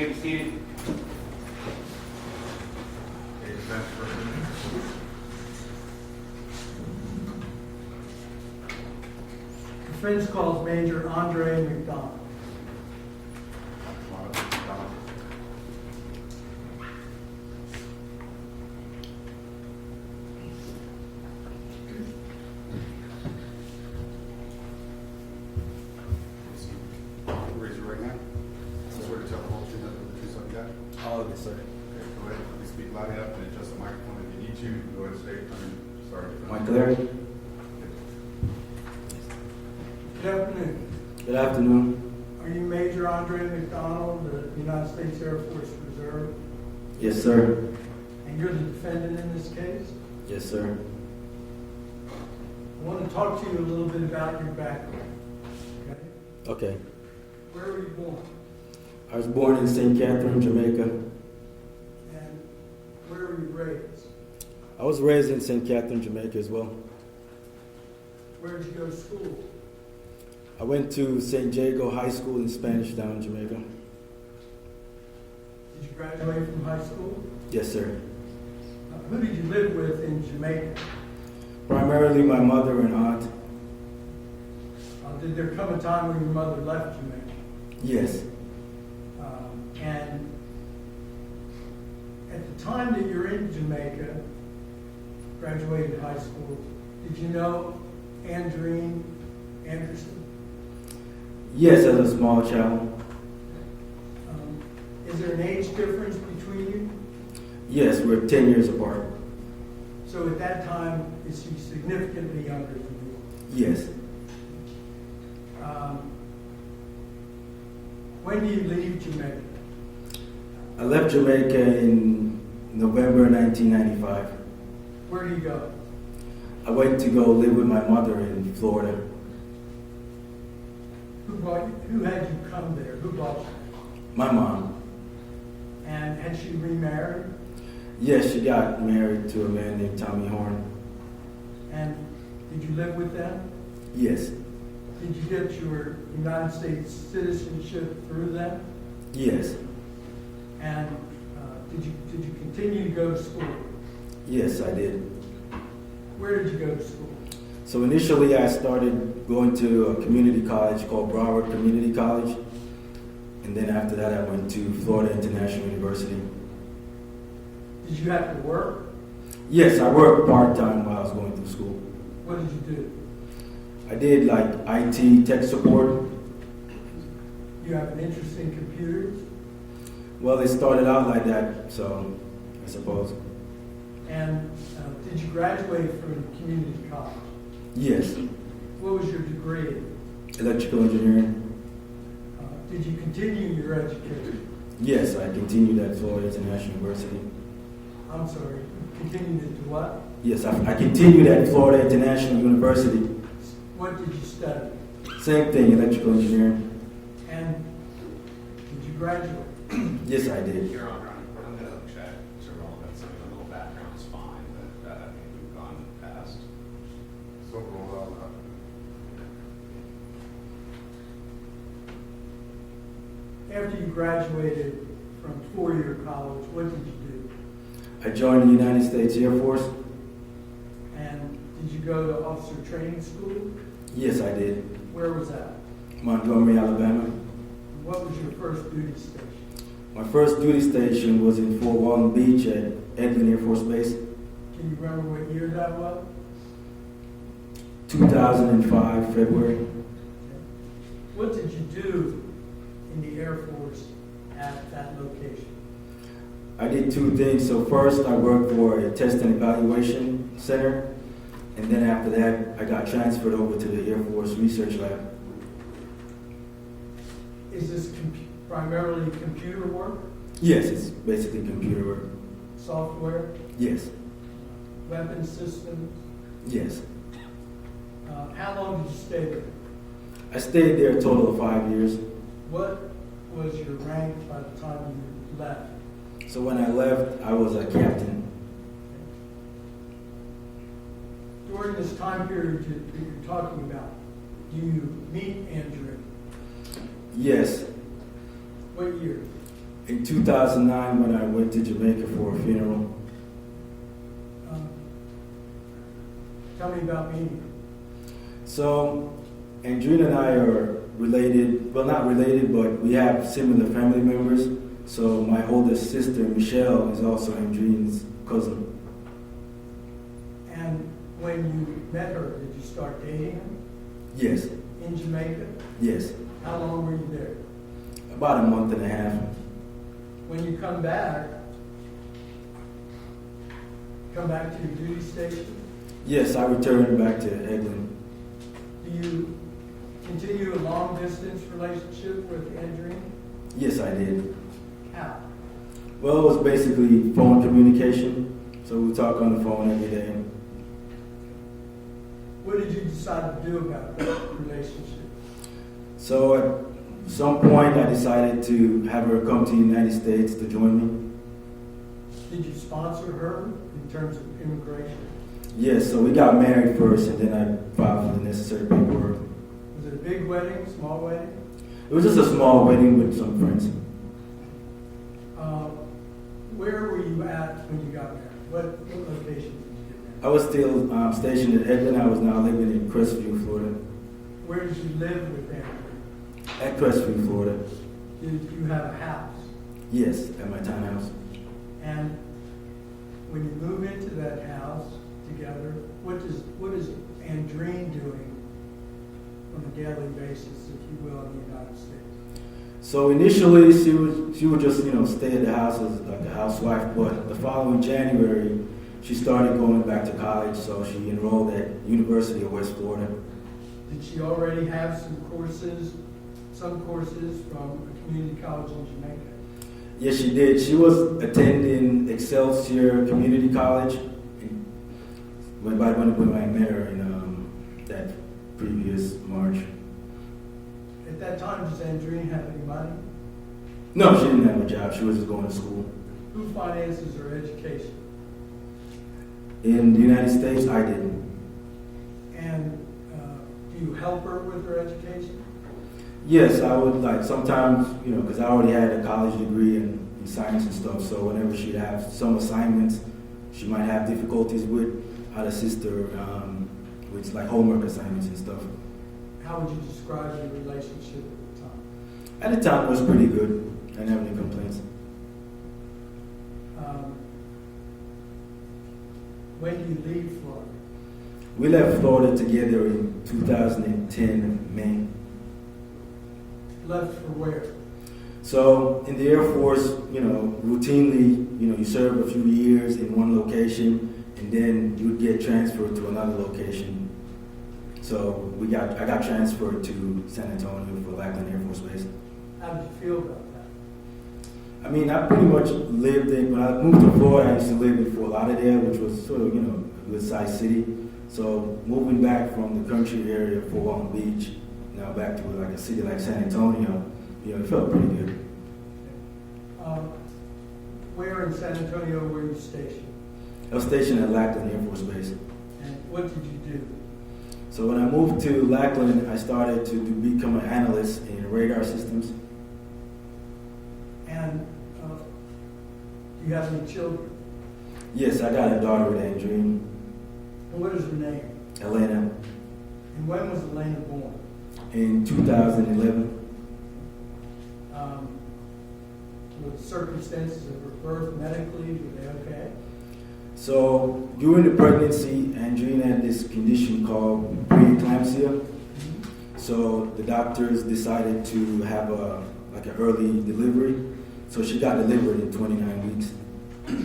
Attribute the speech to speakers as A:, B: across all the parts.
A: may be seated.
B: Defense calls Major Andreen McDonald.
C: Raise your right hand. Swear to tell the whole truth, nothing but the truth, so help you God.
D: All of it, sir.
C: Okay, go ahead. Please speak loud enough and adjust the microphone if you need to. Go ahead and state your name. Sorry.
D: Am I clear?
B: Good afternoon.
D: Good afternoon.
B: Are you Major Andreen McDonald, the United States Air Force Reserve?
D: Yes, sir.
B: And you're the defendant in this case?
D: Yes, sir.
B: I want to talk to you a little bit about your background. Okay?
D: Okay.
B: Where were you born?
D: I was born in St. Catherine, Jamaica.
B: And where were you raised?
D: I was raised in St. Catherine, Jamaica as well.
B: Where did you go to school?
D: I went to St. Jago High School in Spanish Town, Jamaica.
B: Did you graduate from high school?
D: Yes, sir.
B: Who did you live with in Jamaica?
D: Primarily my mother and aunt.
B: Did there come a time when your mother left Jamaica?
D: Yes.
B: And at the time that you're in Jamaica, graduated high school, did you know Andreen Anderson?
D: Yes, as a small child.
B: Is there an age difference between you?
D: Yes, we're 10 years apart.
B: So at that time, is she significantly younger than
D: Yes.
B: you? When do you leave Jamaica?
D: I left Jamaica in November 1995.
B: Where do you go?
D: I went to go live with my mother in Florida.
B: Who brought you? Who had you come there? Who brought you?
D: My mom.
B: And had she remarried?
D: Yes, she got married to a man named Tommy Horn.
B: And did you live with them?
D: Yes.
B: Did you get your United States citizenship through them?
D: Yes.
B: And did you continue to go to school?
D: Yes, I did.
B: Where did you go to school?
D: So initially I started going to a community college called Broward Community College. And then after that I went to Florida International University.
B: Did you have to work?
D: Yes, I worked part-time while I was going through school.
B: What did you do?
D: I did like IT tech support.
B: You have an interest in computers?
D: Well, it started out like that, so I suppose.
B: And did you graduate from community college?
D: Yes.
B: What was your degree in?
D: Electrical engineering.
B: Did you continue your education?
D: Yes, I continued at Florida International University.
B: I'm sorry, you continued into what?
D: Yes, I continued at Florida International University.
B: What did you study?
D: Same thing, electrical engineering.
B: And did you graduate?
D: Yes, I did.
E: Your Honor, I'm going to check to relevant. Some of the little background's fine, but I think we've gone past.
C: So roll out.
B: After you graduated from four-year college, what did you do?
D: I joined the United States Air Force.
B: And did you go to officer training school?
D: Yes, I did.
B: Where was that?
D: Montgomery, Alabama.
B: What was your first duty station?
D: My first duty station was in Fort Walton Beach at Edlin Air Force Base.
B: Can you remember what year that was?
D: 2005, February.
B: What did you do in the Air Force at that location?
D: I did two things. So first, I worked for a test and evaluation center. And then after that, I got transferred over to the Air Force Research Lab.
B: Is this primarily computer work,
D: Yes, it's basically computer work.
B: software,
D: Yes,
B: weapon systems?
D: yes.
B: How long did you stay there?
D: I stayed there a total of 5 years.
B: What was your rank by the time you left?
D: So when I left, I was a captain.
B: During this time period that you're talking about, do you meet Andreen?
D: Yes,
B: What year?
D: In 2009, when I went to Jamaica for a funeral.
B: Tell me about meeting.
D: So, Andreen and I are related, well, not related, but we have similar family members. So my oldest sister, Michelle, is also Andreen's cousin.
B: And when you met her, did you start dating her
D: Yes,
B: in Jamaica?
D: yes.
B: How long were you there?
D: About a month and a half.
B: When you come back to your duty station,
D: Yes, I returned back to Eglin.
B: do you continue a long-distance relationship with Andreen?
D: Yes, I did.
B: How?
D: Well, it was basically phone communication. So we talk on the phone every day.
B: What did you decide to do about that relationship?
D: So at some point, I decided to have her come to the United States to join me.
B: Did you sponsor her in terms of immigration?
D: Yes, so we got married first, and then I filed for the necessary paperwork.
B: Was it a big wedding, small wedding?
D: It was just a small wedding with some friends.
B: Where were you at when you got married? What location did you get married?
D: I was still stationed at Eglin. I was now living in Crestview, Florida.
B: Where did you live with Andreen?
D: At Crestview, Florida.
B: Did you have a house?
D: Yes, at my townhouse.
B: And when you move into that house together, what is Andreen doing on a daily basis, if you will, in the United States?
D: So initially, she would just stay at the house as like a housewife. But the following January, she started going back to college. So she enrolled at University of West Florida.
B: Did she already have some courses from a community college in Jamaica?
D: Yes, she did. She was attending Excelsior Community College when I met her in that previous March.
B: At that time, does Andreen have any money?
D: No, she didn't have a job. She was just going to school.
B: Who finances her education?
D: In the United States, I didn't.
B: And do you help her with her education?
D: Yes, I would sometimes, because I already had a college degree in science and stuff, so whenever she'd have some assignments she might have difficulties with, I'd assist her with homework assignments and stuff.
B: How would you describe your relationship at the time?
D: At the time, it was pretty good. I didn't have any complaints.
B: When do you leave Florida?
D: We left Florida together in 2010, May.
B: Left for where?
D: So in the Air Force, routinely, you serve a few years in one location, and then you would get transferred to another location. So I got transferred to San Antonio for Lackland Air Force Base.
B: How did you feel about that?
D: I mean, I pretty much lived in, when I moved to Florida, I used to live in Fort Lauderdale, which was sort of, a good sized city. So moving back from the country area of Fort Walton Beach, now back to a city like San Antonio, it felt pretty good.
B: Where in San Antonio were you stationed?
D: I was stationed at Lackland Air Force Base.
B: And what did you do?
D: So when I moved to Lackland, I started to become an analyst in radar systems.
B: And do you have any children?
D: Yes, I got a daughter with Andreen,
B: And what is her name?
D: Elena,
B: And when was Elena born?
D: in 2011.
B: Were the circumstances of her birth medically, were they okay?
D: So during the pregnancy, Andreen had this condition called preeclampsia. So the doctors decided to have an early delivery. So she got delivered in 29 weeks.
B: Give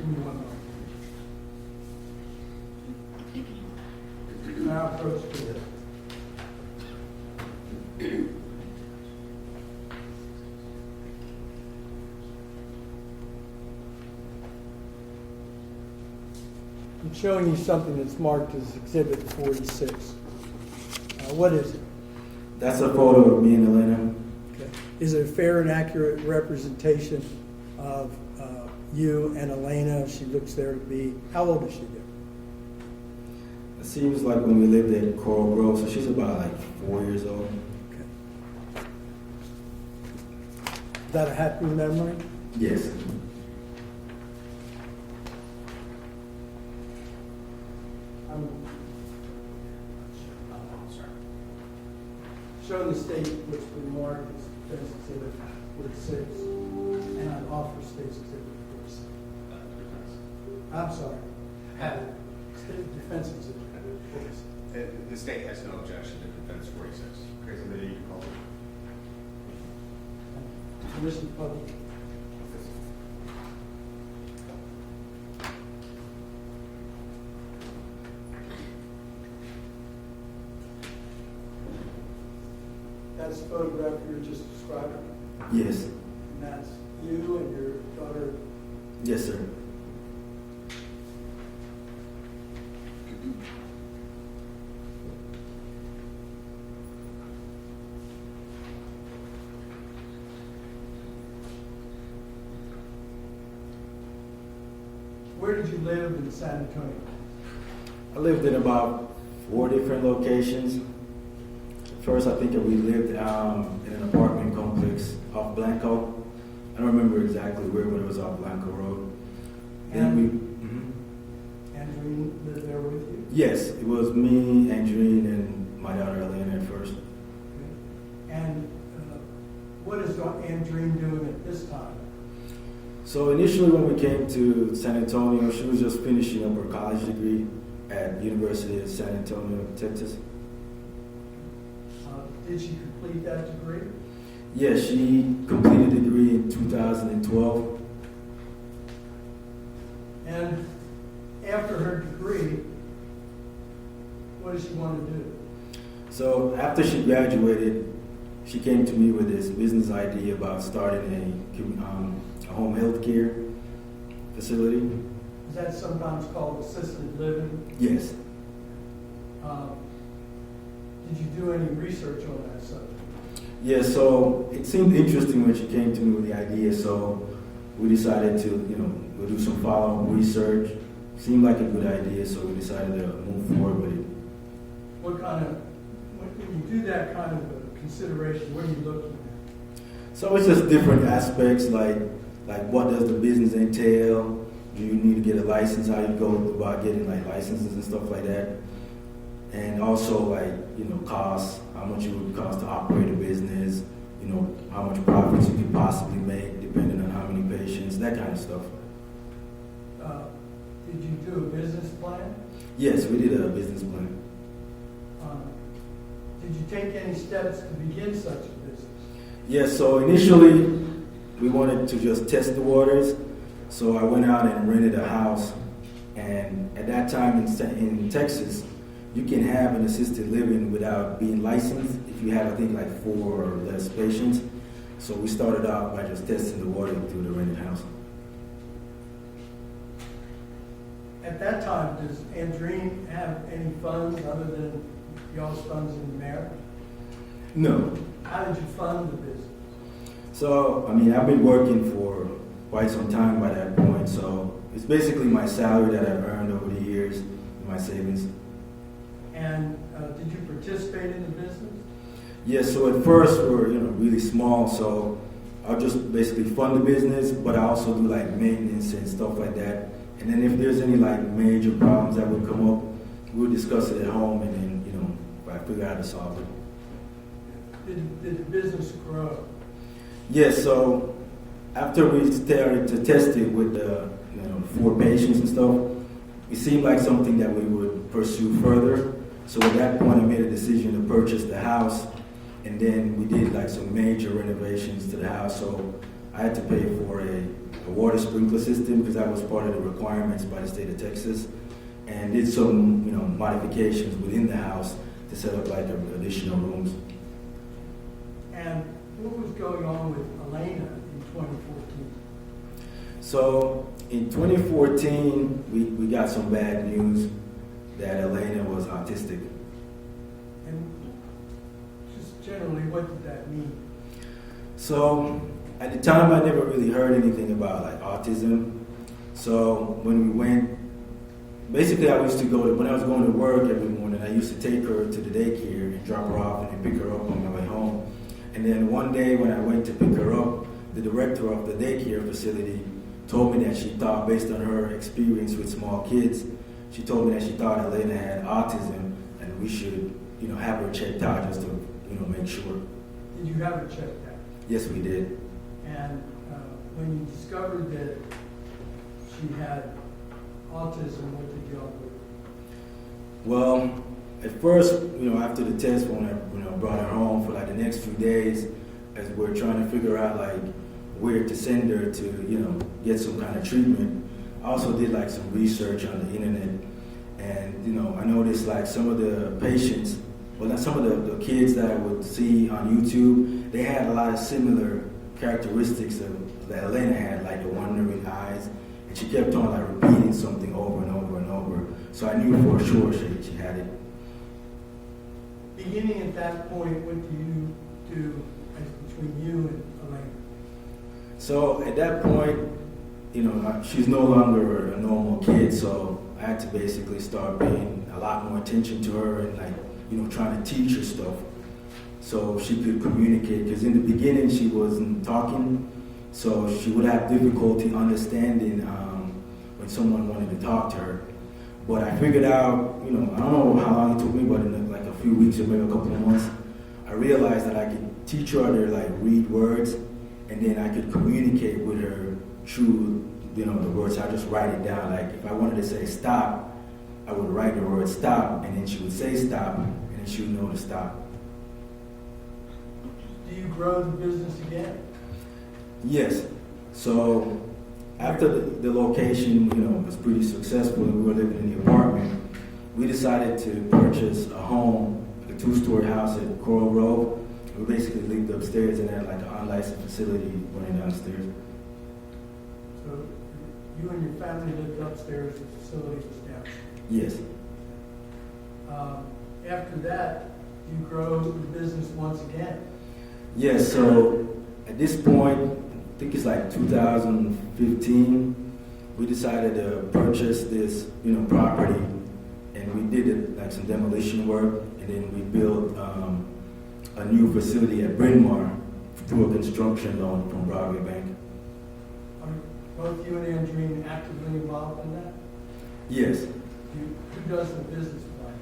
B: me one moment. Now approach to it. I'm showing you something that's marked as Exhibit 46. What is it?
D: That's a photo of me and Elena.
B: Okay. Is it a fair and accurate representation of you and Elena? She looks there to be, how old is she there?
D: It seems like when we lived at Coral Grove, so she's about 4 years old.
B: Okay. Is that a happy memory?
D: Yes.
B: I'm
E: I'm sorry.
B: showing the state what's been marked as defense exhibit 46, and I offer state's exhibit 46. I'm sorry. State defense exhibit 46.
E: The state has no objection to defense 46.
C: Okay, so then you can call it.
B: Permission of public. That's the photograph you were just describing,
D: Yes.
B: and that's you and your daughter.
D: Yes, sir.
B: Where did you live in San Antonio?
D: I lived in about 4 different locations. First, I think we lived in an apartment complex off Blanco. I don't remember exactly where, but it was off Blanco Road. Then we,
B: Andreen lived there with you?
D: yes, it was me, Andreen, and my daughter Elena at first.
B: And what is Andreen doing at this time?
D: So initially when we came to San Antonio, she was just finishing up her college degree at University of San Antonio, Texas.
B: Did she complete that degree?
D: Yes, she completed the degree in 2012.
B: And after her degree, what does she want to do?
D: So after she graduated, she came to me with this business idea about starting a home health care facility.
B: Is that sometimes called assisted living?
D: Yes.
B: Did you do any research on that subject?
D: Yeah, so it seemed interesting when she came to me with the idea, so we decided to, we'll do some follow-up research. Seemed like a good idea, so we decided to move forward with it.
B: When you do that kind of a consideration, what are you looking at?
D: So it's just different aspects, like what does the business entail? Do you need to get a license? How you go about getting like licenses and stuff like that? And also costs, how much it would cost to operate a business, how much profits you could possibly make depending on how many patients, that kind of stuff.
B: Did you do a business plan?
D: Yes, we did a business plan.
B: Did you take any steps to begin such a business?
D: Yes, so initially we wanted to just test the waters. So I went out and rented a house. And at that time in Texas, you can have an assisted living without being licensed if you have, I think, like 4 or less patients. So we started out by just testing the water through the rented house.
B: At that time, does Andreen have any funds other than y'all's funds in marriage?
D: No.
B: How did you fund the business?
D: So, I've been working for quite some time by that point. So it's basically my salary that I've earned over the years, my savings.
B: And did you participate in the business?
D: Yes, so at first we're really small, so I'll just basically fund the business, but I also do like maintenance and stuff like that. And then if there's any like major problems that would come up, we'll discuss it at home, and then I figure out how to solve it.
B: Did the business grow?
D: Yes, so after we started to test it with the 4 patients and stuff, it seemed like something that we would pursue further. So at that point, I made a decision to purchase the house, and then we did like some major renovations to the house. So I had to pay for a water sprinkler system because that was part of the requirements by the state of Texas, and did some modifications within the house to set up like additional rooms.
B: And what was going on with Elena in 2014?
D: So in 2014, we got some bad news that Elena was autistic.
B: And just generally, what did that mean?
D: So at the time, I never really heard anything about like autism. So when we went, basically I used to when I was going to work every morning, I used to take her to the daycare and drop her off and then pick her up on my way home. And then one day when I went to pick her up, the director of the daycare facility told me that she thought, based on her experience with small kids, she told me that she thought Elena had autism, and we should, have her checked out just to, make sure.
B: Did you have her checked out?
D: Yes, we did.
B: And when you discovered that she had autism, what did y'all do?
D: Well, at first, after the test, when I, brought her home for like the next few days, as we're trying to figure out like where to send her to, get some kind of treatment, I also did like some research on the internet, and I noticed like some of the patients, some of the kids that I would see on YouTube, they had a lot of similar characteristics that Elena had, like the wandering eyes, and she kept on like repeating something over and over and over. So I knew for sure she had it.
B: Beginning at that point, what do you do between you and Elena?
D: So at that point, she's no longer a normal kid, so I had to basically start paying a lot more attention to her and trying to teach her stuff so she could communicate. Because in the beginning, she wasn't talking, so she would have difficulty understanding when someone wanted to talk to her. But I figured out, I don't know how long it took me, but in like a few weeks or maybe a couple of months, I realized that I could teach her how to like read words, and then I could communicate with her through, the words. I just write it down. Like if I wanted to say stop, I would write the word stop, and then she would say stop, and then she would know to stop.
B: Do you grow the business again?
D: Yes. So after the location, was pretty successful and we were living in the apartment, we decided to purchase a home, like a 2-story house at Coral Grove. We basically lived upstairs and had like an unlicensed facility running downstairs.
B: So you and your family lived upstairs, the facility was downstairs?
D: Yes.
B: After that, you grow the business once again?
D: Yes, so at this point, I think it's like 2015, we decided to purchase this, property, and we did it, like some demolition work, and then we built a new facility at Bryn Mawr through a construction loan from Broadway Bank.
B: Are both you and Andreen actively involved in that?
D: Yes.
B: Who does the business plan?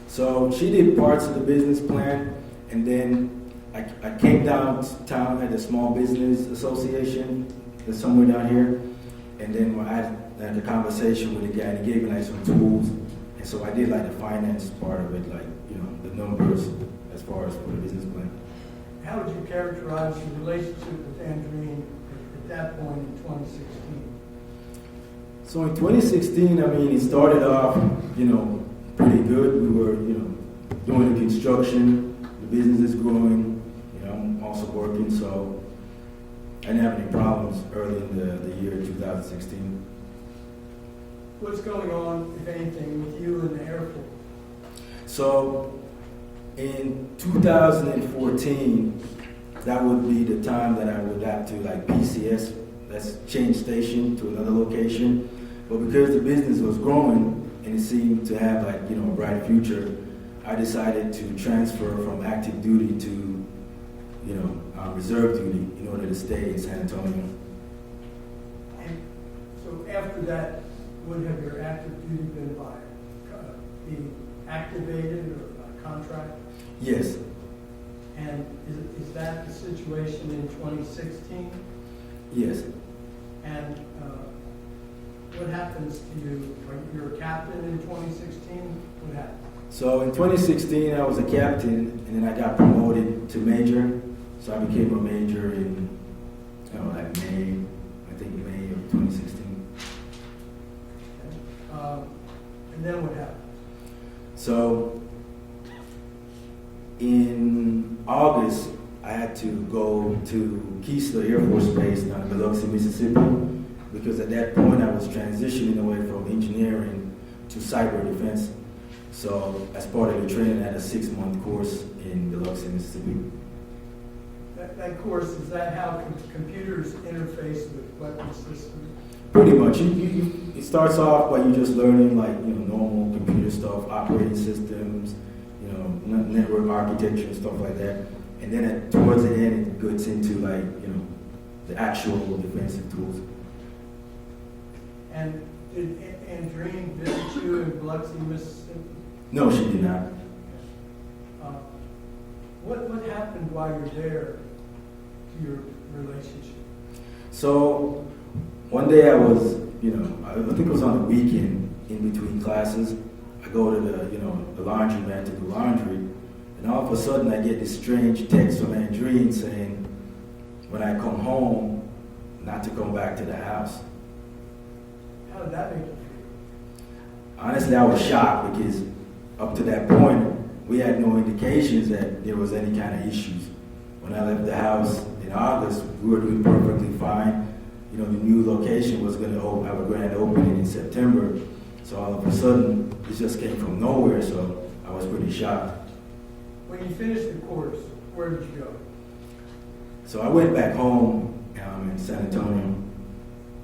D: So she did parts of the business plan, and then I came downtown at a small business association that's somewhere down here, and then I had a conversation with the guy, and he gave me like some tools, and so I did like the finance part of it, like the numbers as far as for the business plan.
B: How would you characterize your relationship with Andreen at that point in 2016?
D: So in 2016, it started off, pretty good. We were, doing the construction, the business is growing. I'm also working, so I didn't have any problems early in the year 2016.
B: What's going on, if anything, with you and the airport?
D: So in 2014, that would be the time that I would have to like PCS, that's change station to another location. But because the business was growing and it seemed to have like, a bright future, I decided to transfer from active duty to reserve duty in order to stay in San Antonio.
B: And so after that, would have your active duty been being activated or by contract?
D: Yes.
B: And is that the situation in 2016?
D: Yes.
B: And what happens to you? You're a captain in 2016? What happened?
D: So in 2016, I was a captain, and then I got promoted to major. So I became a major in, like May of 2016.
B: Okay. And then what happened?
D: So in August, I had to go to Keesler Air Force Base down in Biloxi, Mississippi, because at that point I was transitioning away from engineering to cyber defense. So as part of the training, I had a 6-month course in Biloxi, Mississippi.
B: That course, is that how computers interface with weapon systems?
D: Pretty much. It starts off by you just learning like normal computer stuff, operating systems, network architecture and stuff like that. And then towards the end, it gets into like the actual defensive tools.
B: And did Andreen visit you in Biloxi, Mississippi?
D: No, she did not.
B: What happened while you're there to your relationship?
D: So one day I was, I think it was on the weekend in between classes. I go to the laundromat to do laundry, and all of a sudden I get this strange text from Andreen saying, when I come home, not to come back to the house.
B: How did that make you feel?
D: Honestly, I was shocked because up to that point, we had no indications that there was any kind of issues. When I left the house in August, we were doing perfectly fine. The new location was going to have a grand opening in September. So all of a sudden, it just came from nowhere, so I was pretty shocked.
B: When you finished the course, where did you go?
D: So I went back home in San Antonio.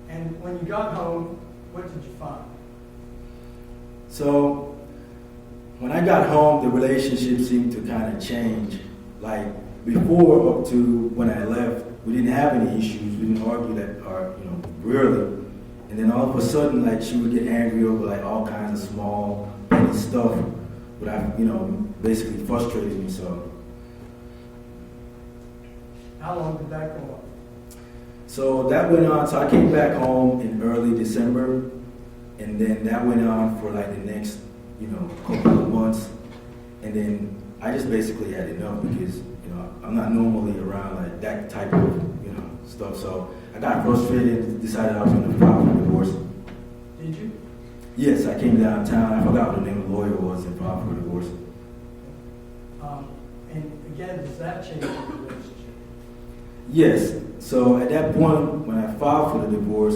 B: And when you got home, what did you find?
D: So when I got home, the relationship seemed to kind of change. Like before, up to when I left, we didn't have any issues. We didn't argue rarely. And then all of a sudden, like, she would get angry over like all kinds of small, petty stuff, but basically frustrated me. So
B: how long did that go on?
D: So that went on. So I came back home in early December, and then that went on for like the next, couple of months. And then I just basically had enough because, I'm not normally around like that type of, stuff. So I got frustrated and decided I was going to file for divorce.
B: Did you?
D: Yes, I came downtown. I forgot what the name of the lawyer was and filed for divorce.
B: And again, does that change the relationship?
D: Yes. So at that point, when I filed for the divorce,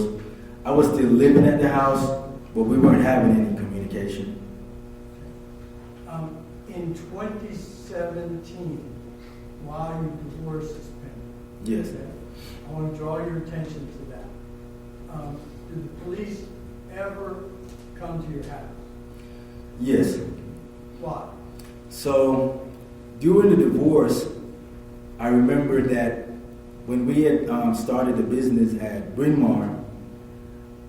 D: I was still living at the house, but we weren't having any communication.
B: In 2017, while your divorce is pending,
D: Yes.
B: okay, I want to draw your attention to that. Did the police ever come to your house?
D: Yes.
B: Why?
D: So during the divorce, I remember that when we had started the business at Bryn Mawr,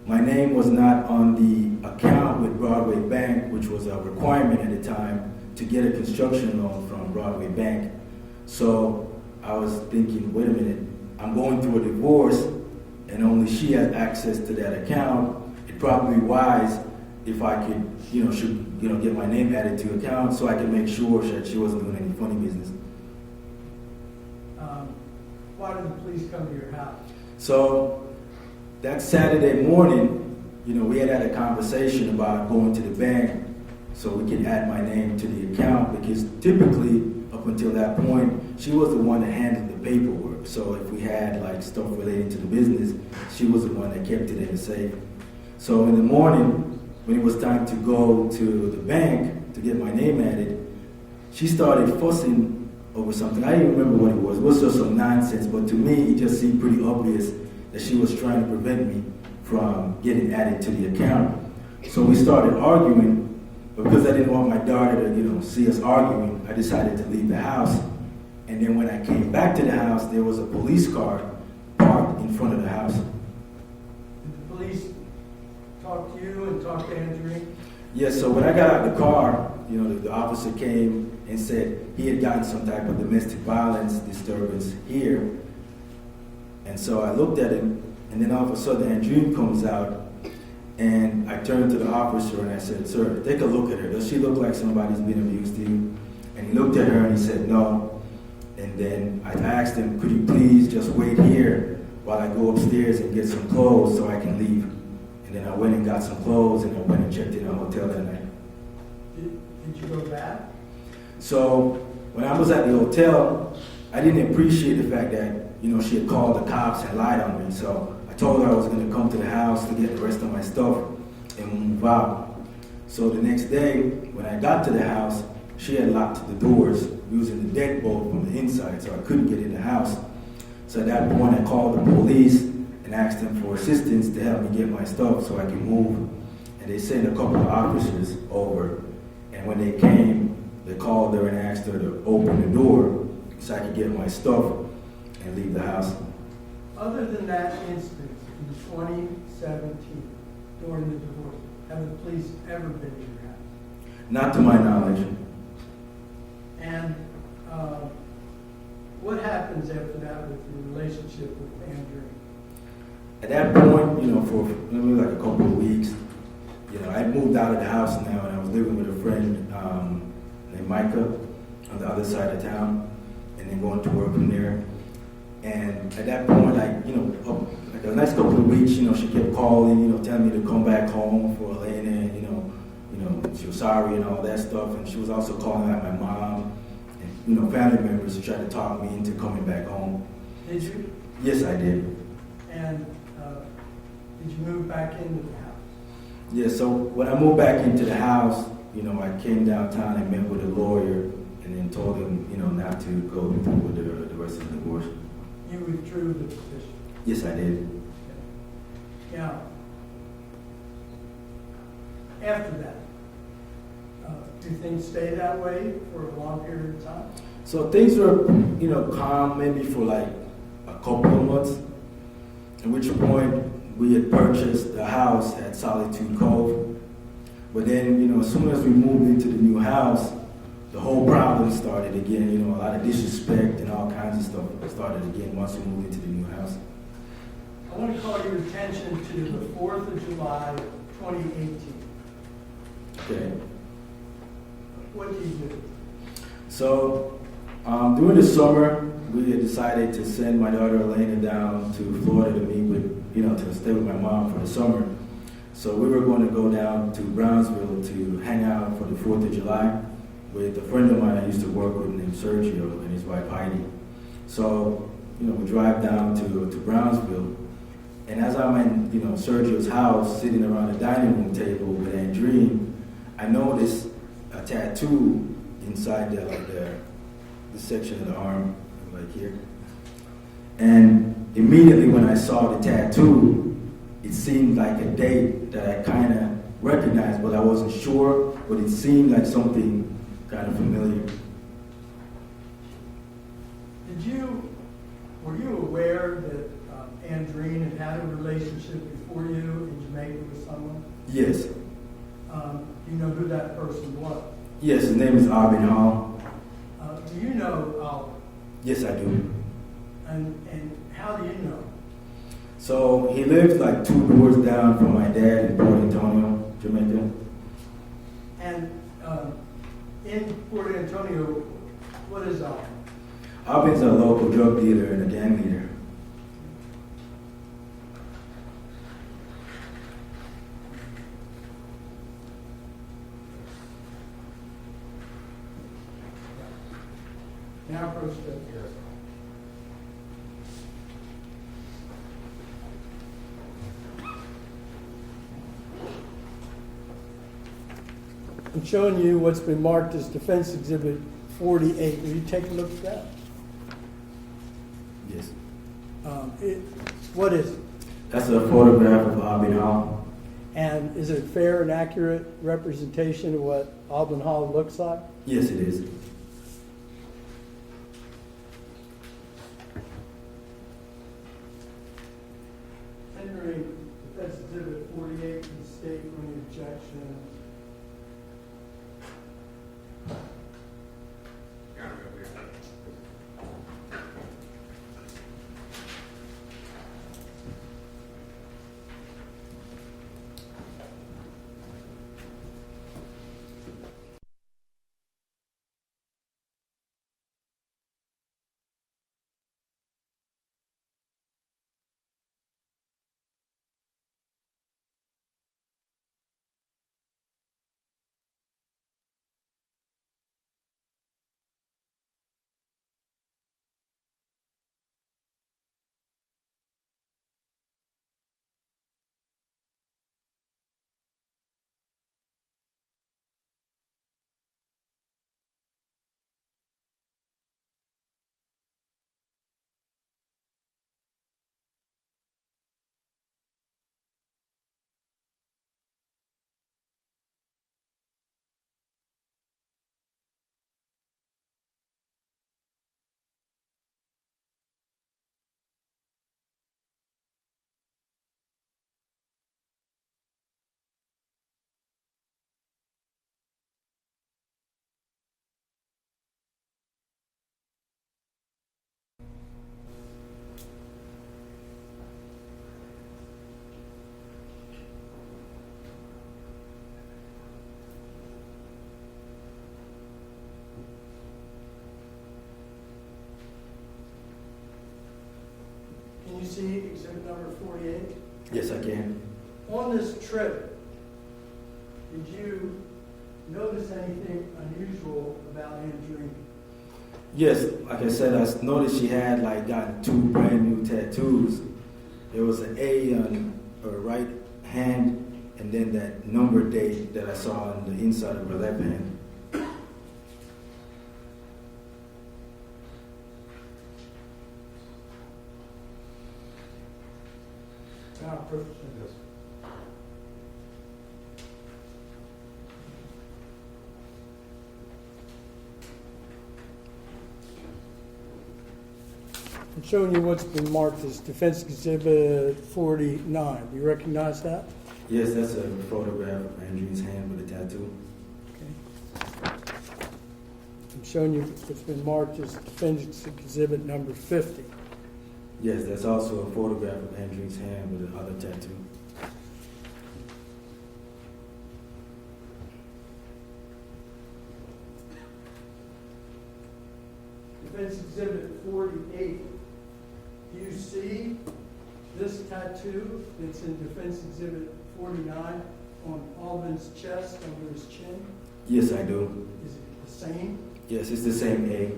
D: my name was not on the account with Broadway Bank, which was a requirement at the time to get a construction loan from Broadway Bank. So I was thinking, wait a minute, I'm going through a divorce and only she has access to that account. It'd probably be wise if I could, get my name added to account so I can make sure that she wasn't doing any funny business.
B: Why did the police come to your house?
D: So that Saturday morning, we had a conversation about going to the bank so we could add my name to the account because typically, up until that point, she was the one that handled the paperwork. So if we had like stuff relating to the business, she was the one that kept it in the safe. So in the morning, when it was time to go to the bank to get my name added, she started fussing over something. I didn't remember what it was. It was just some nonsense, but to me, it just seemed pretty obvious that she was trying to prevent me from getting added to the account. So we started arguing, but because I didn't want my daughter to, see us arguing, I decided to leave the house. And then when I came back to the house, there was a police car parked in front of the house.
B: Did the police talk to you and talk to Andreen?
D: Yes, so when I got out of the car, the officer came and said he had gotten some type of domestic violence disturbance here. And so I looked at him, and then all of a sudden Andreen comes out, and I turned to the officer and I said, "Sir, take a look at her. Does she look like somebody's been abused to you?" And he looked at her and he said, "No." And then I asked him, "Could you please just wait here while I go upstairs and get some clothes so I can leave?" And then I went and got some clothes and I went and checked in a hotel that night.
B: Did you go back?
D: So when I was at the hotel, I didn't appreciate the fact that, she had called the cops and lied on me. So I told her I was going to come to the house to get the rest of my stuff and move out. So the next day, when I got to the house, she had locked the doors using the deadbolt from the inside, so I couldn't get in the house. So at that point, I called the police and asked them for assistance to help me get my stuff so I can move. And they sent a couple of officers over. And when they came, they called her and asked her to open the door so I could get my stuff and leave the house.
B: Other than that instance in 2017, during the divorce, have the police ever been to your house?
D: Not to my knowledge.
B: And what happens after that with your relationship with Andreen?
D: At that point, for maybe like a couple of weeks, I moved out of the house now, and I was living with a friend named Micah on the other side of town, and then going to work from there. And at that point, like the next couple of weeks, she kept calling, telling me to come back home for Elena, she was sorry and all that stuff, and she was also calling out my mom and family members to try to talk me into coming back home.
B: Did you?
D: Yes, I did.
B: And did you move back into the house?
D: Yeah, so when I moved back into the house, I came downtown and met with a lawyer and then told him, not to go through with the rest of the divorce.
B: You withdrew the petition?
D: Yes, I did.
B: Now, after that, do things stay that way for a long period of time?
D: So things were, calm maybe for like a couple of months, at which point we had purchased a house at Solitude Cove. But then, as soon as we moved into the new house, the whole problem started again. A lot of disrespect and all kinds of stuff started again once we moved into the new house.
B: I want to call your attention to the 4th of July, 2018.
D: Okay.
B: What did you do?
D: So, during the summer, we had decided to send my daughter Elena down to Florida to meet with, to stay with my mom for the summer. So we were going to go down to Brownsville to hang out for the 4th of July with a friend of mine I used to work with named Sergio and his wife Heidi. So, we drive down to Brownsville, and as I'm in, Sergio's house, sitting around the dining room table with Andreen, I noticed a tattoo inside the section of the arm, like here. And immediately when I saw the tattoo, it seemed like a date that I kind of recognized, but I wasn't sure, but it seemed like something kind of familiar.
B: Were you aware that Andreen had a relationship before you in Jamaica with someone?
D: Yes.
B: Do you know who that person was?
D: Yes, his name is Abin Hall.
B: Do you know Albert?
D: Yes, I do.
B: And how do you know?
D: So he lived like 2 doors down from my dad in Port Antonio, Jamaica.
B: And in Port Antonio, what is Albert?
D: Albin's a local drug dealer and a gang leader.
B: Now proceed.
C: Yes.
B: I'm showing you what's been marked as Defense Exhibit 48. Will you take a look at that?
D: Yes.
B: What is it?
D: That's a photograph of Abin Hall.
B: And is it a fair and accurate representation of what Albin Hall looks like?
D: Yes, it is.
B: Andreen, Defense Exhibit 48, the state for any objection. exhibit number 48?
D: Yes, I can.
B: On this trip, did you notice anything unusual about Andreen?
D: Yes, like I said, I noticed she had like gotten 2 brand new tattoos. There was an A on her right hand, and then that number date that I saw on the inside of her left hand.
C: Yes.
B: I'm showing you what's been marked as Defense Exhibit 49. Do you recognize that?
D: Yes, that's a photograph of Andreen's hand with a tattoo.
B: Okay. I'm showing you what's been marked as Defense Exhibit number 50.
D: Yes, that's also a photograph of Andreen's hand with another tattoo.
B: Defense Exhibit 48. Do you see this tattoo that's in Defense Exhibit 49 on Alvin's chest under his chin?
D: Yes, I do.
B: Is it the same?
D: Yes, it's the same A.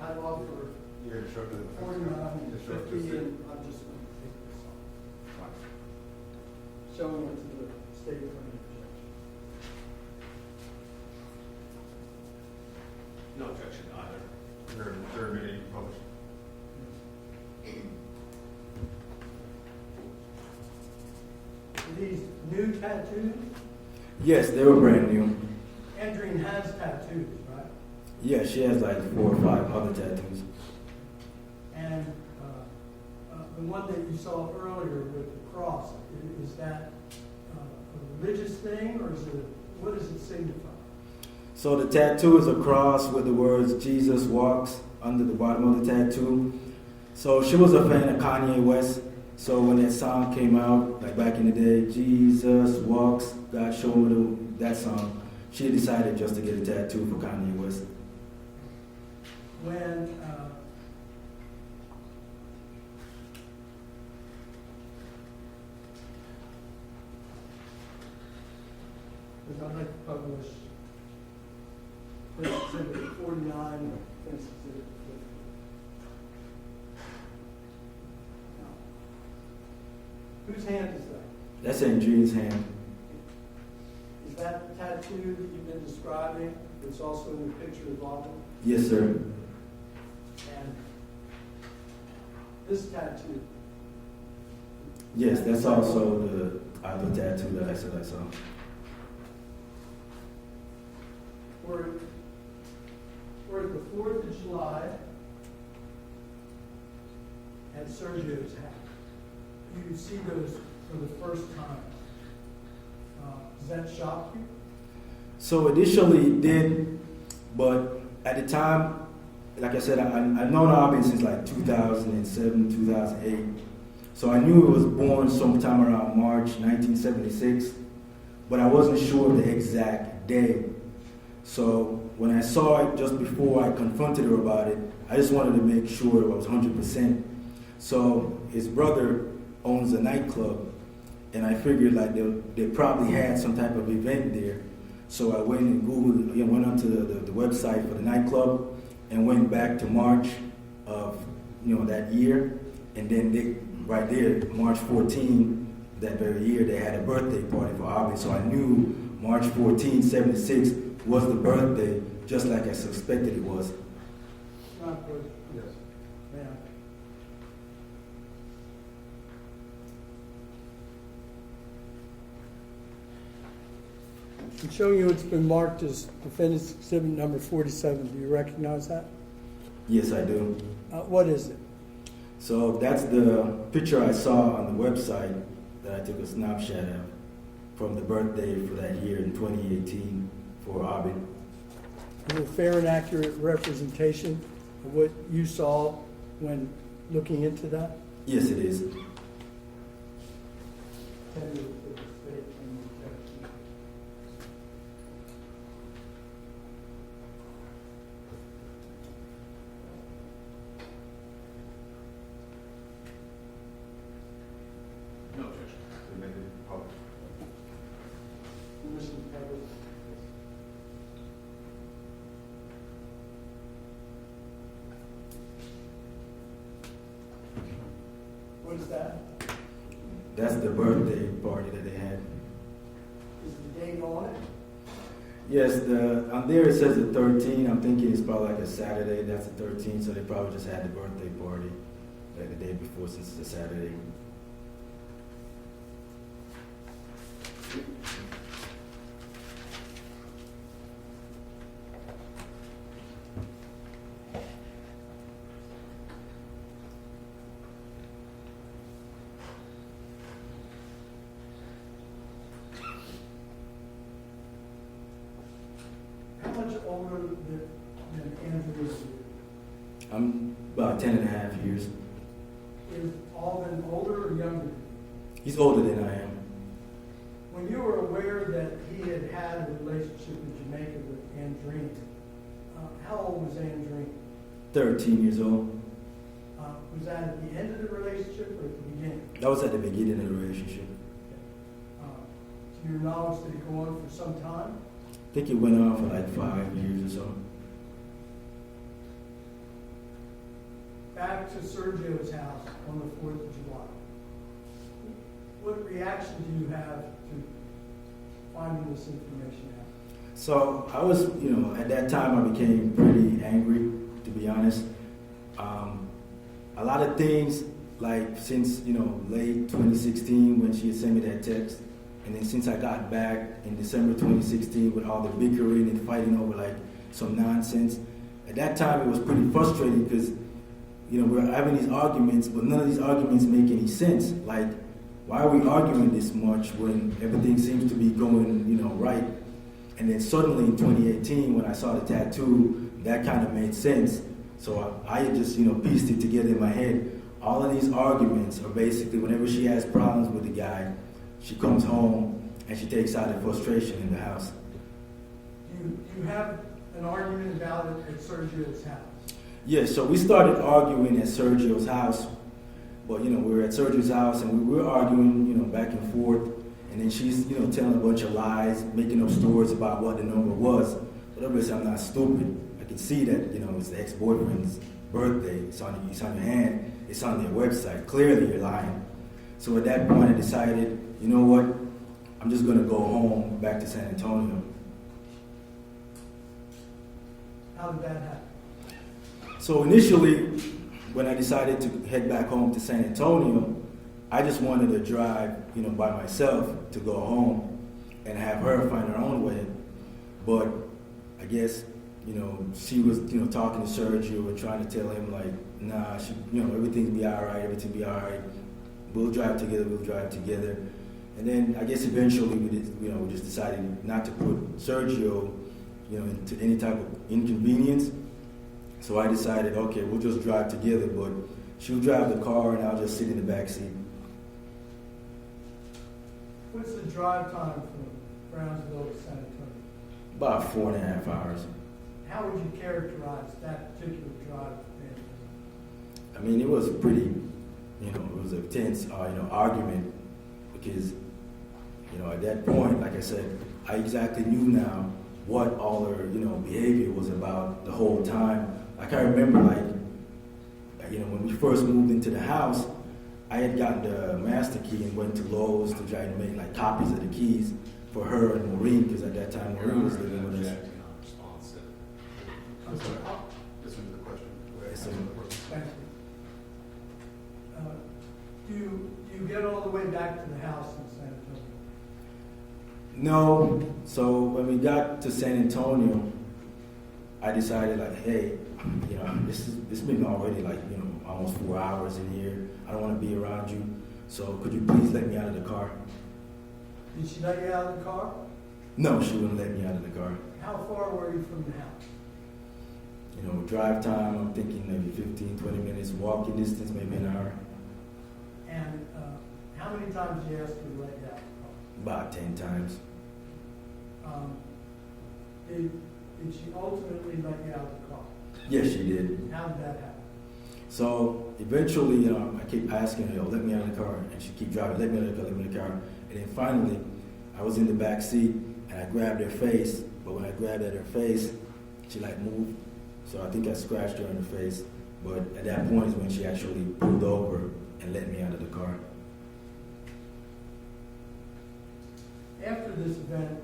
B: I offer
C: You're going to show the
B: 49 and
C: Just show it
B: 50,
C: to
B: and I'm just going to take this off.
C: Fine.
B: Showing it to the state attorney judge.
E: No objection either.
C: Is there a video you can publish?
B: Are these new tattoos?
D: Yes, they were brand new.
B: Andreen has tattoos, right?
D: Yeah, she has like 4 or 5 other tattoos.
B: And the one that you saw earlier with the cross, is that a religious thing, or is it, what does it signify?
D: So the tattoo is a cross with the words Jesus walks under the bottom of the tattoo. So she was a fan of Kanye West. So when that song came out, like back in the day, Jesus walks, God showed me that song, she decided just to get a tattoo for Kanye West.
B: When because I'd like to publish Defense Exhibit 49 and Defense Exhibit 50. Now, whose hand is that?
D: That's Andreen's hand.
B: Is that the tattoo that you've been describing that's also in the picture of Auburn?
D: Yes, sir.
B: And this tattoo,
D: Yes, that's also the other tattoo that I said I saw.
B: we're at the 4th of July at Sergio's house. You see those for the first time. Does that shock you?
D: So initially it did, but at the time, like I said, I've known Aubrey since like 2007, 2008. So I knew it was born sometime around March 1976, but I wasn't sure of the exact day. So when I saw it just before I confronted her about it, I just wanted to make sure it was 100%. So his brother owns a nightclub, and I figured like they probably had some type of event there. So I went and Googled, went onto the website for the nightclub, and went back to March of that year, and then right there, March 14, that very year, they had a birthday party for Aubrey. So I knew March 14, 76 was the birthday, just like I suspected it was.
B: Not good.
C: Yes.
B: Yeah. I'm showing you it's been marked as Defendant's Exhibit number 47. Do you recognize that?
D: Yes, I do.
B: What is it?
D: So that's the picture I saw on the website that I took a snapshot of from the birthday for that year in 2018 for Aubrey.
B: Is it a fair and accurate representation of what you saw when looking into that?
D: Yes, it is. the birthday party that they had.
B: Is the date on it?
D: Yes, on there it says the 13th. I'm thinking it's probably like a Saturday. That's the 13th, so they probably just had the birthday party like the day before, since it's a Saturday.
B: How much older than Andrew is you?
D: I'm about 10 and a half years.
B: Is Alden older or younger?
D: He's older than I am.
B: When you were aware that he had a relationship in Jamaica with Andreen, how old was Andreen?
D: 13 years old.
B: Was that at the end of the relationship or at the beginning?
D: That was at the beginning of the relationship.
B: To your knowledge, did it go on for some time?
D: I think it went on for like 5 years or so.
B: Back to Sergio's house on the 4th of July. What reaction do you have to finding this information out?
D: So I was, at that time I became pretty angry, to be honest. A lot of things, like since, late 2016 when she had sent me that text, and then since I got back in December 2016 with all the bickering and fighting over like some nonsense, at that time it was pretty frustrating because, we're having these arguments, but none of these arguments make any sense. Like, why are we arguing this much when everything seems to be going, right? And then suddenly in 2018, when I saw the tattoo, that kind of made sense. So I just, pieced it together in my head. All of these arguments are basically whenever she has problems with the guy, she comes home and she takes out her frustration in the house.
B: You have an argument about it at Sergio's house.
D: Yes, so we started arguing at Sergio's house. But, we were at Sergio's house and we were arguing, back and forth. And then she's, telling a bunch of lies, making up stories about what the number was. But obviously I'm not stupid. I can see that, it's the ex-boyfriend's birthday. It's on your hand. It's on their website. Clearly you're lying. So at that point I decided, you know what? I'm just going to go home back to San Antonio.
B: How did that happen?
D: So initially, when I decided to head back home to San Antonio, I just wanted to drive, by myself to go home and have her find her own way. But I guess, she was, talking to Sergio and trying to tell him like, nah, everything be all right. We'll drive together. And then I guess eventually we just decided not to put Sergio, into any type of inconvenience. So I decided, okay, we'll just drive together, but she'll drive the car and I'll just sit in the back seat.
B: What's the drive time from Brownsville to San Antonio?
D: About 4.5 hours.
B: How would you characterize that particular drive?
D: I mean, it was pretty, it was a tense, argument because, at that point, like I said, I exactly knew now what all her, behavior was about the whole time. Like I remember, when we first moved into the house, I had gotten the master key and went to Lowe's to try to make like copies of the keys for her and Maureen, because at that time Maureen was living with us.
C: I'm sorry. This one's the question.
D: Yes, sir.
B: Thank you. Do you get all the way back to the house in San Antonio?
D: No. So when we got to San Antonio, I decided like, hey, this has been already like, almost 4 hours in here. I don't want to be around you. So could you please let me out of the car?
B: Did she let you out of the car?
D: No, she wouldn't let me out of the car.
B: How far were you from the house?
D: Drive time, I'm thinking maybe 15, 20 minutes. Walking distance, maybe an hour.
B: And how many times did you ask her to let you out of the car?
D: About 10 times.
B: Did she ultimately let you out of the car?
D: Yes, she did.
B: How did that happen?
D: So eventually, I keep asking her, let me out of the car. And she keep driving, let me out of the car, let me out of the car. And then finally, I was in the back seat and I grabbed her face. But when I grabbed at her face, she like moved. So I think I scratched her in the face. But at that point is when she actually pulled over and let me out of the car.
B: this event,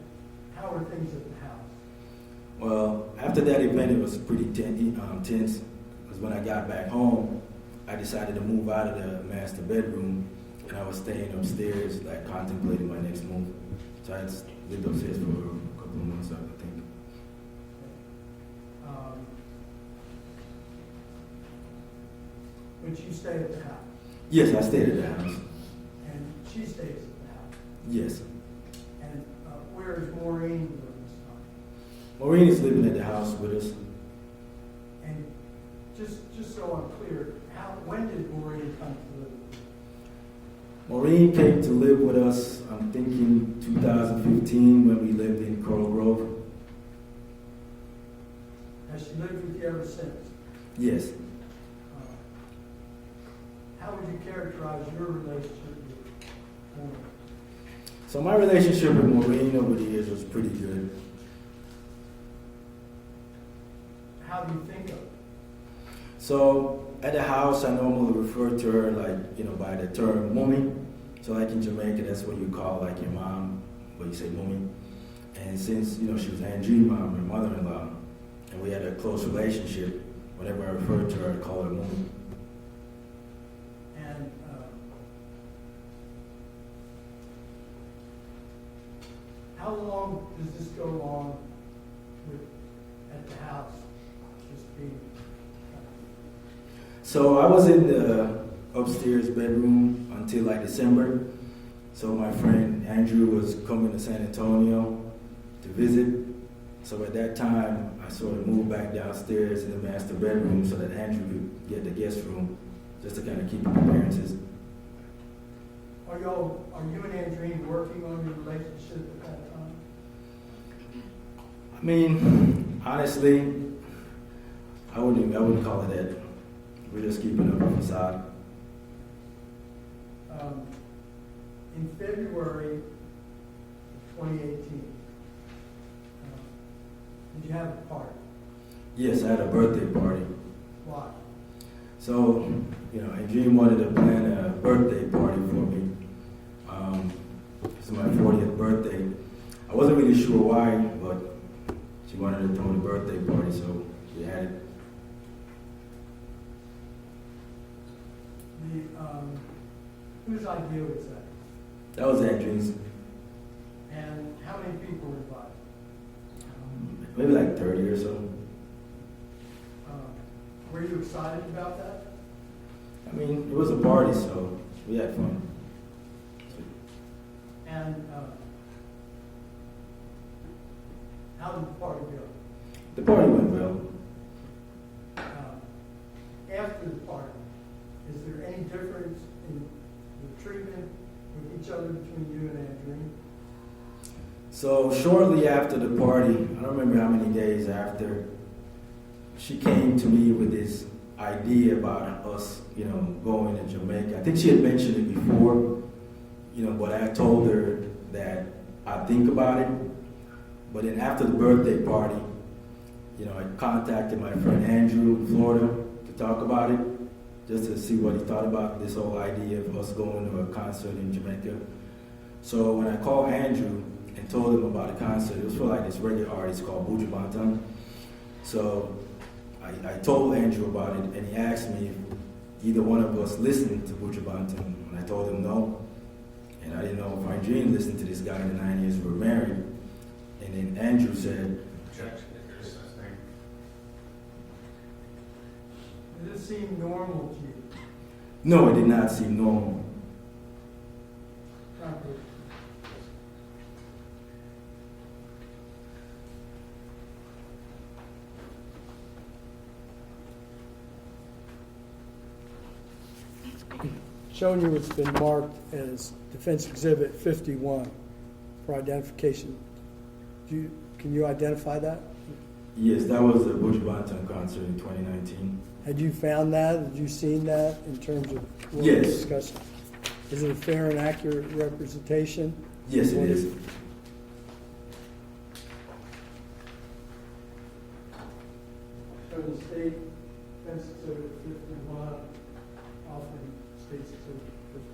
B: how were things at the house?
D: Well, after that event, it was pretty tense. Because when I got back home, I decided to move out of the master bedroom, and I was staying upstairs, like contemplating my next move. So I just lived upstairs for a couple of months, I think.
B: But you stayed at the house,
D: Yes, I stayed at the house.
B: and she stays at the house.
D: Yes.
B: And where is Maureen during this time?
D: Maureen is living at the house with us.
B: And just so I'm clear, when did Maureen come to live?
D: Maureen came to live with us, I'm thinking 2015, when we lived in Coral Grove.
B: Has she lived with you ever since?
D: Yes.
B: How would you characterize your relationship with Maureen?
D: So my relationship with Maureen over the years was pretty good.
B: How do you think of it?
D: So at the house, I normally refer to her by the term mummy. So like in Jamaica, that's what you call like your mom, but you say mummy. And since, she was Andreen mom, my mother-in-law, and we had a close relationship, whenever I referred to her, I call her mummy.
B: And how long does this go on at the house? Just being.
D: So I was in the upstairs bedroom until like December. So my friend Andrew was coming to San Antonio to visit. So at that time, I sort of moved back downstairs in the master bedroom so that Andrew could get the guest room, just to kind of keep up appearances.
B: Are you and Andreen working on your relationship at that time?
D: I mean, honestly, I wouldn't call it that. We're just keeping up a facade.
B: In February 2018, did you have a party?
D: Yes, I had a birthday party.
B: Why?
D: So, Andreen wanted to plan a birthday party for me. It's my 40th birthday. I wasn't really sure why, but she wanted to throw the birthday party, so we had it.
B: Whose idea was that?
D: That was Andreen's.
B: And how many people were invited?
D: Maybe like 30 or so.
B: Were you excited about that?
D: I mean, it was a party, so we had fun.
B: And how did the party go?
D: The party went well.
B: After the party, is there any difference in the treatment with each other between you and Andreen?
D: So shortly after the party, I don't remember how many days after, she came to me with this idea about us, going to Jamaica. I think she had mentioned it before, but I told her that I'd think about it. But then after the birthday party, I contacted my friend Andrew in Florida to talk about it, just to see what he thought about this whole idea of us going to a concert in Jamaica. So when I called Andrew and told him about the concert, it was for like this reggae artist called Buju Banton. So I told Andrew about it, and he asked me if either one of us listened to Buju Banton, and I told him no. And I didn't know if Andreen listened to this guy in the 9 years we were married. And then Andrew said,
E: Objection, there's such thing.
B: Did this seem normal to you?
D: no, it did not seem normal.
B: Concrete. Showing you it's been marked as Defense Exhibit 51 for identification. Can you identify that?
D: Yes, that was the Buju Banton concert in 2019.
B: Had you found that? Had you seen that in terms of what we
D: Yes.
B: discussed? Is it a fair and accurate representation?
D: Yes, it is.
B: So the state Defense Exhibit 51, often states Exhibit 50.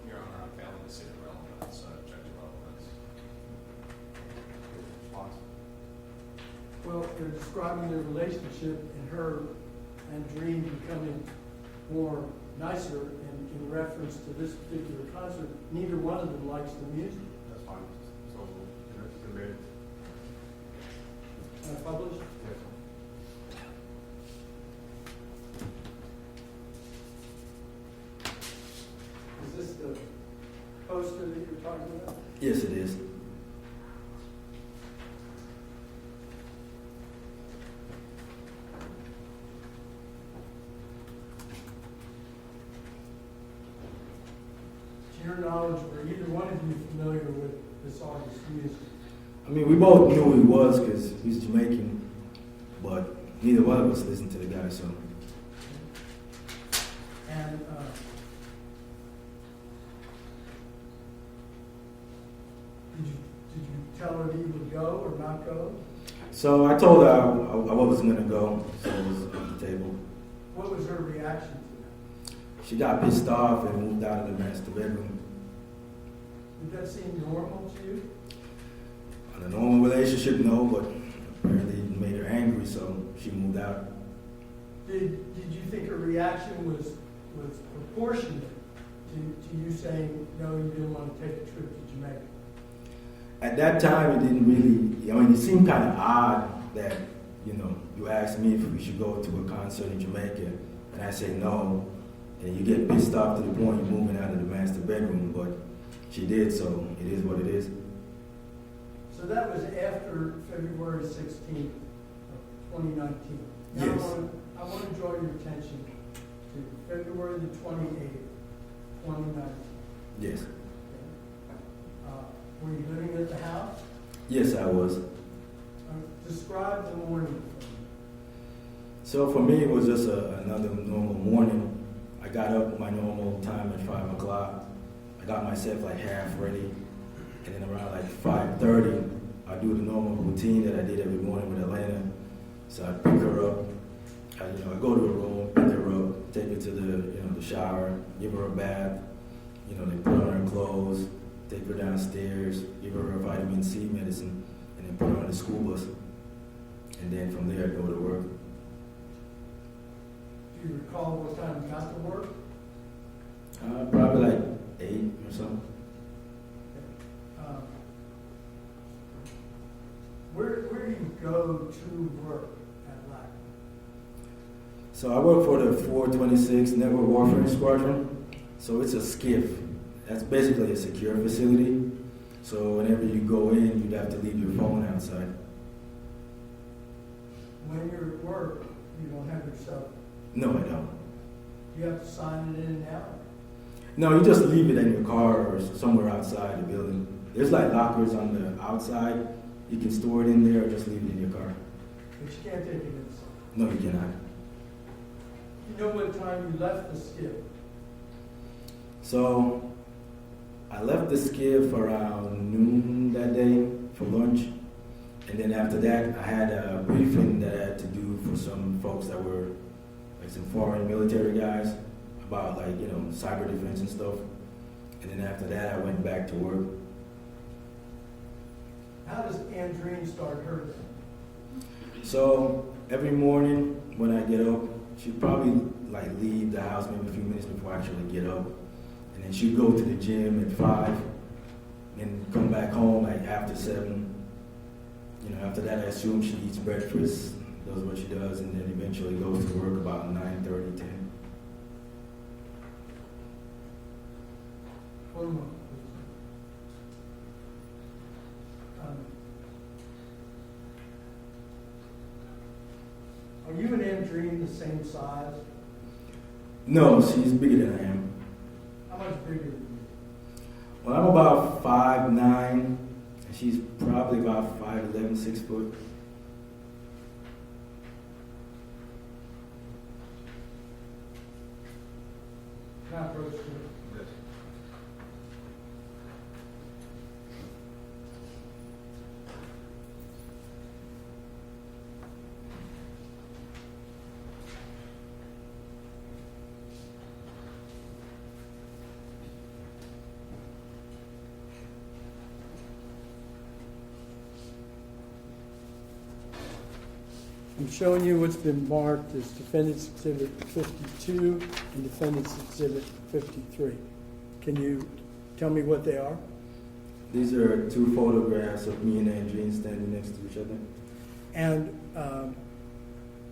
E: Your Honor, I'm failing to see the relevance.
B: Well, they're describing their relationship and her and Andreen becoming more nicer in reference to this particular concert. Neither one of them likes the music.
C: That's fine. So, it's been made.
B: Published?
C: Yes.
B: Is this the poster that you're talking about?
D: Yes, it is.
B: To your knowledge, were either one of you familiar with this artist's music?
D: I mean, we both knew who he was because he's Jamaican, but neither one of us listened to the guy, so.
B: And did you tell her that you would go or not go?
D: So I told her I wasn't going to go, so it was on the table.
B: What was her reaction to
D: She got pissed off and moved out of the master bedroom.
B: that? Did that seem normal to you?
D: On a normal relationship, no, but apparently it made her angry, so she moved out.
B: Did you think her reaction was proportionate to you saying, no, you didn't want to take a trip to Jamaica?
D: At that time, it didn't really, I mean, it seemed kind of odd that, you asked me if we should go to a concert in Jamaica, and I say no, and you get pissed off to the point you're moving out of the master bedroom, but she did, so it is what it is.
B: So that was after February 16th of 2019. Now
D: Yes.
B: I want to draw your attention to February the 28th, 2019.
D: Yes.
B: Were you living at the house?
D: Yes, I was.
B: Describe the morning for me.
D: So for me, it was just another normal morning. I got up my normal time at 5 o'clock. I got myself like half ready. And then around like 5:30, I do the normal routine that I did every morning with Elena. So I pick her up. I go to her room, pick her up, take her to the shower, give her a bath. They put on her clothes, take her downstairs, give her her vitamin C medicine, and then put her on the school bus. And then from there, I go to work.
B: Do you recall what time you got to work?
D: Probably like 8 or something.
B: Where do you go to work at LAC?
D: So I work for the 426 Network Warfare Squadron. So it's a skiff. That's basically a secure facility. So whenever you go in, you'd have to leave your phone outside.
B: When you're at work, you don't have your cell phone.
D: No, I don't.
B: You have to sign it in and out.
D: No, you just leave it in your car or somewhere outside the building. There's like lockers on the outside. You can store it in there or just leave it in your car.
B: But you can't take it inside.
D: No, you cannot.
B: You know what time you left the skiff?
D: So I left the skiff around noon that day for lunch. And then after that, I had a briefing that I had to do for some folks that were like some foreign military guys about cyber defense and stuff. And then after that, I went back to work.
B: How does Andreen start her day?
D: So every morning when I get up, she'd probably leave the house maybe a few minutes before I actually get up. And then she'd go to the gym at 5 and come back home after 7. After that, I assume she eats breakfast, does what she does, and then eventually goes to work about 9:30, 10.
B: One moment, please. Are you and Andreen the same size?
D: No, she's bigger than I am.
B: How much bigger than you?
D: Well, I'm about 5'9", and she's probably about 5'11", 6 foot.
B: Can I approach you?
C: Yes.
B: I'm showing you what's been marked as Defendant's Exhibit 52 and Defendant's Exhibit 53. Can you tell me what they are?
D: These are two photographs of me and Andreen standing next to each other.
B: And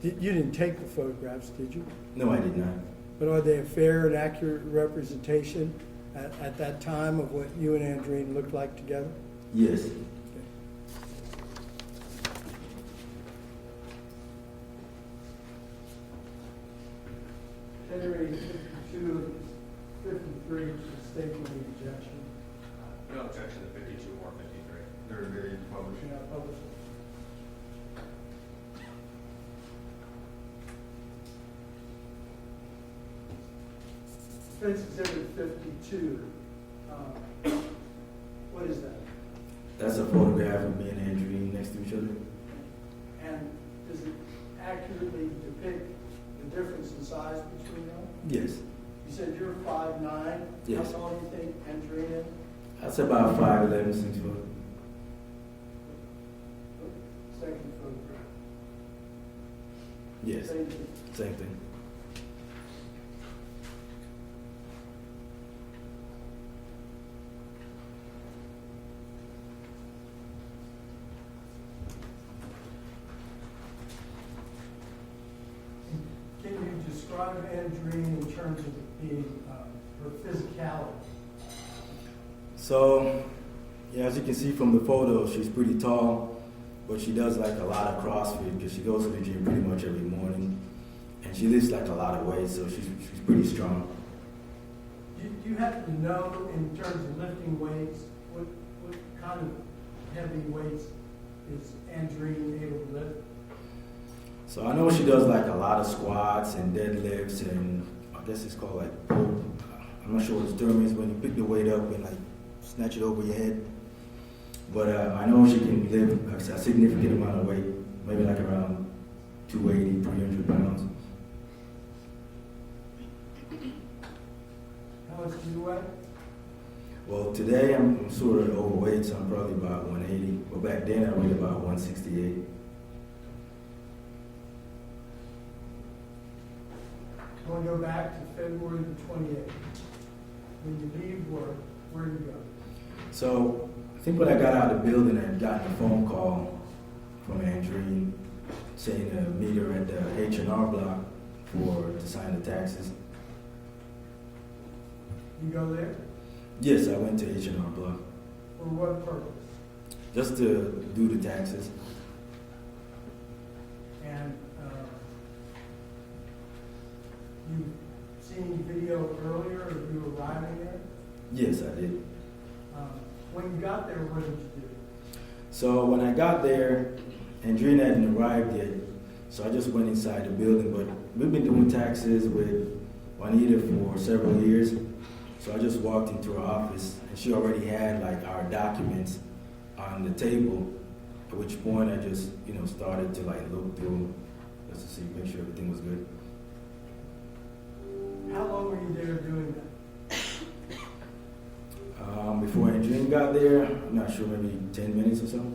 B: you didn't take the photographs, did you?
D: No, I did not.
B: But are they a fair and accurate representation at that time of what you and Andreen looked like together?
D: Yes.
B: Generating 52, 53, statement of objection.
E: No objection to 52 or 53.
C: They're very published.
B: Should I publish it? Defense Exhibit 52. What is that?
D: That's a photograph of me and Andreen next to each other.
B: And does it accurately depict the difference in size between them?
D: Yes.
B: You said you're 5'9".
D: Yes.
B: How tall do you think Andreen is?
D: That's about 5'11", 6 foot.
B: Second photograph.
D: Yes.
B: Same thing.
D: Same thing.
B: Can you describe Andreen in terms of being her physicality?
D: So, yeah, as you can see from the photo, she's pretty tall, but she does like a lot of CrossFit because she goes to the gym pretty much every morning, and she lifts like a lot of weight, so she's pretty strong.
B: Do you happen to know, in terms of lifting weights, what kind of heavy weights is Andreen able to lift?
D: So I know she does like a lot of squats and deadlifts, and I guess it's called like pull. I'm not sure what the term is when you pick the weight up and like snatch it over your head. But I know she can lift a significant amount of weight, maybe like around 280, 300 pounds.
B: How much do you weigh?
D: Well, today I'm sort of overweight, so I'm probably about 180. But back then I weighed about 168.
B: I want to go back to February the 28th. When you leave work, where do you go?
D: So I think when I got out of the building, I got a phone call from Andreen saying to meet her at the H&R block to sign the taxes.
B: You go there?
D: Yes, I went to H&R block
B: For what purpose?
D: just to do the taxes.
B: And you've seen video earlier of you arriving there?
D: Yes, I did.
B: When you got there, what did you do?
D: So when I got there, Andreen hadn't arrived yet, so I just went inside the building. But we've been doing taxes with Juanita for several years, so I just walked into her office, and she already had like our documents on the table. At which point I just, started to like look through just to see, make sure everything was good.
B: How long were you there doing that?
D: Before Andreen got there, I'm not sure, maybe 10 minutes or so.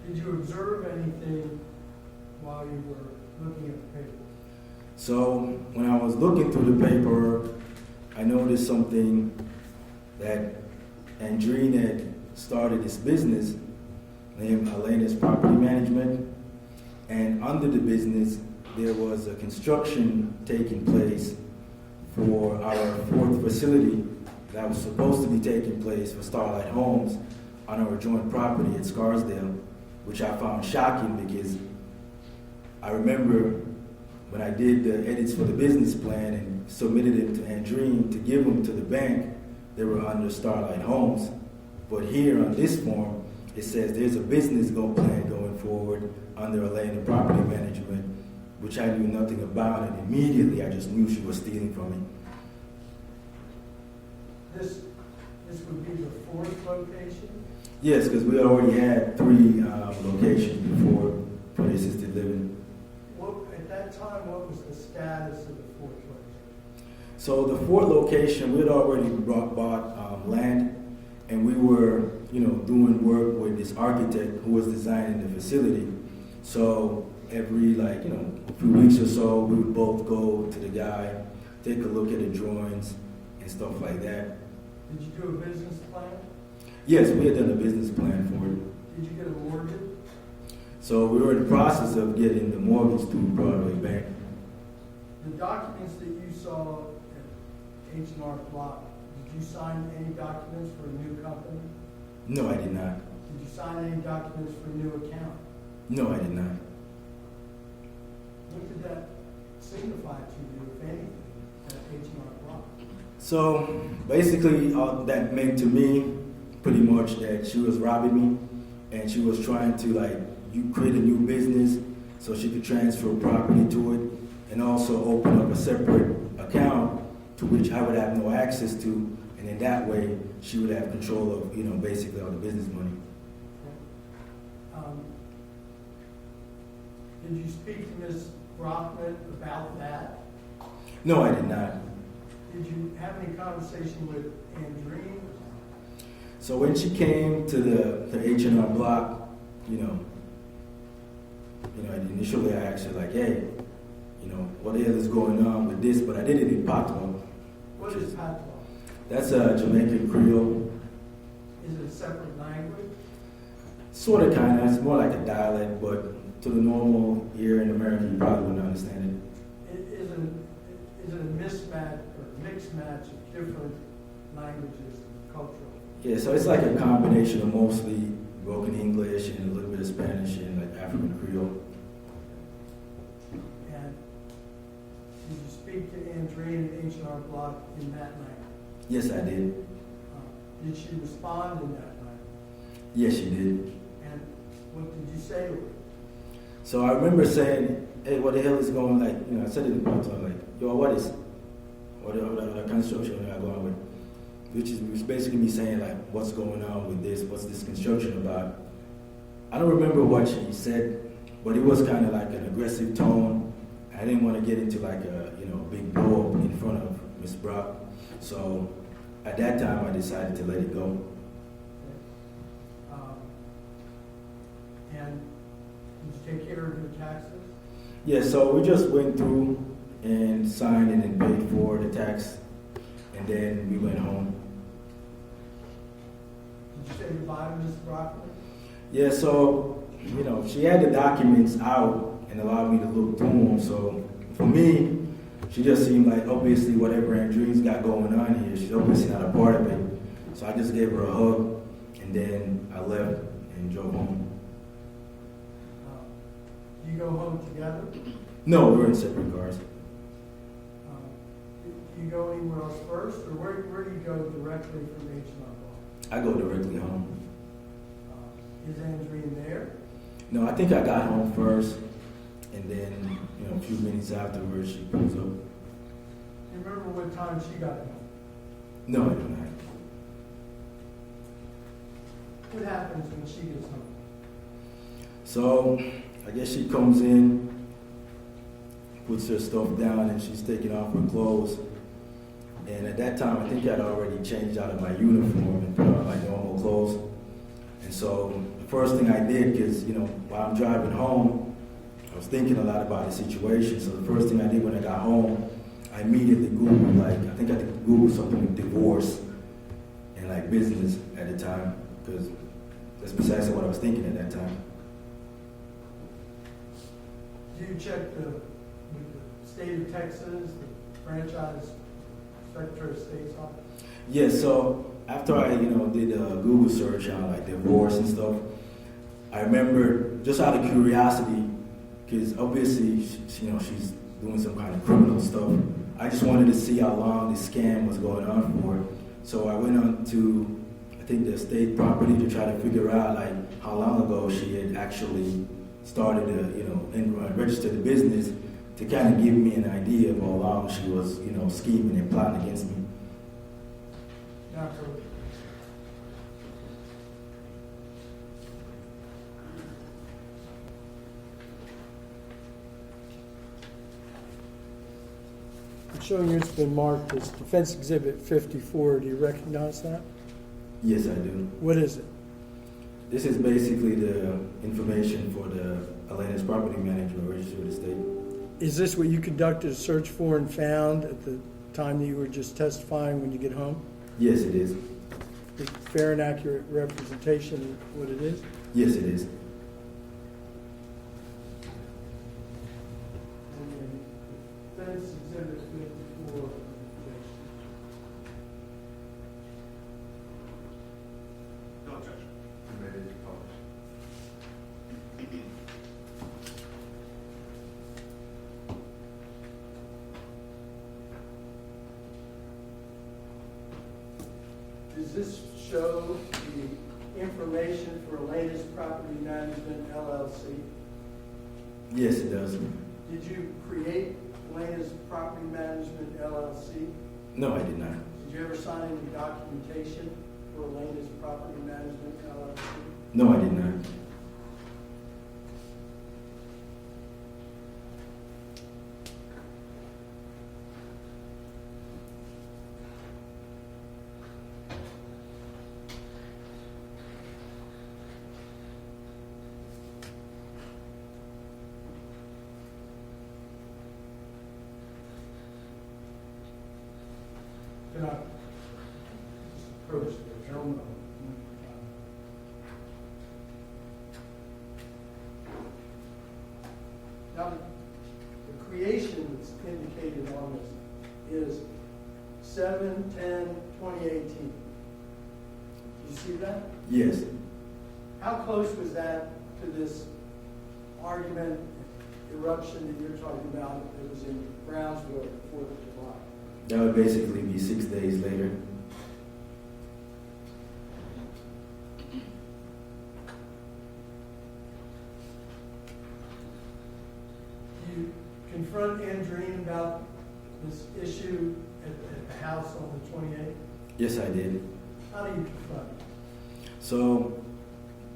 B: Did you observe anything while you were looking at the paper?
D: So when I was looking through the paper, I noticed something that Andreen had started this business named Elena's Property Management, and under the business there was a construction taking place for our fourth facility that was supposed to be taking place for Starlight Homes on our joint property at Scarsdale, which I found shocking because I remember when I did the edits for the business plan and submitted it to Andreen to give them to the bank, they were under Starlight Homes. But here on this form, it says there's a business plan going forward under Elena Property Management, which I knew nothing about, and immediately I just knew she was stealing from me.
B: This would be the fourth location?
D: Yes, because we already had 3 locations before for the assisted living.
B: At that time, what was the status of the fourth location?
D: So the 4th location, we had already bought land, and we were, doing work with this architect who was designing the facility. So every a few weeks or so, we would both go to the guy, take a look at the drawings and stuff like that.
B: Did you do a business plan?
D: Yes, we had done a business plan for it.
B: Did you get a mortgage?
D: So we were in the process of getting the mortgage through Broadway Bank.
B: The documents that you saw at H&R Block, did you sign any documents for a new company?
D: No, I did not.
B: Did you sign any documents for a new account?
D: No, I did not.
B: What did that signify to you, if anything, at H&R Block?
D: So basically, all that meant to me pretty much that she was robbing me, and she was trying to you create a new business so she could transfer property to it, and also open up a separate account to which I would have no access to, and in that way she would have control of basically all the business money.
B: Did you speak to Ms. Brockman about that?
D: No, I did not.
B: Did you have any conversation with Andreen?
D: So when she came to the H&R Block, initially I asked her hey, what the hell is going on with this? But I did it in Patois.
B: What is Patois?
D: That's a Jamaican Creole.
B: Is it a separate language?
D: Sort of, kind of. It's more like a dialect, but to the normal ear in America, you probably wouldn't understand
B: Is it a mismatch or mixed match of different languages and cultural?
D: it. Yeah, so it's like a combination of mostly broken English and a little bit of Spanish and African Creole.
B: And did you speak to Andreen at H&R Block in that language?
D: Yes, I did.
B: Did she respond in that language?
D: Yes, she did.
B: And what did you say to her?
D: So I remember saying, hey, what the hell is going on? I said it in Patois, yo, what the construction that I'm going with? Which was basically me saying, what's going on with this? What's this construction about? I don't remember what she said, but it was kind of like an aggressive tone. I didn't want to get into a big blow up in front of Miss Brock. So at that time, I decided to let it go.
B: And did you take care of your taxes?
D: Yeah, so we just went through and signed and then paid for the tax, and then we went home.
B: Did you say goodbye to Ms. Brockman?
D: Yeah, so, she had the documents out and allowed me to look through them. So for me, she just seemed like obviously whatever Andreen's got going on here, she's obviously not a part of it. So I just gave her a hug, and then I left and drove home.
B: Do you go home together?
D: No, we're in separate cars.
B: Do you go anywhere else first, or where do you go directly from H&R Block?
D: I go directly home.
B: Is Andreen there?
D: No, I think I got home first, and then, a few minutes afterwards, she pulls up.
B: Do you remember what time she got home?
D: No, I do not.
B: What happens when she gets home?
D: So, I guess she comes in, puts her stuff down, and she's taking off her clothes. And at that time, I think I'd already changed out of my uniform and put on my normal clothes. And so the first thing I did, because, while I'm driving home, I was thinking a lot about the situation. So the first thing I did when I got home, I immediately Googled, I think I Googled something with divorce and business at the time, because that's precisely what I was thinking at that time.
B: Do you check with the state of Texas, the franchise Secretary of State's office?
D: Yeah, so after I, did a Google search on divorce and stuff, I remember just out of curiosity, because obviously, she's doing some kind of criminal stuff. I just wanted to see how long this scam was going on for. So I went on to, I think, the state property to try to figure out how long ago she had actually started to, and registered the business, to kind of give me an idea of how long she was, scheming and plotting against me.
B: Dr. It's showing you it's been marked as Defense Exhibit 54. Do you recognize that?
D: Yes, I do.
B: What is it?
D: This is basically the information for the Atlanta's property manager or register of the state.
B: Is this what you conducted a search for and found at the time that you were just testifying when you get home?
D: Yes, it is.
B: Is fair and accurate representation of what it is?
D: Yes, it is.
B: Defense Exhibit 54.
E: No objection.
C: Permitted to publish.
B: Does this show the information for Elena's Property Management LLC?
D: Yes, it does.
B: Did you create Elena's Property Management LLC?
D: No, I did not.
B: Did you ever sign any documentation for Elena's Property Management LLC?
D: No, I did not.
B: Can I just approach the gentleman? Now, the creation that's indicated on this is 7/10/2018. Do you see that?
D: Yes.
B: How close was that to this argument, eruption that you're talking about that was in Brownsville at the 4th of July?
D: That would basically be 6 days later.
B: You confront Andreen about this issue at the house on the 28th?
D: Yes, I did.
B: How do you confront?
D: So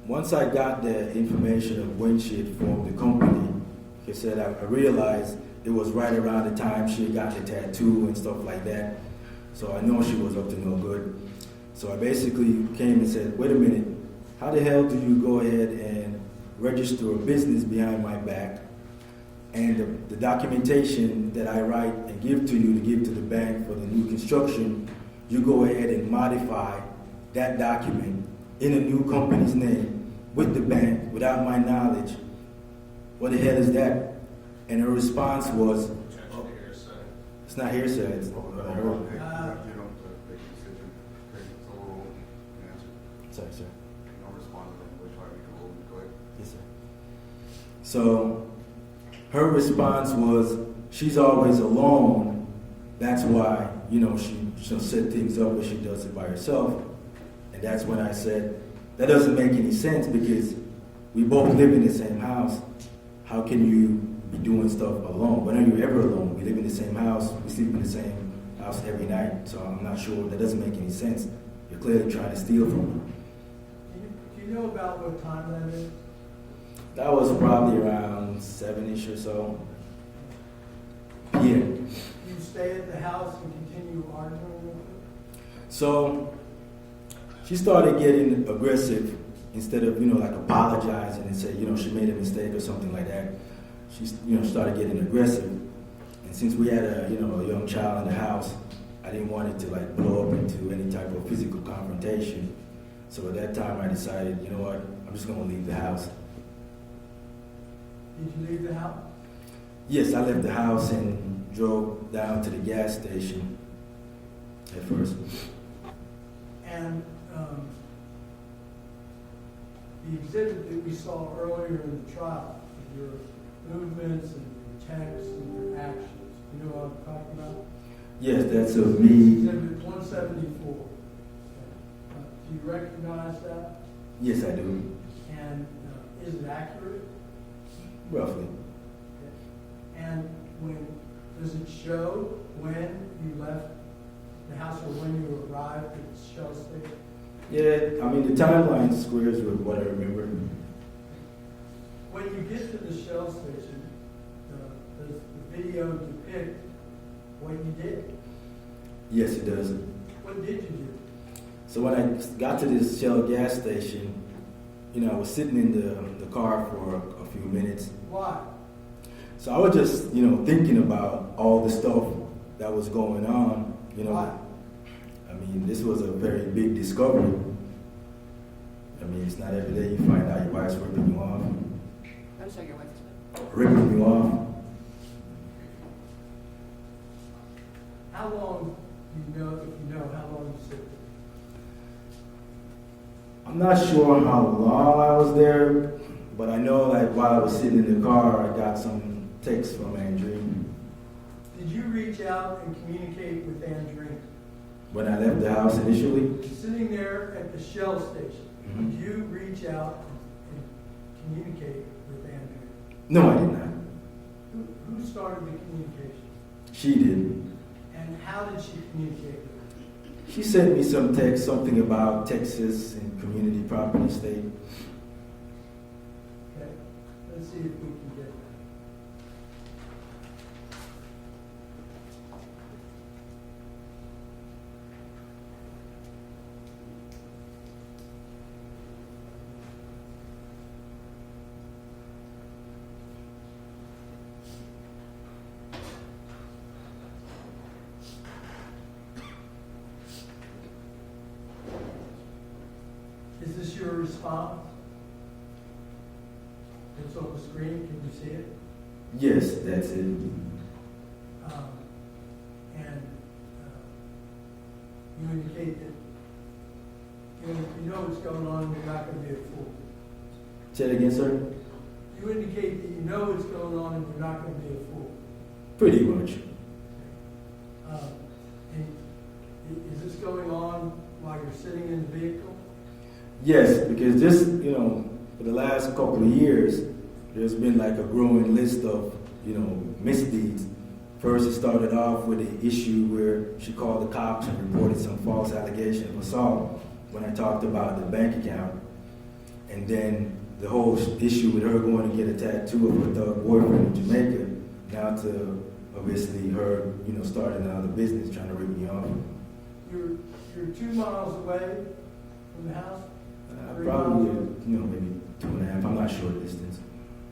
D: once I got the information of when she had formed the company, like I said, I realized it was right around the time she had got the tattoo and stuff like that. So I know she was up to no good. So I basically came and said, wait a minute, how the hell do you go ahead and register a business behind my back? And the documentation that I write and give to you to give to the bank for the new construction, you go ahead and modify that document in a new company's name with the bank without my knowledge. What the hell is that? And her response was,
E: Objection to hearsay.
D: it's not hearsay, it's
C: You don't
D: her.
C: make a decision, take the rule, and answer.
D: Sorry, sir.
C: You don't respond to them, which I make a rule, go ahead.
D: Yes, sir. So her response was, she's always alone. That's why, she'll set things up where she does it by herself. And that's when I said, that doesn't make any sense because we both live in the same house. How can you be doing stuff alone? When are you ever alone? We live in the same house. We sleep in the same house every night. So I'm not sure. That doesn't make any sense. You're clearly trying to steal from me.
B: Do you know about what time that is?
D: That was probably around 7-ish or so. Yeah.
B: You stay at the house and continue arguing with her?
D: So she started getting aggressive instead of, like apologizing and say, she made a mistake or something like that. She, started getting aggressive. And since we had a young child in the house, I didn't want it to like blow up into any type of physical confrontation. So at that time I decided, you know what, I'm just gonna leave the house.
B: Did you leave the house?
D: Yes, I left the house and drove down to the gas station at first.
B: And the exhibit that we saw earlier in the trial, your movements and your texts and your actions, you know what I'm talking about?
D: Yes, that's of me.
B: Exhibit 174. Do you recognize that?
D: Yes, I do.
B: And is it accurate?
D: Roughly.
B: And does it show when you left the house or when you arrived at the Shell station?
D: Yeah, I mean the timeline squares with what I remember.
B: When you get to the Shell station, does the video depict what you did?
D: Yes, it does.
B: What did you do?
D: So when I got to this Shell gas station, I was sitting in the car for a few minutes.
B: Why?
D: So I was just, thinking about all the stuff that was going on.
B: Why?
D: I mean, this was a very big discovery. I mean, it's not every day you find out your wife's ripping you off.
A: I'm sorry, your wife is what?
D: Ripping you off.
B: How long, if you know, how long you sit there?
D: I'm not sure how long I was there, but I know like while I was sitting in the car, I got some text from Andreen.
B: Did you reach out and communicate with Andreen?
D: When I left the house initially,
B: Sitting there at the Shell station,
D: Mhm.
B: did you reach out and communicate with Andreen?
D: no, I did not.
B: Who started the communication?
D: She did.
B: And how did she communicate with you?
D: She sent me some text, something about Texas and community property state.
B: Okay, let's see if we can get that. Is this your response? It's on the screen, can you see it?
D: Yes, that's it.
B: And you indicate that you know what's going on, you're not going to be a fool.
D: Say it again, sir.
B: You indicate that you know what's going on and you're not going to be a fool.
D: Pretty much.
B: And is this going on while you're sitting in the vehicle?
D: Yes, because just, for the last couple of years, there's been like a growing list of, misdeeds. First, it started off with the issue where she called the cops and reported some false allegation of assault when I talked about the bank account. And then the whole issue with her going to get a tattoo of her thug boyfriend in Jamaica, now to obviously her, starting another business trying to rip me off.
B: You're 2 miles away from the house?
D: Probably, maybe 2.5. I'm not sure the distance.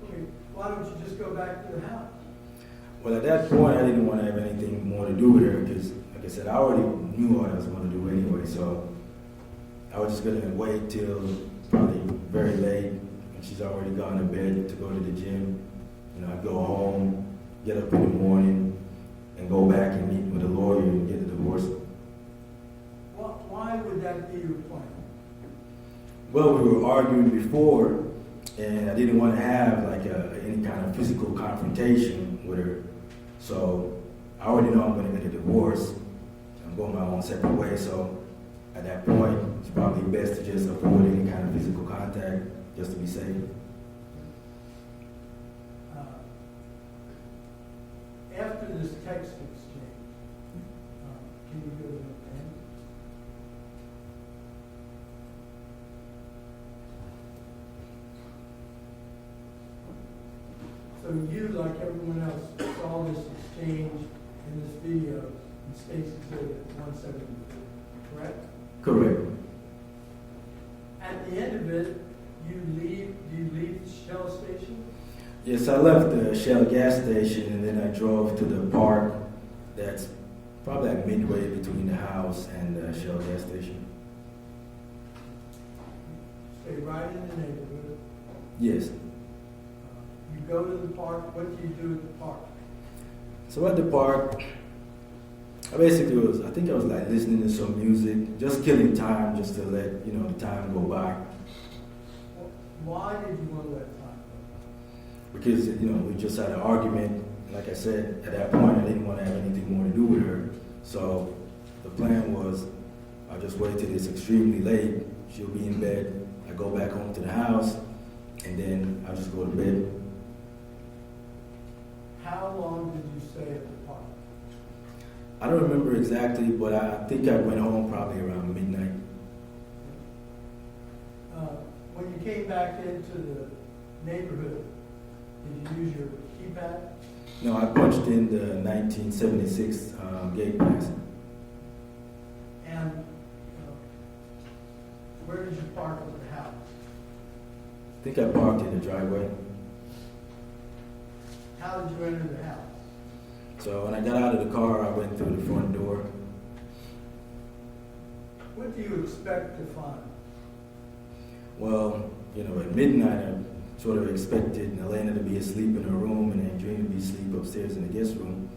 B: Okay, why don't you just go back to the house?
D: Well, at that point, I didn't want to have anything more to do with her because, like I said, I already knew what I was going to do anyway. So I was just going to wait till probably very late when she's already gone to bed to go to the gym. I'd go home, get up in the morning, and go back and meet with a lawyer and get a divorce.
B: Why would that be your plan?
D: Well, we were arguing before, and I didn't want to have like any kind of physical confrontation with her. So I already know I'm going to get a divorce. I'm going my own separate way. So at that point, it's probably best to just avoid any kind of physical contact just to be safe.
B: After this text exchange, can you go to the pen? So you, like everyone else, saw this exchange in this video in State's Exhibit 174, correct?
D: Correct.
B: At the end of it, do you leave the Shell station?
D: Yes, I left the Shell gas station and then I drove to the park that's probably like midway between the house and the Shell gas station.
B: Stay right in the neighborhood.
D: Yes.
B: You go to the park. What do you do at the park?
D: So at the park, I think I was like listening to some music, just killing time, just to let, the time go by.
B: Why did you want to let time go?
D: Because, we just had an argument. Like I said, at that point, I didn't want to have anything more to do with her. So the plan was, I'll just wait till it's extremely late. She'll be in bed. I go back home to the house, and then I'll just go to bed.
B: How long did you stay at the park?
D: I don't remember exactly, but I think I went home probably around midnight.
B: When you came back into the neighborhood, did you use your keypad?
D: No, I punched in the 1976 gate pass.
B: And where did you park at the house?
D: I think I parked in the driveway.
B: How did you enter the house?
D: So when I got out of the car, I went through the front door.
B: What do you expect to find?
D: Well, at midnight, I sort of expected Elena to be asleep in her room and Andreen to be asleep upstairs in the guest room.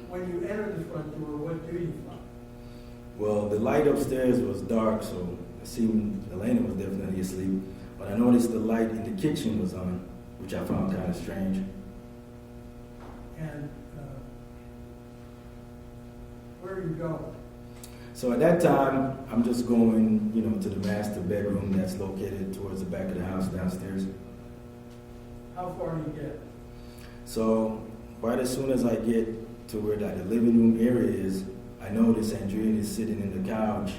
B: When you enter the front door, what do you find?
D: Well, the light upstairs was dark, so it seemed Elena was definitely asleep. But I noticed the light in the kitchen was on, which I found kind of strange.
B: And where are you going?
D: So at that time, I'm just going, to the master bedroom that's located towards the back of the house downstairs.
B: How far do you get?
D: So right as soon as I get to where the living room area is, I notice Andreen is sitting in the couch,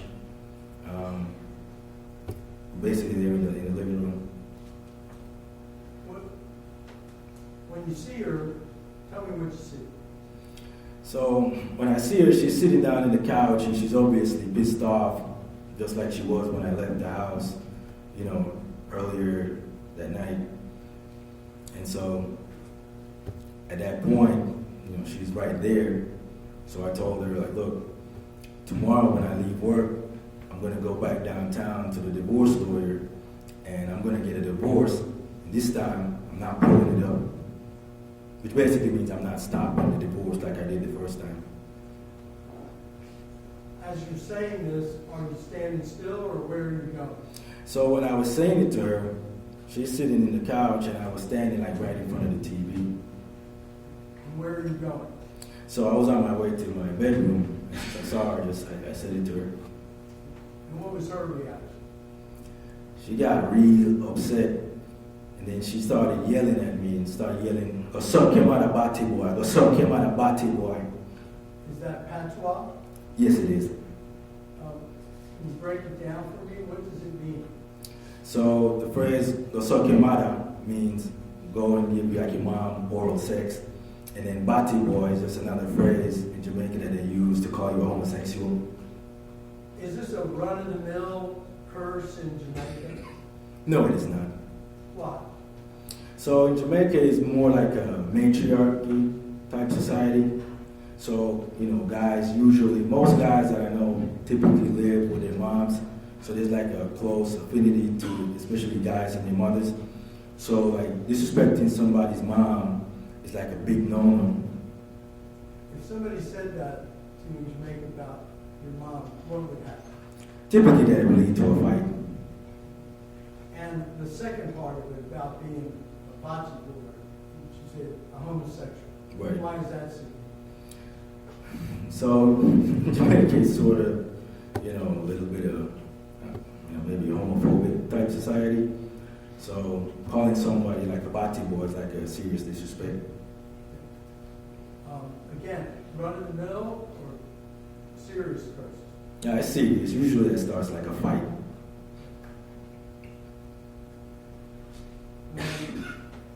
D: basically there in the living room.
B: When you see her, tell me what you see.
D: So when I see her, she's sitting down in the couch and she's obviously pissed off, just like she was when I left the house, earlier that night. And so at that point, she's right there. So I told her, look, tomorrow when I leave work, I'm going to go back downtown to the divorce lawyer and I'm going to get a divorce. And this time, I'm not pulling it up. Which basically means I'm not stopping the divorce like I did the first time.
B: As you're saying this, are you standing still or where are you going?
D: So when I was saying it to her, she's sitting in the couch and I was standing right in front of the TV.
B: And where are you going?
D: So I was on my way to my bedroom. I saw her, I said it to her.
B: And what was her reaction?
D: She got real upset. And then she started yelling at me and started yelling, "Go suck him out of bati boy, go suck him out of bati boy."
B: Is that patois?
D: Yes, it is.
B: Can you break it down for me? What does it mean?
D: So the phrase "go suck him out" means go and give your mom oral sex. And then bati boy is just another phrase in Jamaica that they use to call you a homosexual.
B: Is this a run-of-the-mill curse in Jamaica?
D: No, it is not.
B: Why?
D: So in Jamaica, it's more like a matriarchy type society. So, most guys that I know typically live with their moms. So there's like a close affinity to, especially guys and their mothers. So disrespecting somebody's mom is like a big no-no.
B: If somebody said that to you in Jamaica about your mom, what would happen?
D: Typically that would lead to a fight.
B: And the second part of it about being a bocce boy, which you said a homosexual.
D: Right.
B: Why is that so?
D: So Jamaica is sort of, a little bit of, maybe a homophobic type society. So calling somebody like a bati boy is like a serious disrespect.
B: Again, run-of-the-mill or serious curse?
D: Yeah, it's serious. Usually that starts like a fight.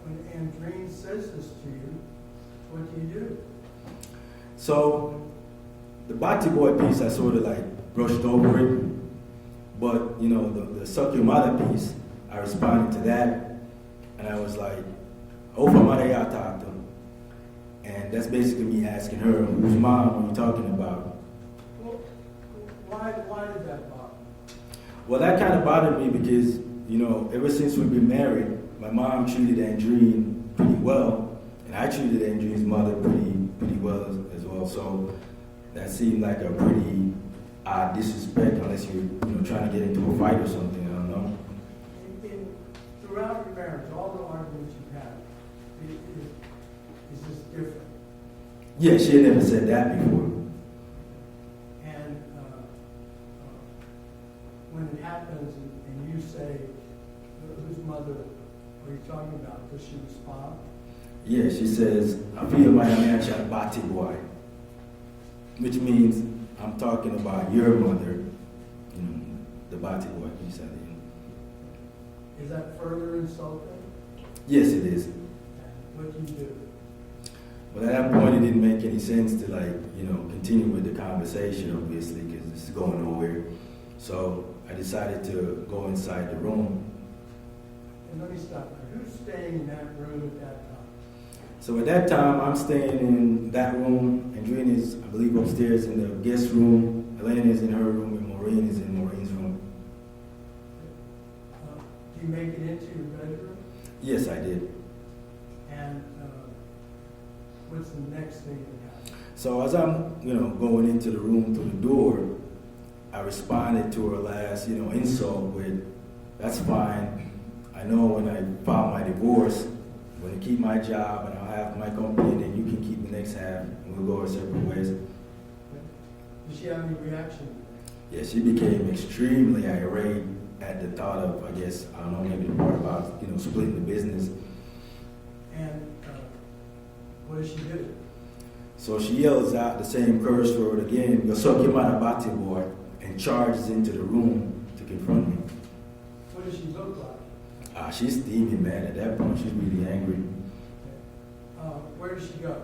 B: When Andreen says this to you, what do you do?
D: So the bati boy piece, I sort of brushed over it. But, the suck your mother piece, I responded to that. And I was like, Ofa Maria Tato. And that's basically me asking her, whose mom are you talking about?
B: Well, why did that bother you?
D: Well, that kind of bothered me because, ever since we've been married, my mom treated Andreen pretty well, and I treated Andreen's mother pretty well as well. So that seemed like a pretty odd disrespect, unless you're trying to get into a fight or something. I don't know.
B: Throughout your marriage, all the arguments you've had, is this different?
D: Yeah, she had never said that before.
B: And when it happens and you say, whose mother are you talking about? Does she respond?
D: Yeah, she says, I feel my mancha bati boy, which means I'm talking about your mother, the bati boy piece of it.
B: Is that further insulting?
D: Yes, it is.
B: And what do you do?
D: But at that point, it didn't make any sense to continue with the conversation, obviously, because it's going nowhere. So I decided to go inside the room.
B: me stop there. Who's staying in that room at that time?
D: So at that time, I'm staying in that room. Andreen is, I believe, upstairs in the guest room. Elena is in her room, and Maureen is in Maureen's room.
B: Do you make it into your bedroom?
D: Yes, I did.
B: And what's the next thing that happens?
D: So as I'm, going into the room through the door, I responded to her last, insult with, "That's fine. I know when I file my divorce, I'm going to keep my job and I'll have my company, and then you can keep the next half, and we'll go our separate ways."
B: Did she have any reaction?
D: Yeah, she became extremely irate at the thought of, I guess, I don't know, maybe the part about, splitting the business.
B: And what does she do?
D: So she yells out the same curse word again, "Yosokimarabati boy," and charges into the room to confront me.
B: What does she look like?
D: She's steaming mad at that point. She's really angry.
B: Where does she go?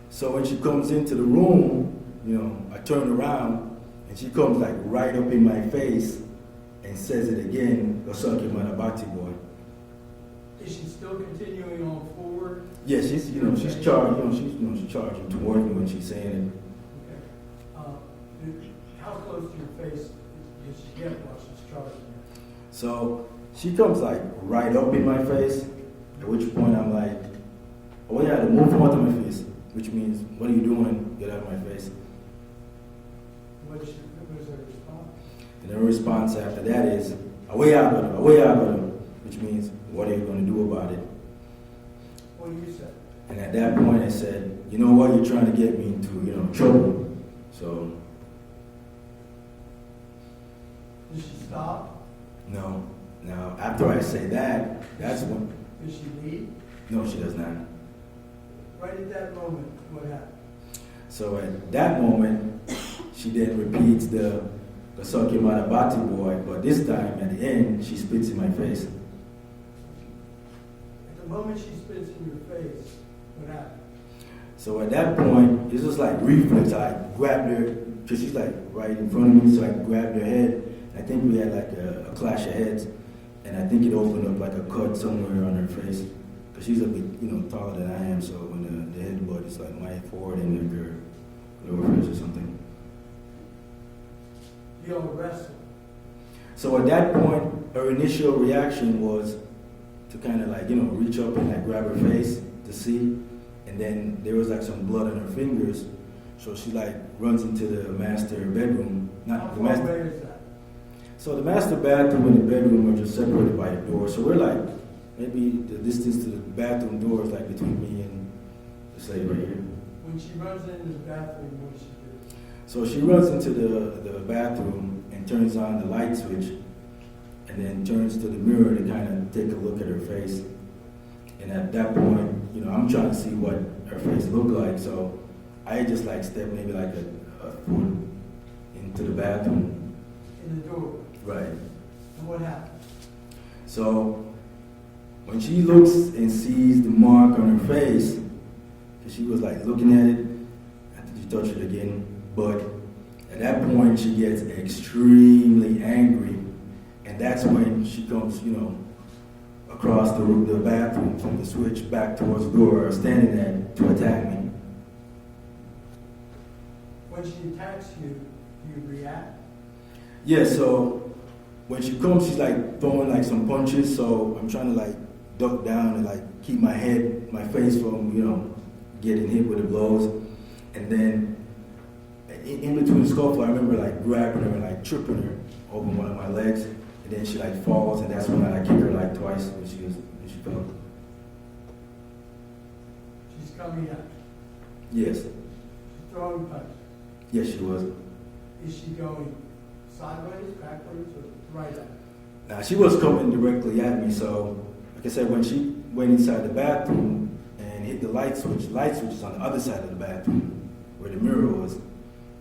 D: So when she comes into the room, I turn around and she comes like right up in my face and says it again, "Yosokimarabati boy."
B: Is she still continuing on forward?
D: Yeah, she's charging, she's charging towards me when she's saying
B: Okay. How close to your face does she get while she's charging
D: it. So she comes like right up in my face, at which point I'm like, "Oh yeah, move out of my face," which means, "What are you doing? Get out of my face."
B: What was her response?
D: And her response after that is, away out of them, which means, "What are you going to do about it?"
B: What do you say?
D: And at that point I said, "You know what, you're trying to get me into, trouble." So.
B: Does she stop?
D: No. Now, after I say that, that's when.
B: Does she leave?
D: No, she does not.
B: Right at that moment, what happened?
D: So at that moment, she then repeats the "Yosokimarabati boy," but this time at the end, she spits in my face.
B: At the moment she spits in your face, what happened?
D: So at that point, it's just like reflex. I grabbed her, because she's like right in front of me, so I grabbed her head. I think we had like a clash of heads, and I think it opened up like a cut somewhere on her face. Because she's a bit, taller than I am, so when the headbutt is like my forehead and like her lower face or something.
B: You all wrestled.
D: So at that point, her initial reaction was to kind of like, reach up and like grab her face to see. And then there was like some blood on her fingers. So she like runs into the master bedroom.
B: How far away is that?
D: So the master bathroom and the bedroom are just separated by a door. So we're like, maybe the distance to the bathroom door is like between me and the slave right here.
B: When she runs into the bathroom, what does she do?
D: So she runs into the bathroom and turns on the light switch, and then turns to the mirror to kind of take a look at her face. And at that point, I'm trying to see what her face looked like. So I just like stepped maybe like a foot into the bathroom.
B: In the door.
D: Right.
B: And what happened?
D: So when she looks and sees the mark on her face, because she was like looking at it, after she touched it again, but at that point she gets extremely angry, and that's when she comes, across the bathroom from the switch back towards the door, standing there to attack me.
B: When she attacks you, do you react?
D: Yeah, so when she comes, she's like throwing like some punches, so I'm trying to like duck down and like keep my face from, getting hit with the blows. And then in between the scuffle, I remember like grabbing her and like tripping her over one of my legs. And then she like falls, and that's when I kick her like twice when she fell.
B: She's coming up.
D: Yes.
B: She's throwing punches.
D: Yes, she was.
B: Is she going sideways, backwards, or right up?
D: Now, she was coming directly at me, so like I said, when she went inside the bathroom and hit the light switch is on the other side of the bathroom where the mirror was.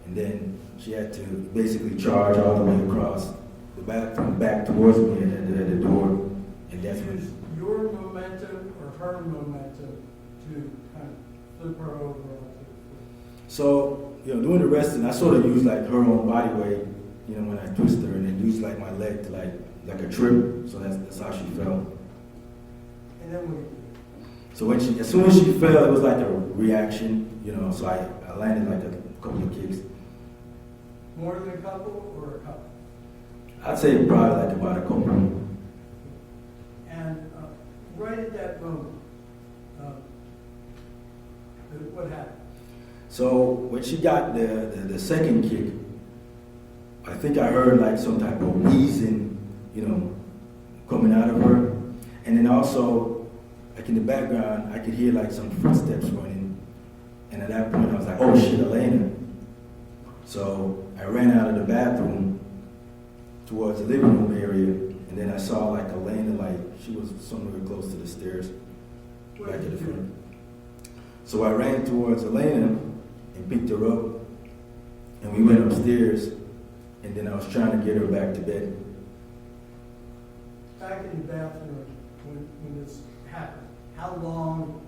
D: And then she had to basically charge all the way across the bathroom back towards me at the door. And that's when
B: Use your momentum or her momentum to kind of flip her over onto the floor.
D: So, doing the wrestling, I sort of use like her own body weight, when I twist her, and then use like my leg to like a trip. So that's how she fell.
B: And then what do you do?
D: So as soon as she fell, it was like a reaction, so I landed like a couple of kicks.
B: More than a couple or a couple?
D: I'd say probably like about a couple.
B: And right at that moment, what happened?
D: So when she got the second kick, I think I heard like some type of wheezing, coming out of her. And then also, like in the background, I could hear like some footsteps running. And at that point, I was like, oh shit, Elena. So I ran out of the bathroom towards the living room area. And then I saw like Elena, like she was somewhere close to the stairs, back at the front. So I ran towards Elena and picked her up. And we went upstairs. And then I was trying to get her back to bed.
B: Back in the bathroom, when this happened, how long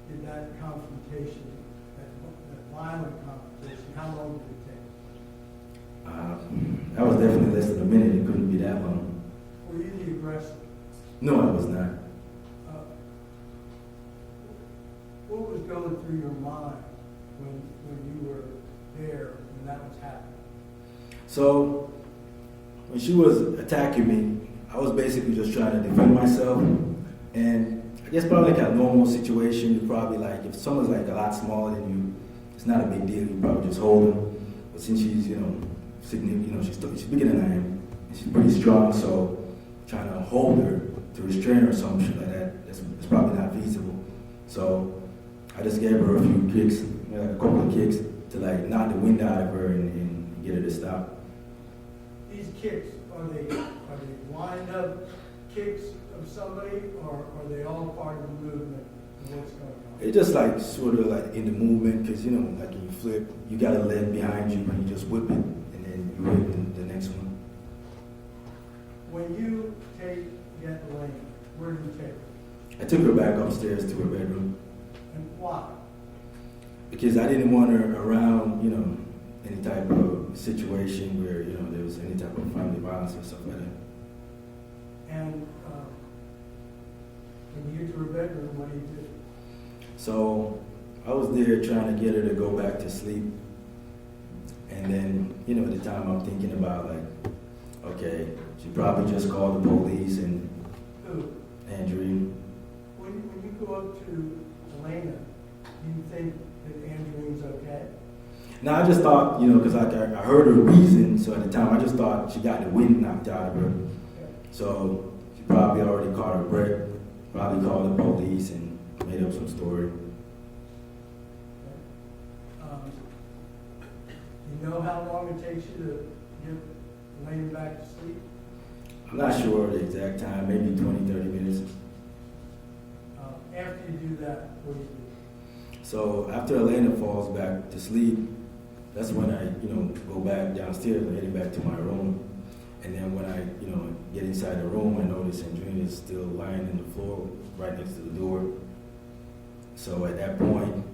B: did that confrontation, that violent confrontation, how long did it take?
D: That was definitely less than a minute. It couldn't be that long.
B: Were you the aggressor?
D: No, I was not.
B: What was going through your mind when you were there when that was happening?
D: So when she was attacking me, I was basically just trying to defend myself. And I guess probably like a normal situation, you probably like, if someone's like a lot smaller than you, it's not a big deal. You probably just hold them. But since she's, significant, she's bigger than I am, and she's pretty strong, so trying to hold her to restrain her or some shit like that, it's probably not feasible. So I just gave her a few kicks, a couple of kicks to like knock the wind out of her and get her to stop.
B: These kicks, are they wind up kicks of somebody, or are they all part of the movement and what's going on?
D: It's just like sort of like in the movement, because like when you flip, you got a leg behind you and you just whip it, and then you whip the next one.
B: When you get Elaine, where do you take her?
D: I took her back upstairs to her bedroom
B: And why?
D: because I didn't want her around, any type of situation where, there was any type of family violence or stuff like that.
B: And when you get to her bedroom, what do you do?
D: So I was there trying to get her to go back to sleep. And then, at the time I'm thinking about like, okay, she probably just called the police and
B: Who?
D: Andreen.
B: When you go up to Elena, do you think that Andreen's okay?
D: Now I just thought, because I heard her wheezing, so at the time I just thought she got the wind knocked out of her.
B: Okay.
D: So she probably already caught her breath, probably called the police and made up some story.
B: You know how long it takes you to get Elena back to sleep?
D: I'm not sure the exact time, maybe 20, 30 minutes.
B: After you do that, what do you do?
D: So after Elena falls back to sleep, that's when I, go back downstairs and heading back to my room. And then when I, get inside the room, I notice Andreen is still lying in the floor right next to the door. So at that point,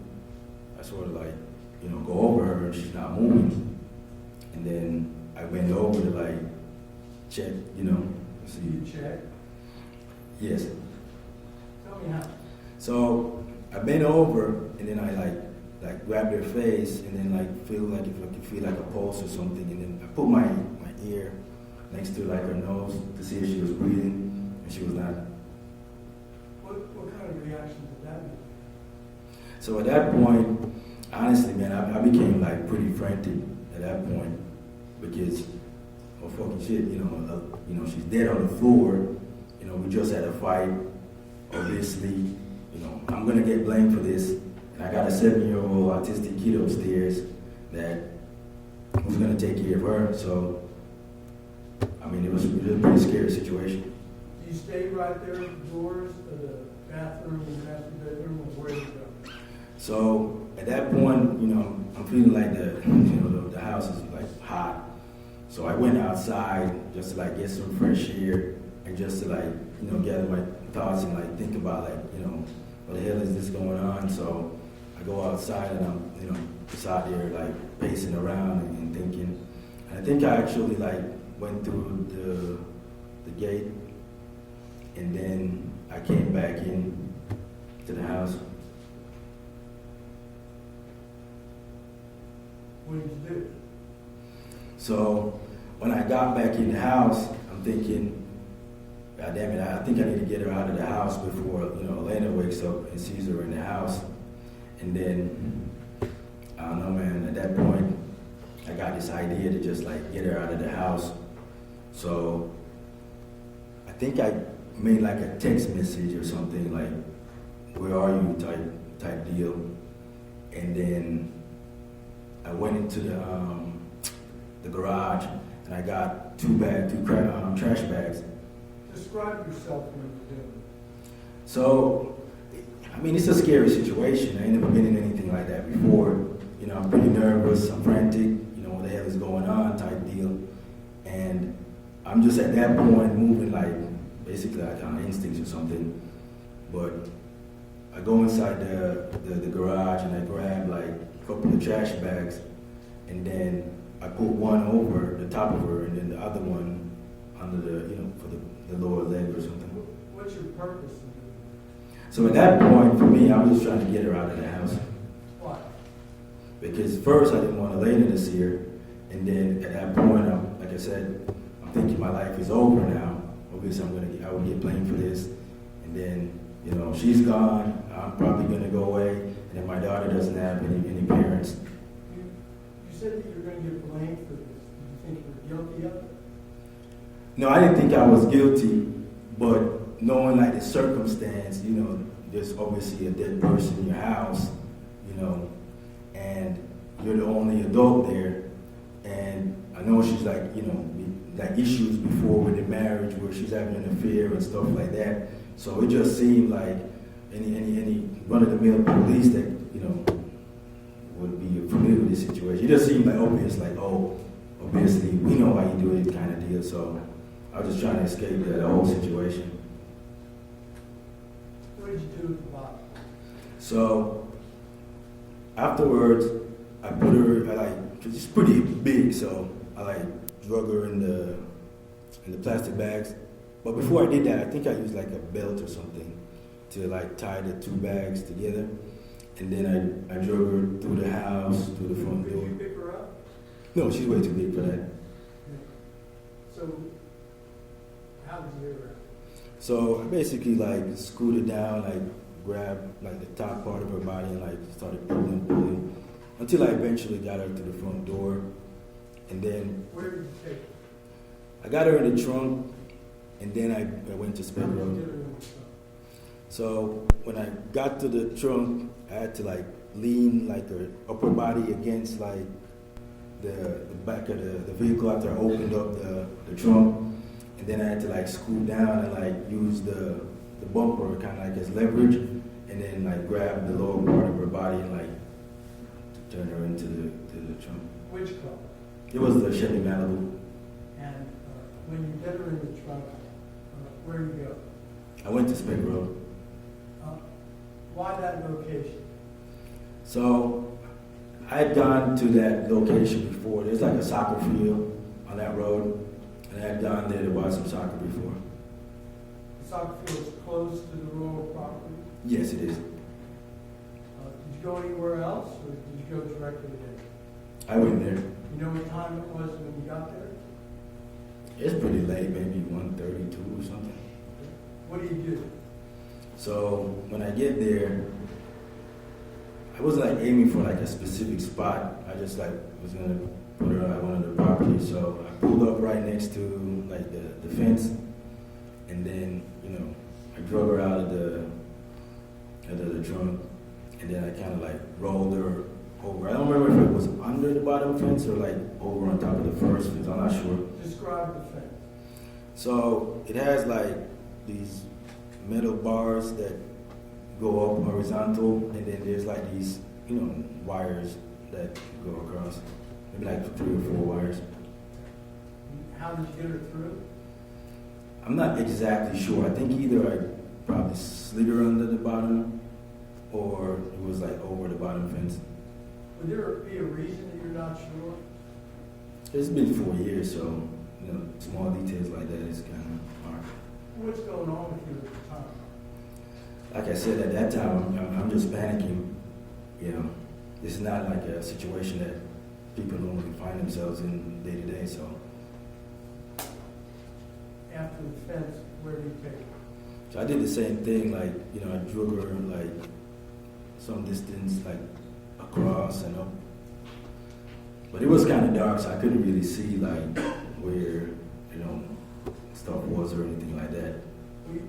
D: I sort of like, go over her and she's not moving. And then I went over to like check, see.
B: You check?
D: Yes.
B: Tell me how.
D: So I bent over and then I like grabbed her face and then like feel like if I could feel like a pulse or something, and then I put my ear next to like her nose to see if she was breathing, and she was not.
B: What kind of reaction did that make?
D: So at that point, honestly, man, I became like pretty frantic at that point because, oh fucking shit, she's dead on the floor. We just had a fight. Obviously, I'm gonna get blamed for this. And I got a 7-year-old autistic kid upstairs that was gonna take care of her. So, I mean, it was a pretty scary situation.
B: Do you stay right there at the doors of the bathroom and master bedroom, or where do you go?
D: So at that point, I'm feeling like the house is like hot. So I went outside just to like get some fresh air and just to like, gather my thoughts and like think about like, what the hell is this going on? So I go outside and I'm, just out there like pacing around and thinking. And I think I actually like went through the gate and then I came back in to the house.
B: What did you do?
D: So when I got back in the house, I'm thinking, God damn it, I think I need to get her out of the house before, Elena wakes up and sees her in the house. And then, I don't know, man, at that point, I got this idea to just like get her out of the house. So I think I made like a text message or something like, where are you type deal. And then I went into the garage and I got two trash bags.
B: Describe yourself when you do it.
D: So, I mean, it's a scary situation. I ain't never been in anything like that before. I'm pretty nervous, I'm frantic, what the hell is going on type deal. And I'm just at that point moving like, basically like on instincts or something. But I go inside the garage and I grab like a couple of trash bags and then I put one over the top of her and then the other one under for the lower leg or something.
B: What's your purpose in doing that?
D: So at that point, for me, I was just trying to get her out of the house.
B: Why?
D: Because first I didn't want Elena to see her, and then at that point, like I said, I'm thinking my life is over now. Obviously, I will get blamed for this, and then she's gone. I'm probably gonna go away, and then my daughter doesn't have any parents.
B: You said that you're going to get blamed for this. Do you think you're guilty of it?
D: No, I didn't think I was guilty, but knowing like the circumstance, there's obviously a dead person in your house, and you're the only adult there, and I know she's like, like issues before with the marriage where she's having an affair and stuff like that. So it just seemed like any run-of-the-mill police that, would be familiar with this situation. It just seemed like obvious, like, oh, obviously we know how you do it kind of deal. So I was just trying to escape the whole situation.
B: What did you do with the body?
D: So afterwards, I put her, cause it's pretty big, so I drug her in the plastic bags. But before I did that, I think I used like a belt or something to tie the two bags together. And then I drug her through the house, through the front
B: Did
D: door.
B: you pick her up?
D: No, she's way too big for that.
B: Yeah. So, how did you get her out?
D: So I basically scooted down, grabbed the top part of her body and started pulling until I eventually got her to the front door. And then
B: Where did you take her?
D: I got her in the trunk, and then I went to Spec
B: How did you
D: Road.
B: get her in the trunk?
D: So when I got to the trunk, I had to lean her upper body against the back of the vehicle after I opened up the trunk, and then I had to scoot down and use the bumper kind of as leverage, and then grab the lower part of her body and to turn her into the trunk.
B: Which car?
D: It was the Chevy Malibu.
B: And when you get her in the trunk, where do you go?
D: I went to Spec Road.
B: Why that location?
D: So I had gone to that location before. There's a soccer field on that road, and I had gone there to watch some soccer before.
B: The soccer field is close to the rural property.
D: Yes, it is.
B: Did you go anywhere else, or did you go directly there?
D: I went there.
B: You know what time it was when you got there?
D: It's pretty late, maybe 1:32 or something.
B: What do you do?
D: So when I get there, I wasn't aiming for a specific spot. I just was gonna put her on one of the properties. So I pulled up right next to the fence, and then I drove her out of the trunk, and then I kind of rolled her over. I don't remember if it was under the bottom fence or over on top of the first fence. I'm not sure.
B: Describe the fence.
D: So it has these metal bars that go up horizontal, and then there's these wires that go across, maybe 3 or 4 wires.
B: How did you get her through?
D: I'm not exactly sure. I think either I probably slid her under the bottom, or it was over the bottom fence.
B: Would there be a reason that you're not sure?
D: It's been 4 years, so small details like that is kind of hard.
B: What's going on with you at the time?
D: like I said, at that time, I'm just panicking. You know, this is not like a situation that people normally find themselves in day to day. So
B: After the fence, where do you take her?
D: I did the same thing. Like, you know, I drew her like some distance, like across and up. But it was kind of dark, so I couldn't really see like where, you know, stuff was or anything like that.
B: You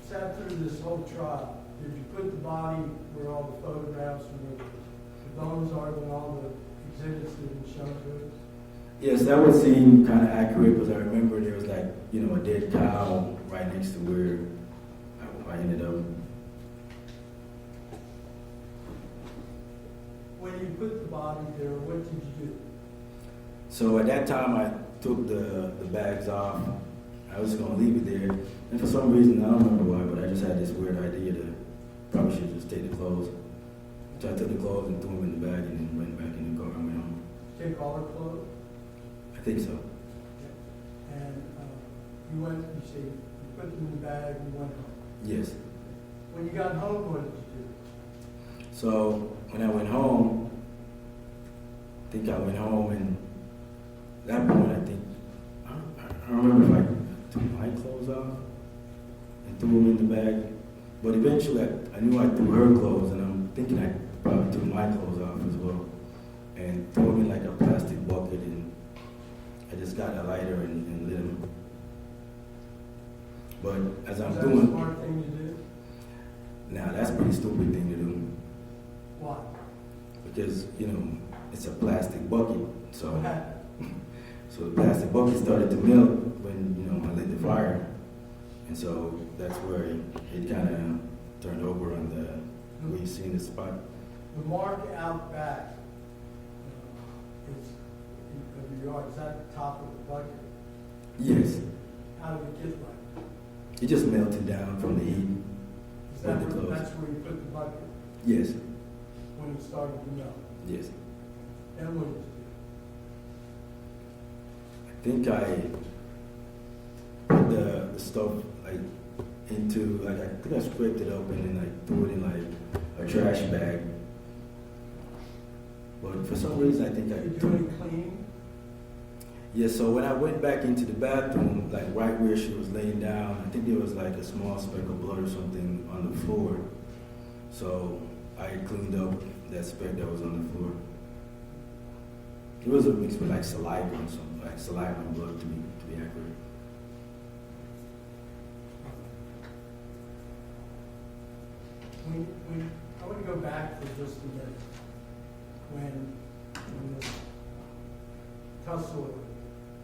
B: sat through this whole trial. Did you put the body where all the photographs and where the bones are and all the exhibits that have been shown to us?
D: Yes, that would seem kind of accurate because I remember there was like, you know, a dead cow right next to where I ended up.
B: When you put the body there, what did you do?
D: So at that time, I took the bags off. I was going to leave it there. And for some reason, I don't remember why, but I just had this weird idea to probably should just take the clothes. So I took the clothes and threw them in the bag and then went back in the car and went home.
B: Take all her clothes?
D: I think so.
B: And you went, you say, you put them in the bag and you went home.
D: Yes.
B: When you got home, what did you do?
D: So when I went home, I think I went home and at that point, I think, I don't remember if I took my clothes off and threw them in the bag. But eventually, I knew I threw her clothes, and I'm thinking I probably took my clothes off as well. And threw them in like a plastic bucket, and I just got a lighter and lit them. But as I'm
B: Was that a
D: doing,
B: smart thing to do?
D: now that's a pretty stupid thing to do.
B: Why?
D: Because, you know, it's a plastic bucket. So,
B: What happened?
D: so the plastic bucket started to melt when, you know, I lit the fire. And so that's where it kind of turned over on the, where you see the spot.
B: The mark out back is of your yard. Is that the top of the bucket?
D: Yes.
B: How did it get like that?
D: It just melted down from the heat.
B: Is that
D: With the
B: where,
D: clothes.
B: that's where you put the bucket
D: Yes.
B: when it started to melt?
D: Yes.
B: Then what did you
D: I think
B: do?
D: I put the stuff like into, like, I think I scraped it open and like threw it in like a trash bag. But for some reason, I think I
B: Did you do any cleaning?
D: Yeah, so when I went back into the bathroom, like right where she was laying down, I think there was like a small speck of blood or something on the floor. So I cleaned up that speck that was on the floor. It was a mix with like saliva and something, like saliva and blood to be accurate.
B: I want to go back for just a minute. When this tussle,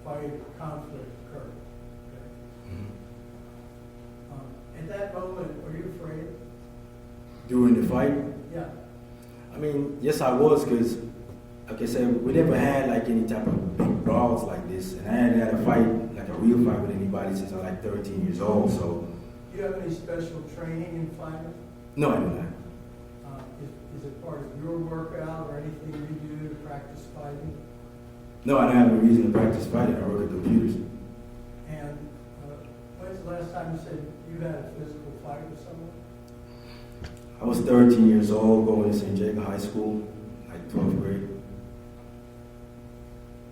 B: fight, conflict occurred. Okay? At that moment, were you afraid?
D: During the fight,
B: Yeah.
D: I mean, yes, I was, because, like I said, we never had like any type of big brawls like this, and I hadn't had a fight, like a real fight with anybody since I was like 13 years old. So,
B: Do you have any special training in fighting?
D: no, I do not.
B: Is it part of your workout or anything you do to practice fighting?
D: No, I don't have a reason to practice fighting. I work at computers.
B: And when's the last time you said you had a physical fight with someone?
D: I was 13 years old, going to St. Jacob High School, like 12th grade.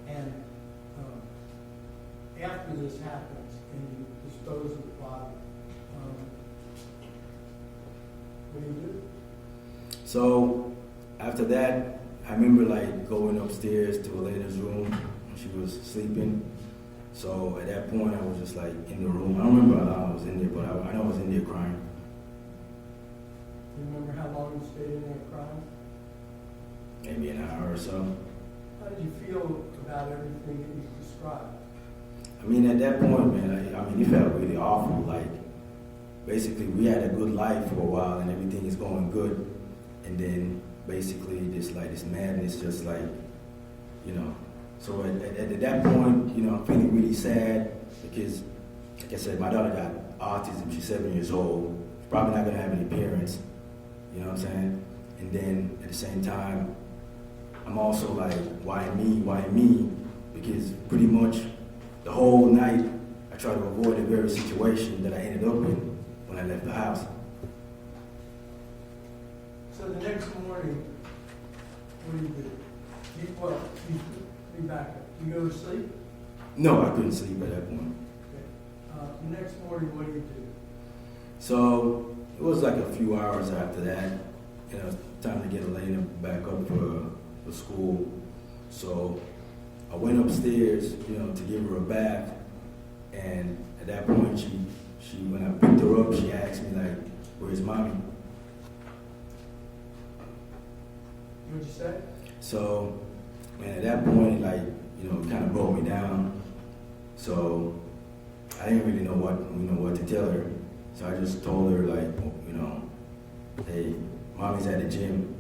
B: And after this happens and you dispose of the body, what do you do?
D: So after that, I remember like going upstairs to Elena's room when she was sleeping. So at that point, I was just like in the room. I don't remember how long I was in there, but I know I was in there crying.
B: Do you remember how long you stayed in there crying?
D: Maybe an hour or so.
B: How did you feel about everything that you described?
D: I mean, at that point, man, I mean, it felt really awful. Like, basically, we had a good life for a while and everything is going good. And then basically this madness just like, you know. So at that point, you know, I'm feeling really sad because, like I said, my daughter got autism. She's 7 years old. She's probably not going to have any parents. You know what I'm saying? And then at the same time, I'm also like, why me? Why me? Because pretty much the whole night, I tried to avoid the very situation that I ended up in when I left the house.
B: So the next morning, what do you do? You back up. You go to sleep?
D: No, I couldn't sleep at that point.
B: Okay. The next morning, what do you do?
D: So it was like a few hours after that, you know, time to get Elena back up for school. So I went upstairs, you know, to give her a bath, and at that point, she when I picked her up, she asked me like, "Where's mommy?"
B: What'd you say?
D: So, and at that point, like, you know, it kind of broke me down. So I didn't really know what to tell her. So I just told her like, you know, hey, mommy's at the gym.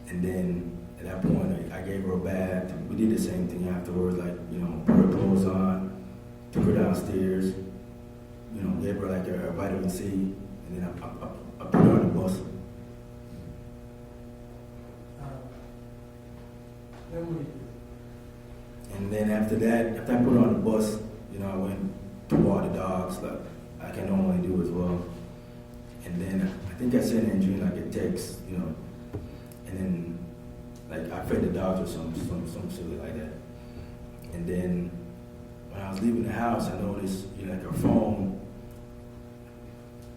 D: And then at that point, I gave her a bath. We did the same thing afterwards, like, you know, put her clothes on, took her downstairs, you know, gave her like a vitamin C, and then I put her on the bus.
B: Then what do you do?
D: And then after that, after I put her on the bus, you know, I went to walk the dogs like I can normally do as well. And then I think I sent Andreen like a text, you know, and then like I fed the dogs or some silly like that. And then when I was leaving the house, I noticed, you know, like her phone.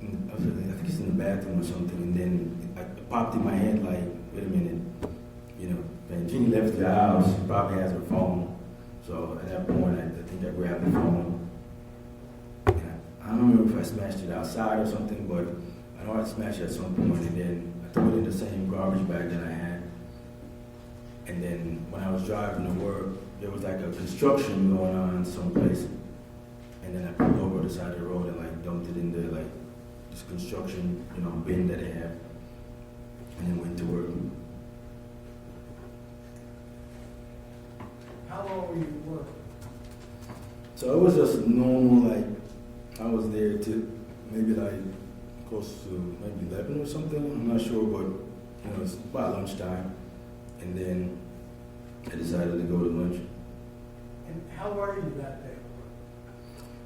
D: I think it's in the bathroom or something. And then it popped in my head like, wait a minute, you know, when Jeannie left the house, she probably has her phone. So at that point, I think I grabbed the phone. And I don't remember if I smashed it outside or something, but I know I smashed it at some point, and then I threw it in the same garbage bag that I had. And then when I was driving to work, there was like a construction going on someplace. And then I pulled over the side of the road and like dumped it in there, like this construction, you know, bin that they have. And then went to work.
B: How long were you at work?
D: So it was just normal, like, I was there till maybe like close to maybe 11 or something, I'm not sure, but, you know, it's about lunchtime. And then I decided to go to lunch.
B: And how are you that day?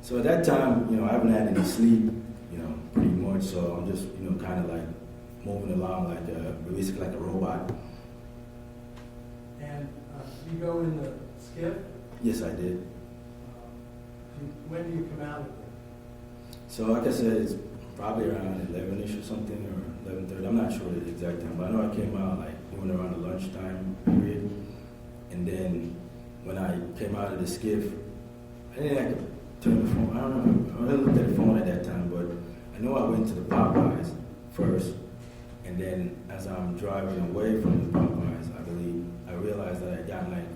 D: So at that time, you know, I haven't had any sleep, you know, pretty much, so I'm just, you know, kind of like moving along like basically like a robot.
B: And you go in the skiff?
D: Yes, I did.
B: When do you come out of it?
D: So like I said, it's probably around 11-ish or something, or 11:30. I'm not sure the exact time, but I know I came out like doing around the lunchtime period. And then when I came out of the skiff, I didn't have to turn the phone. I don't know. I didn't look at the phone at that time, but I know I went to the Popeyes first. And then as I'm driving away from the Popeyes, I believe, I realized that I got like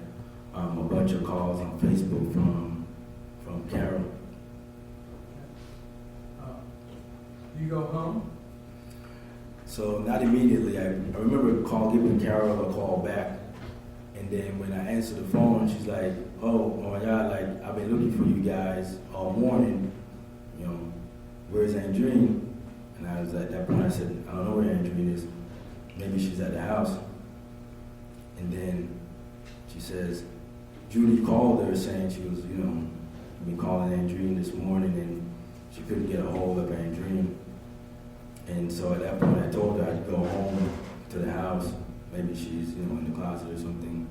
D: a bunch of calls on Facebook from Carol.
B: You go home?
D: So not immediately. I remember giving Carol a call back, and then when I answered the phone, she's like, "Oh my God! Like I've been looking for you guys all morning. You know, where's Andreen?" And I was at that point. I said, "I don't know where Andreen is. Maybe she's at the house." And then she says, Judy called her saying she was, you know, been calling Andreen this morning and she couldn't get a hold of Andreen. And so at that point I told her I'd go home to the house. Maybe she's, you know, in the closet or something.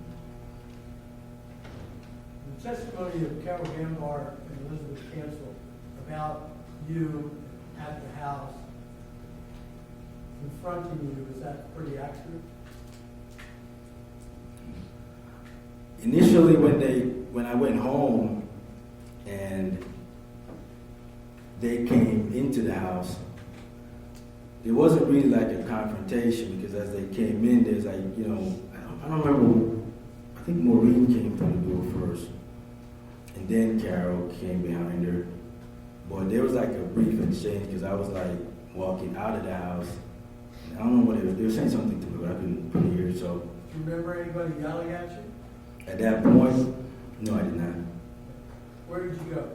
B: The testimony of Carol Gambar and Elizabeth Cancel about you at the house confronting you, is that pretty accurate?
D: Initially, when I went home and they came into the house, there wasn't really like a confrontation, because as they came in, there's like, you know, I don't remember, I think Maureen came through the door first, and then Carol came behind her. But there was like a brief exchange, because I was like walking out of the house. I don't know what they were saying something to me, but I couldn't hear it. So,
B: Do you remember anybody yelling at you?
D: At that point, no, I did not.
B: Where did you go?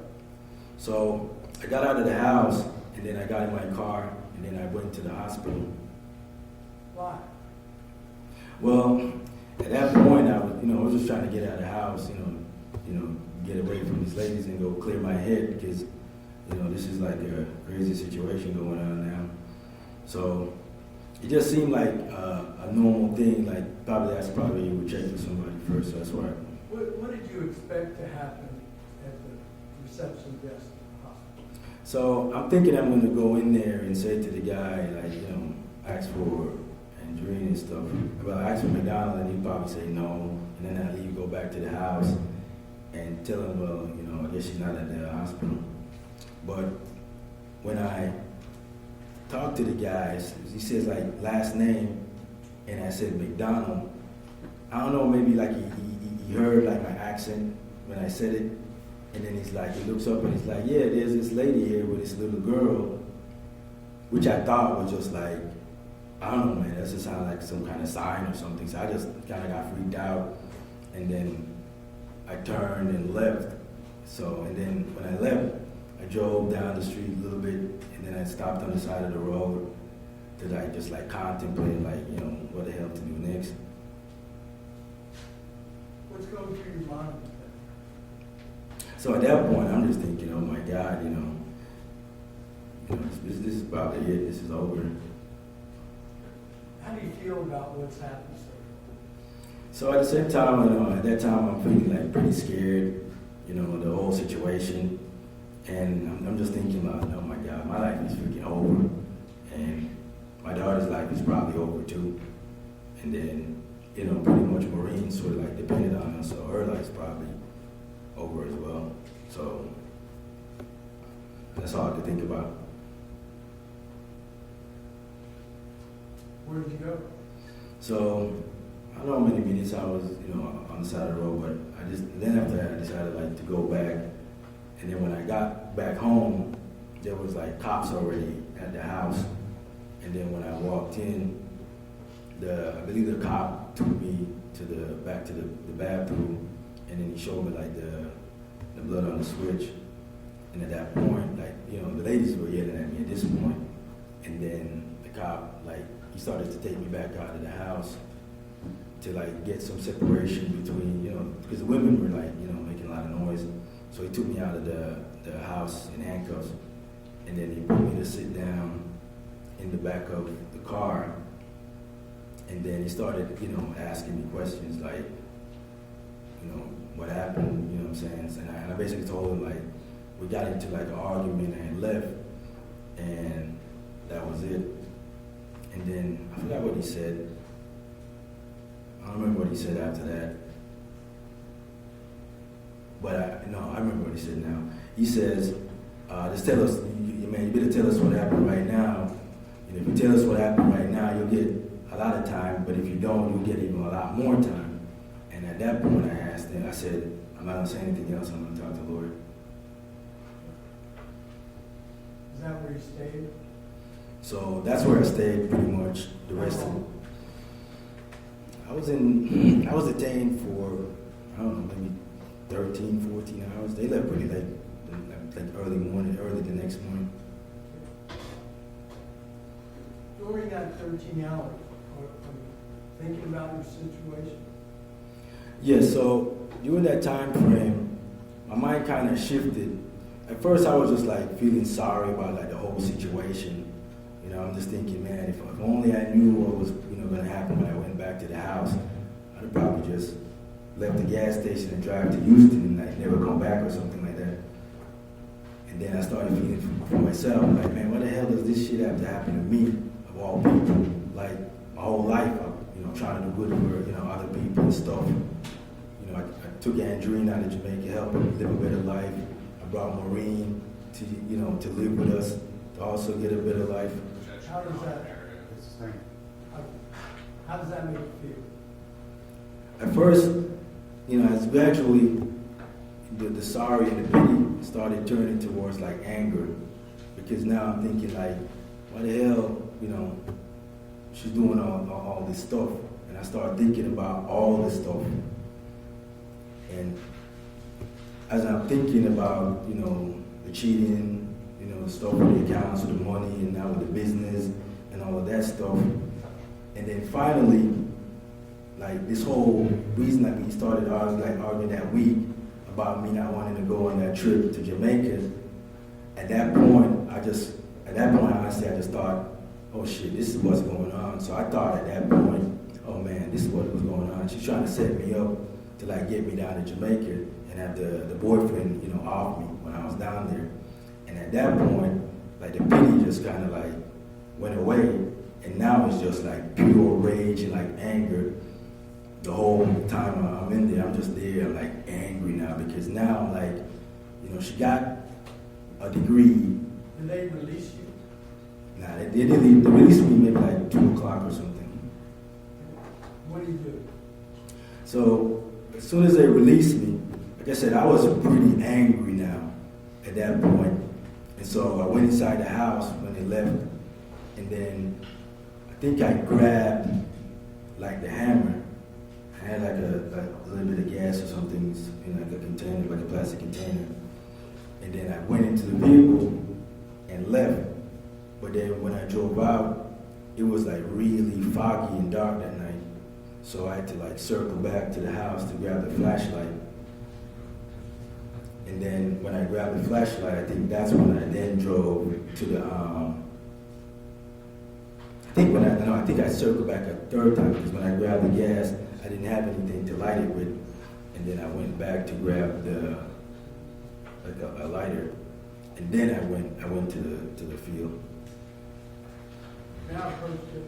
D: So I got out of the house, and then I got in my car, and then I went to the hospital.
B: Why?
D: Well, at that point, I was just trying to get out of the house, you know, get away from these ladies and go clear my head, because, you know, this is like a crazy situation going on now. So it just seemed like a normal thing. Like that's probably you would check with somebody first. So that's why.
B: What did you expect to happen at the reception desk at the hospital?
D: So I'm thinking I'm gonna go in there and say to the guy, like, ask for Andreen and stuff. Well, ask for McDonald, and he'd probably say no, and then I leave, go back to the house, and tell him, well, I guess she's not at the hospital. But when I talked to the guys, he says like last name, and I said McDonald. I don't know, maybe like he heard like my accent when I said it, and then he's like, he looks up and he's like, yeah, there's this lady here with this little girl, which I thought was just like, I don't know, man, that just sounded like some kind of sign or something. So I just kind of got freaked out, and then I turned and left. So, and then when I left, I drove down the street a little bit, and then I stopped on the side of the road to like just like contemplate, like, what the hell to do next.
B: What's going through your mind?
D: So at that point, I'm just thinking, oh my God, this is probably it. This is over.
B: How do you feel about what's happened, sir?
D: So at the same time, at that time, I'm feeling like pretty scared, the whole situation. And I'm just thinking about, oh my God, my life is freaking over. And my daughter's life is probably over too. And then, pretty much Maureen sort of like depended on us, so her life's probably over as well. So that's all I could think about.
B: Where did you go?
D: So I don't know how many minutes I was, on the side of the road, but then after that I decided like to go back. And then when I got back home, there was like cops already at the house. And then when I walked in, I believe the cop took me back to the bathroom, and then he showed me like the blood on the switch. And at that point, like, the ladies were yelling at me at this point. And then the cop, like, he started to take me back out of the house to like get some separation between, because the women were like, making a lot of noise. So he took me out of the house in handcuffs, and then he put me to sit down in the back of the car. And then he started, asking me questions like, what happened, what I'm saying? And I basically told him, like, we got into like an argument and left, and that was it. And then I forgot what he said. I don't remember what he said after that. But I remember what he said now. He says, just tell us, you better tell us what happened right now. If you tell us what happened right now, you'll get a lot of time, but if you don't, you'll get even a lot more time. And at that point, I asked him, I said, I'm not going to say anything else, I'm going to talk to the Lord.
B: Is that where you stayed?
D: So that's where I stayed pretty much the rest of it. I was detained for, I don't know, maybe 13, 14 hours. They left pretty late, like early the next morning.
B: During that 13 hours, are you thinking about your situation?
D: Yeah, so during that time frame, my mind kind of shifted. At first I was just like feeling sorry about like the whole situation. I'm just thinking, man, if only I knew what was going to happen when I went back to the house, I'd have probably just left the gas station and drive to Houston and like never come back or something like that. And then I started feeling for myself, like, man, what the hell does this shit have to happen to me, of all people? Like, my whole life, I'm trying to do good for, other people and stuff. I took Andreen out of Jamaica, helped her live a better life. I brought Maureen to, to live with us, to also get a better life.
B: How does that,
C: It's the thing.
B: how does that make you feel?
D: At first, as gradually the sorry and the pity started turning towards like anger, because now I'm thinking like, why the hell, she's doing all this stuff, and I started thinking about all this stuff, and as I'm thinking about, the cheating, the stuff with the accounts, with the money, and now with the business, and all of that stuff, and then finally, like this whole reason that we started arguing that week about me not wanting to go on that trip to Jamaica, at that point, honestly, I just thought, oh shit, this is what's going on. So I thought at that point, oh man, this is what was going on. She's trying to set me up to like get me down to Jamaica and have the boyfriend, you know, off me when I was down there. And at that point, like the pity just kind of like went away. And now it's just like pure rage and like anger. The whole time I'm in there, I'm just there like angry now because now like, you know, she got a degree.
B: Did they release you?
D: Nah, they released me maybe like 2 o'clock or something.
B: What do you do?
D: So as soon as they released me, like I said, I was pretty angry now at that point. And so I went inside the house when they left, and then I think I grabbed like the hammer. I had like a little bit of gas or something in like a container, like a plastic container. And then I went into the vehicle and left. But then when I drove out, it was like really foggy and dark that night. So I had to like circle back to the house to grab the flashlight. And then when I grabbed the flashlight, I think that's when I then drove to the, I think I circled back a third time because when I grabbed the gas, I didn't have anything to light it with. And then I went back to grab a lighter. And then I went to the field.
B: Now approach it.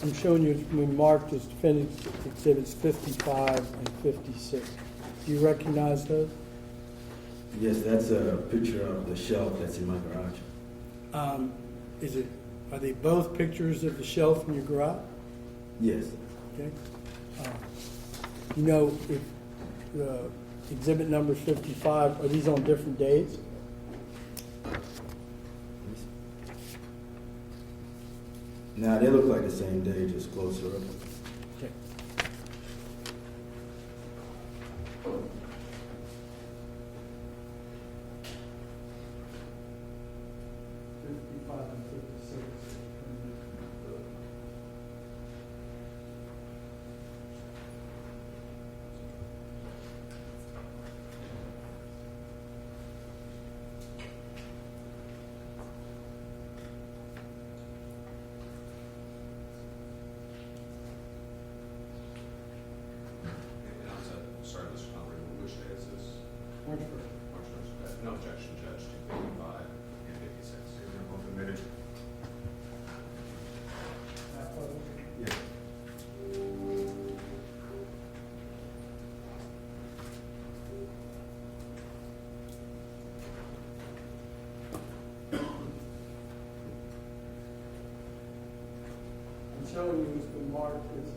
B: I'm showing you we marked as defendants exhibits 55 and 56. Do you recognize those?
D: Yes, that's a picture of the shelf that's in my garage.
B: Are they both pictures of the shelf in your garage?
D: Yes.
B: Okay. You know, if the exhibit number 55, are these on different days?
D: Now they look like the same day, just closer up.
B: Okay. And 56.
E: And I'm sorry, Mr. Conway, which day is this?
B: March 1st.
E: March 1st. No objection, Judge, to 55 and 56.
C: They're both admitted. Yeah.
B: I'm showing you it's been marked as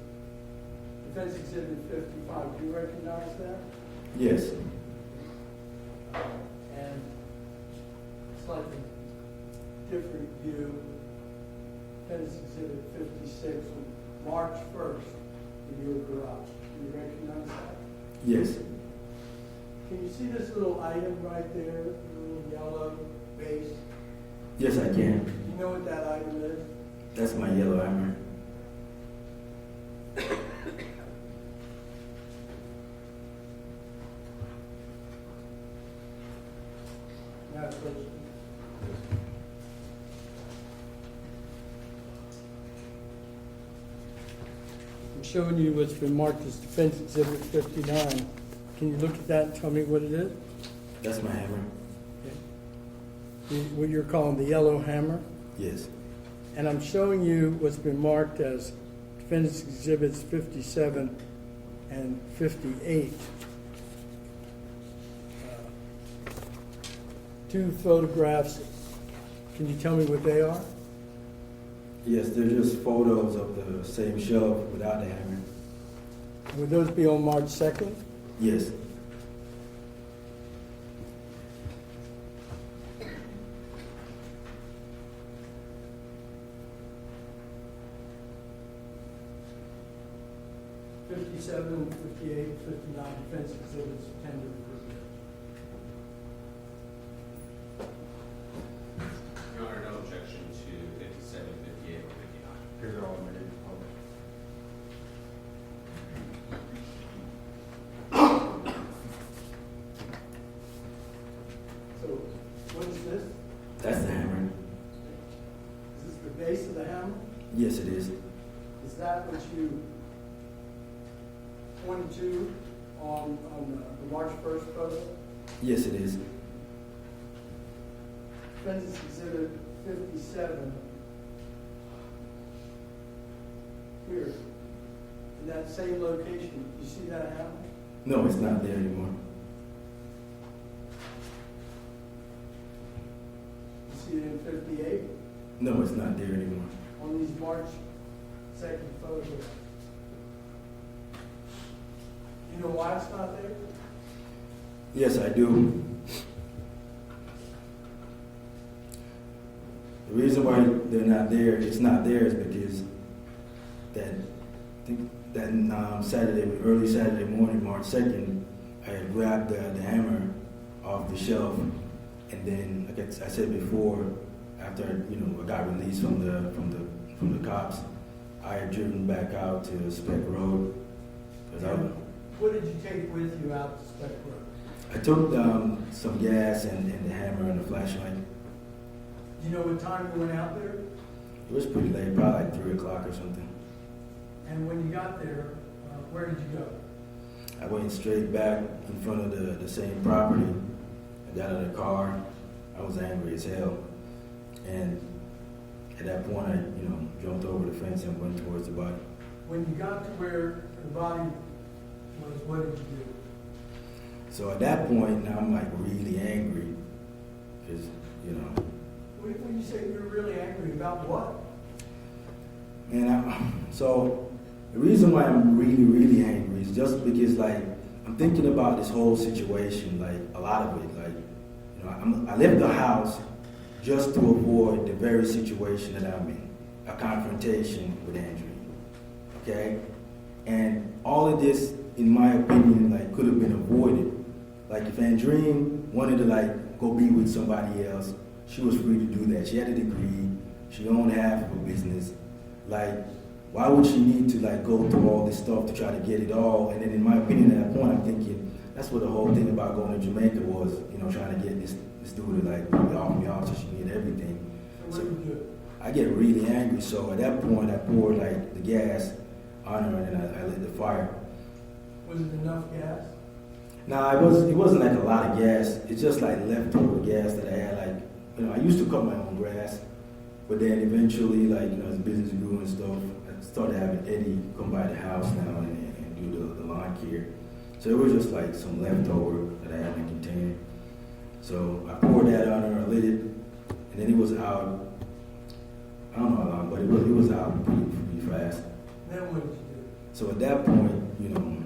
B: defense exhibit 55. Do you recognize that?
D: Yes.
B: And slightly different view. Defense exhibit 56 on March 1st in your garage. Do you recognize that?
D: Yes.
B: Can you see this little item right there, the little yellow base?
D: Yes, I can.
B: Do you know what that item is?
D: That's my yellow hammer.
B: Now, approach. I'm showing you what's been marked as defense exhibit 59. Can you look at that and tell me what it is?
D: That's my hammer.
B: What you're calling the yellow hammer?
D: Yes.
B: And I'm showing you what's been marked as defendants exhibits 57 and 58. Two photographs. Can you tell me what they are?
D: Yes, they're just photos of the same shelf without the hammer.
B: Would those be on March 2nd?
D: Yes.
B: '57, '58, '59 defense exhibits tendered for review.
E: Your Honor, no objection to 57, 58, or 59.
C: These are all admitted.
D: Yes, it is.
B: Is that what you pointed to on the March 1st photo?
D: Yes, it is.
B: Defendant's Exhibit 57. Here, in that same location, you see that house?
D: No, it's not there anymore.
B: You see it in 58
D: No, it's not there anymore.
B: on these March 2nd photos. You know why it's not there?
D: Yes, I do. The reason why they're not there, it's not there, is because early Saturday morning, March 2nd, I had grabbed the hammer off the shelf, and then, like I said before, after I got released from the cops, I had driven back out to Speck Road.
B: What did you take with you out to Speck Road?
D: I took some gas and the hammer and the flashlight.
B: Do you know what time you went out there?
D: It was pretty late, probably like 3 o'clock or something.
B: And when you got there, where did you go?
D: I went straight back in front of the same property. I got out of the car. I was angry as hell. And at that point, I jumped over the fence and went towards the body.
B: When you got to where the body was, what did you do?
D: So at that point, now I'm like really angry. Because,
B: When you say you're really angry, about what?
D: So the reason why I'm really, really angry is just because, I'm thinking about this whole situation, a lot of it. I left the house just to avoid the very situation that I'm in, a confrontation with Andreen. Okay? And all of this, in my opinion, could have been avoided. If Andreen wanted to, go be with somebody else, she was free to do that. She had a degree. She owned half of a business. Why would she need to go through all this stuff to try to get it all? And then in my opinion at that point, I'm thinking that's what the whole thing about going to Jamaica was, trying to get this dude to offer me off so she get everything.
B: So what did you do?
D: I get really angry. So at that point, I poured the gas on her and then I lit the fire.
B: Was it enough gas?
D: No, it wasn't a lot of gas. It's just leftover gas that I had. I used to cut my own grass, but then eventually, as the business grew and stuff, I started having Eddie come by the house now and do the lawn care. So it was just some leftover that I had in a container. So I poured that on her, I lit it, and then it was out. I don't know how long, but it was out pretty fast.
B: Then what did you do?
D: So at that point,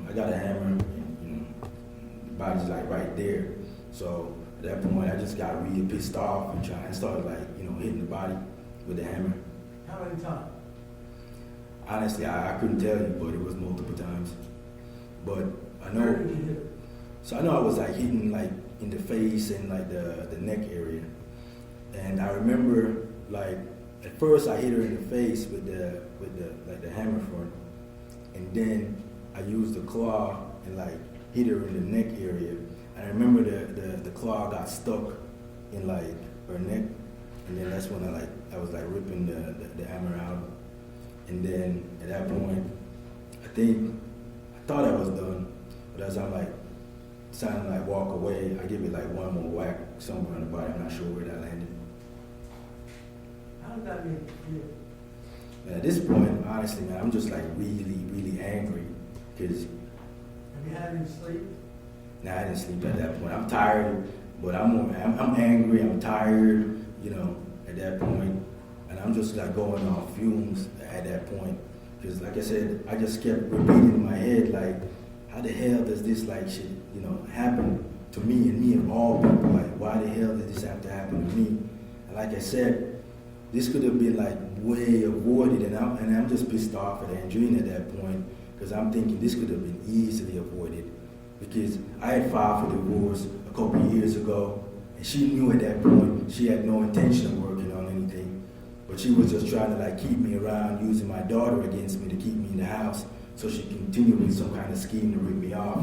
D: I got a hammer, and the body's right there. So at that point, I just got really pissed off and started hitting the body with the hammer.
B: How many times?
D: Honestly, I couldn't tell you, but it was multiple times. But I know.
B: Where did you hit her?
D: So I know I was hitting in the face and the neck area. And I remember at first I hit her in the face with the hammer front, and then I used the claw and hit her in the neck area. And I remember the claw got stuck in her neck, and then that's when I was ripping the hammer out. And then at that point, I thought I was done, but as I'm starting to walk away, I give it one more whack somewhere on the body. I'm not sure where that landed.
B: How did that make you feel?
D: And at this point, honestly, man, I'm just really, really angry because.
B: Have you had any sleep?
D: Nah, I didn't sleep at that point. I'm tired, but I'm angry. I'm tired, at that point, and I'm just going off fumes at that point. Because, like I said, I just kept repeating in my head, how the hell does this shit, happen to me and me of all people? Why the hell did this have to happen to me? And like I said, this could have been way avoided, and I'm just pissed off at Andreen at that point because I'm thinking this could have been easily avoided. Because I had filed for divorce a couple of years ago, and she knew at that point she had no intention of working on anything, but she was just trying to keep me around, using my daughter against me to keep me in the house, so she continued with some kind of scheme to rip me off.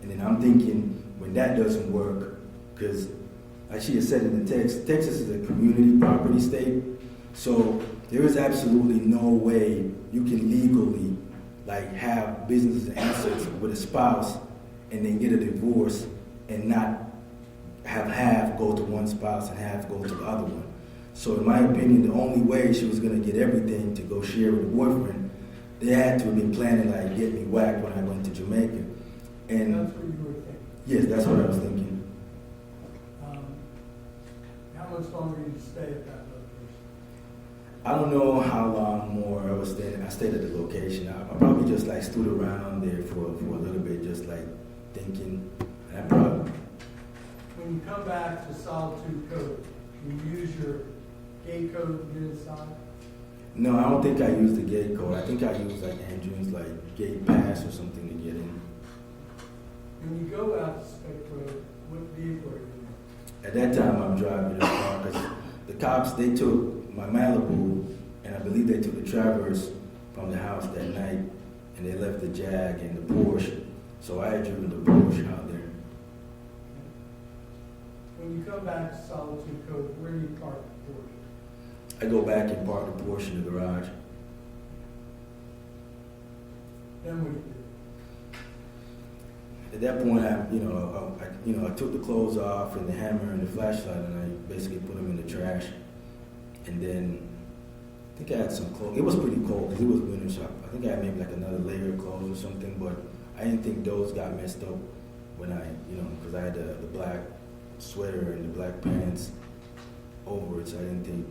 D: And then I'm thinking, when that doesn't work, because like she had said in the text, Texas is a community property state, so there is absolutely no way you can legally like have business and assets with a spouse and then get a divorce and not have half go to one spouse and half go to the other one. So in my opinion, the only way she was gonna get everything to go share with the boyfriend, they had to have been planning like get me whacked when I went to Jamaica. And
B: That's what you were thinking.
D: yes, that's what I was thinking.
B: How much longer did you stay at that location?
D: I don't know how long more I was staying. I stayed at the location. I probably just like stood around there for a little bit, just like thinking. And I probably,
B: When you come back to Solitude Code, can you use your gate code to get inside?
D: no, I don't think I used the gate code. I think I used like Andreen's like gate pass or something to get in.
B: When you go out to Spec Road, what vehicle are you in?
D: At that time, I'm driving the car because the cops, they took my Malibu and I believe they took the Traverse from the house that night and they left the Jag and the Porsche. So I had driven the Porsche out there.
B: When you come back to Solitude Code, where do you park the Porsche?
D: I go back and park the Porsche in the garage.
B: Then what do you do?
D: At that point, I took the clothes off and the hammer and the flashlight, and I basically put them in the trash. And then I think I had some clothes. It was pretty cold because it was winter, so I think I had maybe like another layer of clothes or something. But I didn't think those got messed up when because I had the black sweater and the black pants over it, so I didn't think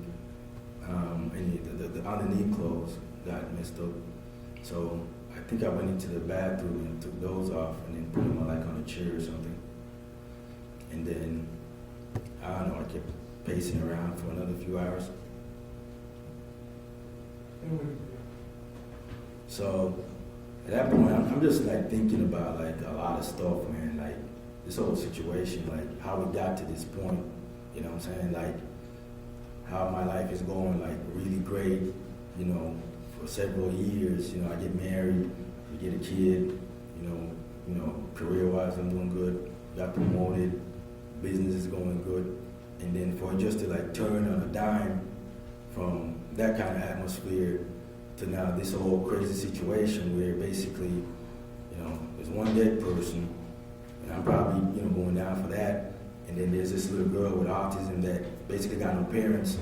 D: any the underneath clothes got messed up. So I think I went into the bathroom and took those off and then put them like on a chair or something. And then, I don't know, I kept pacing around for another few hours.
B: Then what do you do?
D: So at that point, I'm just like thinking about like a lot of stuff, man. Like this whole situation, like how we got to this point, you know what I'm saying? Like how my life is going like really great, for several years. I get married, we get a kid, career-wise I'm doing good, got promoted, business is going good. And then for it just to like turn on a dime from that kind of atmosphere to now this whole crazy situation where basically, there's one dead person and I'm probably, going down for that. And then there's this little girl with autism that basically got no parents.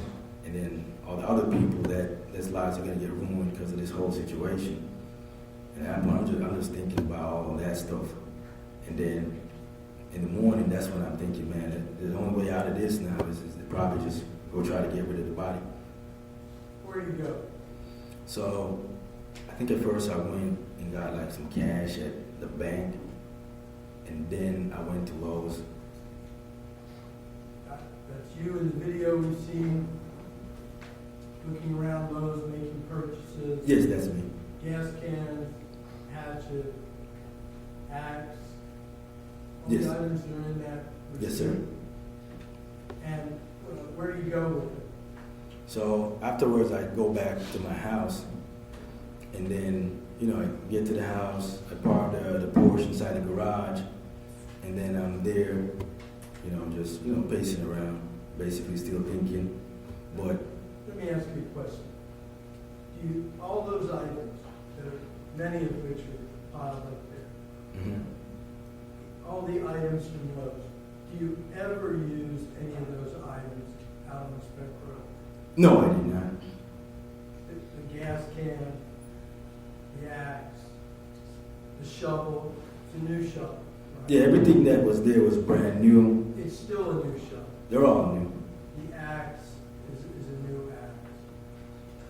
D: And then all the other people that their lives are gonna get ruined because of this whole situation. And I'm just thinking about all of that stuff. And then in the morning, that's when I'm thinking, man, the only way out of this now is to probably just go try to get rid of the body.
B: Where do you go?
D: So I think at first I went and got like some cash at the bank. And then I went to Lowe's.
B: That's you in the video we've seen, looking around Lowe's, making purchases.
D: Yes, that's me.
B: Gas cans, hatchet, axe. All
D: Yes.
B: the items that are in that receipt.
D: Yes, sir.
B: And where do you go with it?
D: So afterwards, I go back to my house, and then I get to the house. I park the Porsche inside the garage, and then I'm there, just pacing around, basically still thinking. But
B: Let me ask you a question. All those items, many of which are piled up there,
D: mhm.
B: all the items from Lowe's, do you ever use any of those items out on Spec Road?
D: No, I did not.
B: The gas can, the axe, the shovel, it's a new shovel, right?
D: Yeah, everything that was there was brand new.
B: It's still a new shovel.
D: They're all new.
B: The axe is a new axe.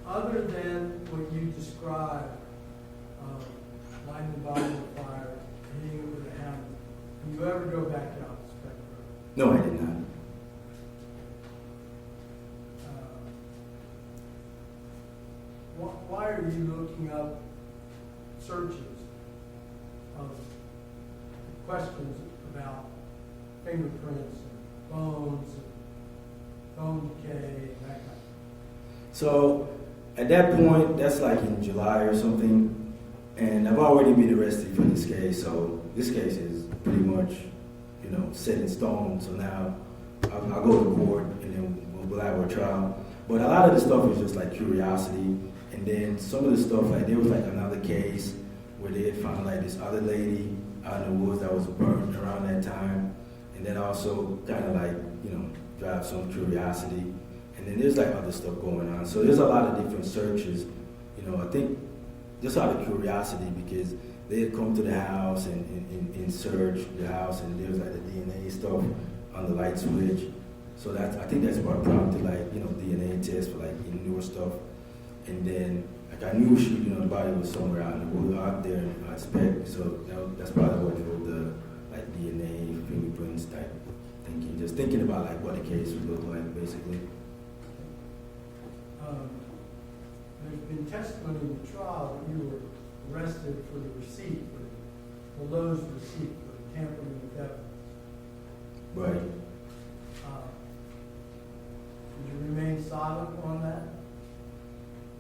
B: Other than what you described, lighting the body on fire, hitting it with a hammer, do you ever go back out to Spec Road?
D: No, I did not.
B: Why are you looking up searches of questions about fingerprints and bones and bone decay and that kind of thing?
D: So at that point, that's like in July or something, and I've already been arrested for this case. So this case is pretty much, set in stone. So now I'll go to court and then we'll have a trial. But a lot of the stuff was just like curiosity. And then some of the stuff, like there was like another case where they had found like this other lady out in the woods that was burned around that time. And that also kind of like, drive some curiosity. And then there's like other stuff going on. So there's a lot of different searches. I think just out of curiosity, because they had come to the house and searched the house, and there was like the DNA stuff on the light switch. So I think that's what prompted like, DNA tests for like newer stuff. And then like I knew the body was somewhere out in the woods, out there in spec. So that's probably what drove the like DNA, fingerprints type thinking. Just thinking about like what the case would look like, basically.
B: There's been testimony in the trial that you were arrested for the receipt, for the Lowe's receipt for tampering with evidence.
D: Right.
B: Did you remain silent on that?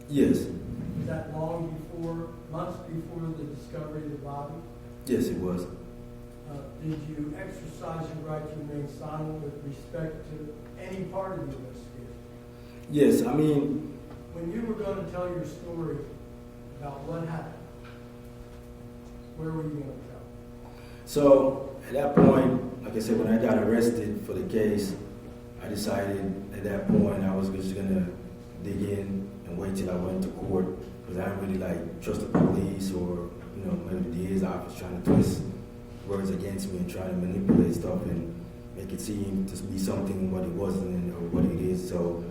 D: Yes.
B: Was that months before the discovery of the body?
D: Yes, it was.
B: Did you exercise your right to remain silent with respect to any part of the investigation?
D: Yes, I mean,
B: when you were going to tell your story about what happened, where were you going to tell?
D: so at that point, like I said, when I got arrested for the case, I decided at that point I was just gonna dig in and wait till I went to court, because I didn't really like trust the police or maybe the DA's office trying to twist words against me and trying to manipulate stuff and make it seem to be something what it wasn't or what it is. So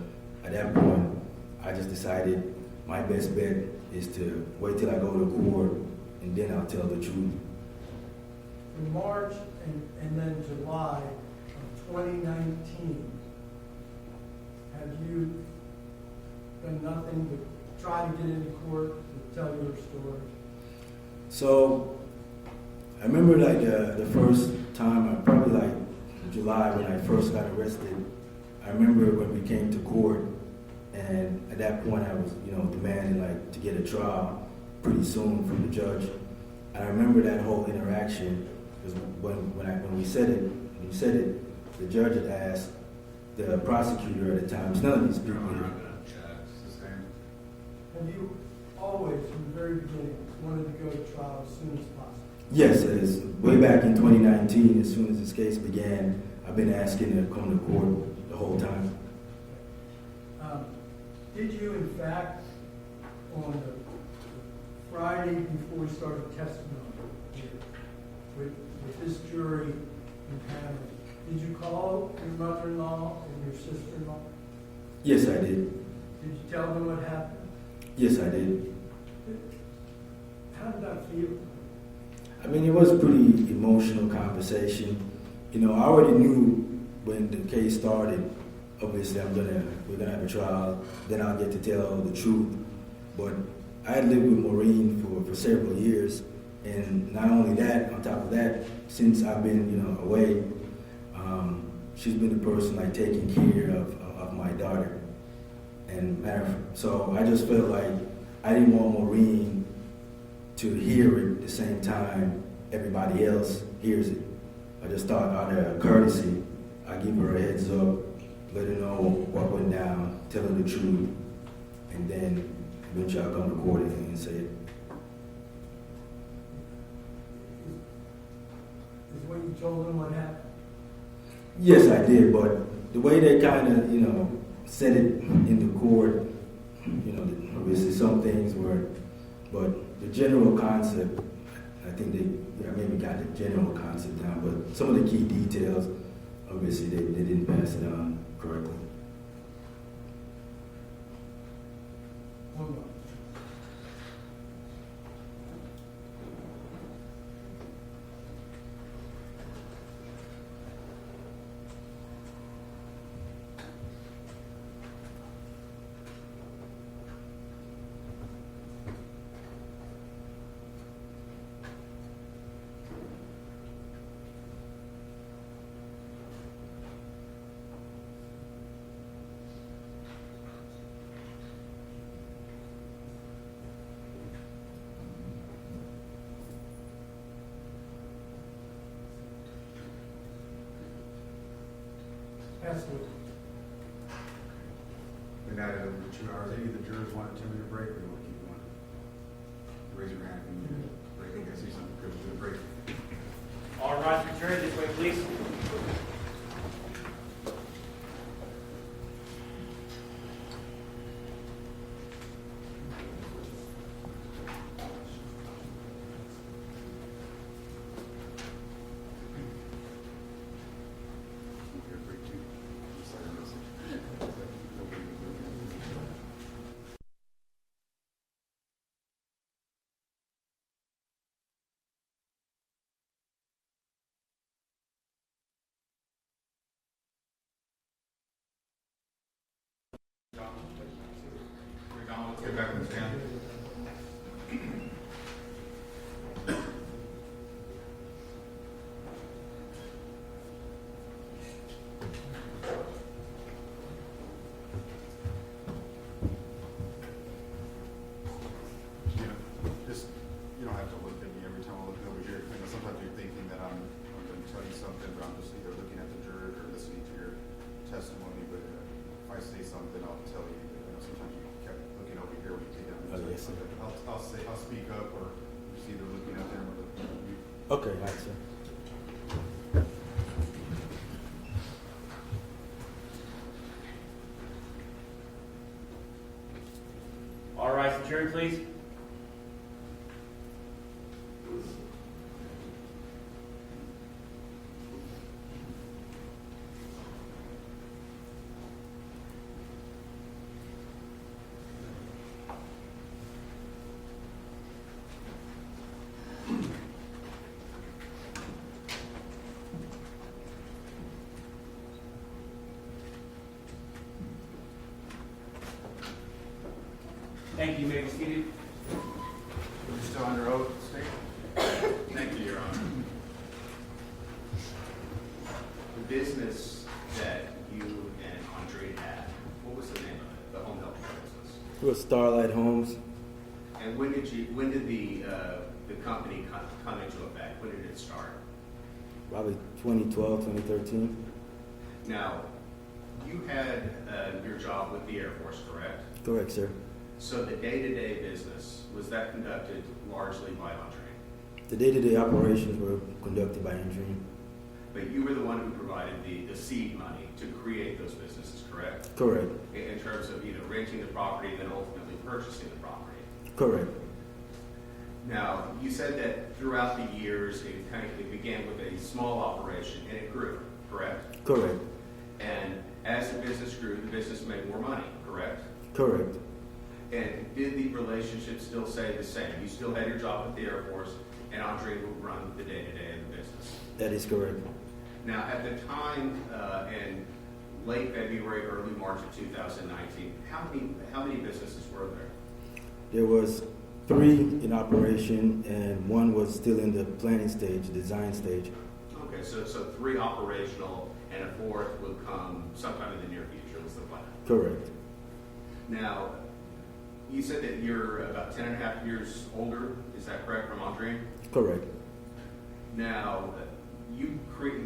D: at that point, I just decided my best bet is to wait till I go to court and then I'll tell the truth.
B: In March and then July of 2019, have you done nothing but try to get into court to tell your story?
D: So I remember like the first time, probably like July when I first got arrested. I remember when we came to court, and at that point I was, demanding like to get a trial pretty soon from the judge. And I remember that whole interaction because when we said it, the judge had asked the prosecutor at the time. None of these people here.
B: Have you always, from the very beginning, wanted to go to trial as soon as possible?
D: Yes, it is. Way back in 2019, as soon as this case began, I've been asking to come to court the whole time.
B: Did you, in fact, on the Friday before we started testimony here, with this jury in panel, did you call your mother-in-law and your sister-in-law?
D: Yes, I did.
B: Did you tell them what happened?
D: Yes, I did.
B: How did that feel?
D: I mean, it was a pretty emotional conversation. I already knew when the case started, obviously we're gonna have a trial, then I'll get to tell the truth. But I had lived with Maureen for several years, and not only that, on top of that, since I've been, away, she's been the person like taking care of my daughter. And so I just felt like I didn't want Maureen to hear it the same time everybody else hears it. I just thought out of courtesy, I'd give her a heads up, let her know what went down, tell her the truth, and then eventually I'll come to court and say it.
B: Is what you told them what happened?
D: Yes, I did, but the way they kind of, said it in the court, obviously some things were, but the general concept, I think they maybe got the general concept down, but some of the key details, obviously they didn't pass it on correctly.
B: One more.
E: The
C: had it over 2 hours. Any of the jurors want a 10-minute break, or you want to keep going? Raise your hand. Break. I see something. Good. We'll do a break.
F: All rise for jury this way, please.
C: McDonald, let's get back on the stand. You don't have to look at me every time I look over here. You know, sometimes you're thinking that I'm going to tell you something, but I'm just either looking at the juror or listening to your testimony. But if I say something, I'll tell you. Sometimes you kept looking over here when you take down.
D: Yes, sir.
C: I'll speak up, or just either looking at them or looking at you.
D: Okay, all right, sir.
F: All rise for jury, please. Thank you. You may be seated.
C: You're still under oath, state?
E: Thank you, Your Honor. The business that you and Andreen had, what was the name of it? The home health care business.
D: It was Starlight Homes.
E: And when did the company come into effect? When did it start?
D: Probably 2012, 2013.
E: Now, you had your job with the Air Force, correct?
D: Correct, sir.
E: So the day-to-day business, was that conducted largely by Andreen?
D: The day-to-day operations were conducted by Andreen.
E: But you were the one who provided the seed money to create those businesses, correct?
D: Correct.
E: In terms of either renting the property and then ultimately purchasing the property.
D: Correct.
E: Now, you said that throughout the years, it began with a small operation and it grew, correct?
D: Correct.
E: And as the business grew, the business made more money, correct?
D: Correct.
E: And did the relationship still stay the same? You still had your job at the Air Force, and Andreen would run the day-to-day of the business.
D: That is correct.
E: Now, at the time in late February, early March of 2019, how many businesses were there?
D: There was 3 in operation, and 1 was still in the planning stage, design stage.
E: Okay, so 3 operational, and a 4th would come sometime in the near future, was the plan.
D: Correct.
E: Now, you said that you're about 10 and a half years older, is that correct, from Andreen?
D: Correct.
E: Now, you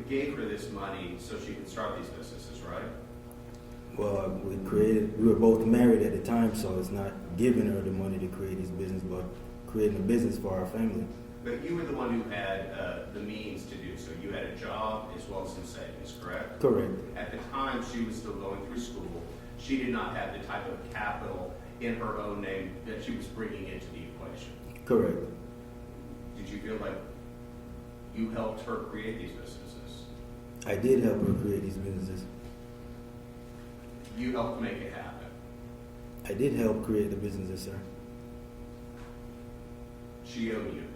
E: gave her this money so she could start these businesses, right?
D: Well, we were both married at the time, so it's not giving her the money to create this business, but creating a business for our family.
E: But you were the one who had the means to do so. You had a job as well as some savings, correct?
D: Correct.
E: At the time, she was still going through school. She did not have the type of capital in her own name that she was bringing into the equation.
D: Correct.
E: Did you feel like you helped her create these businesses?
D: I did help her create these businesses.
E: You helped make it happen.
D: I did help create the businesses, sir.
E: She owed you.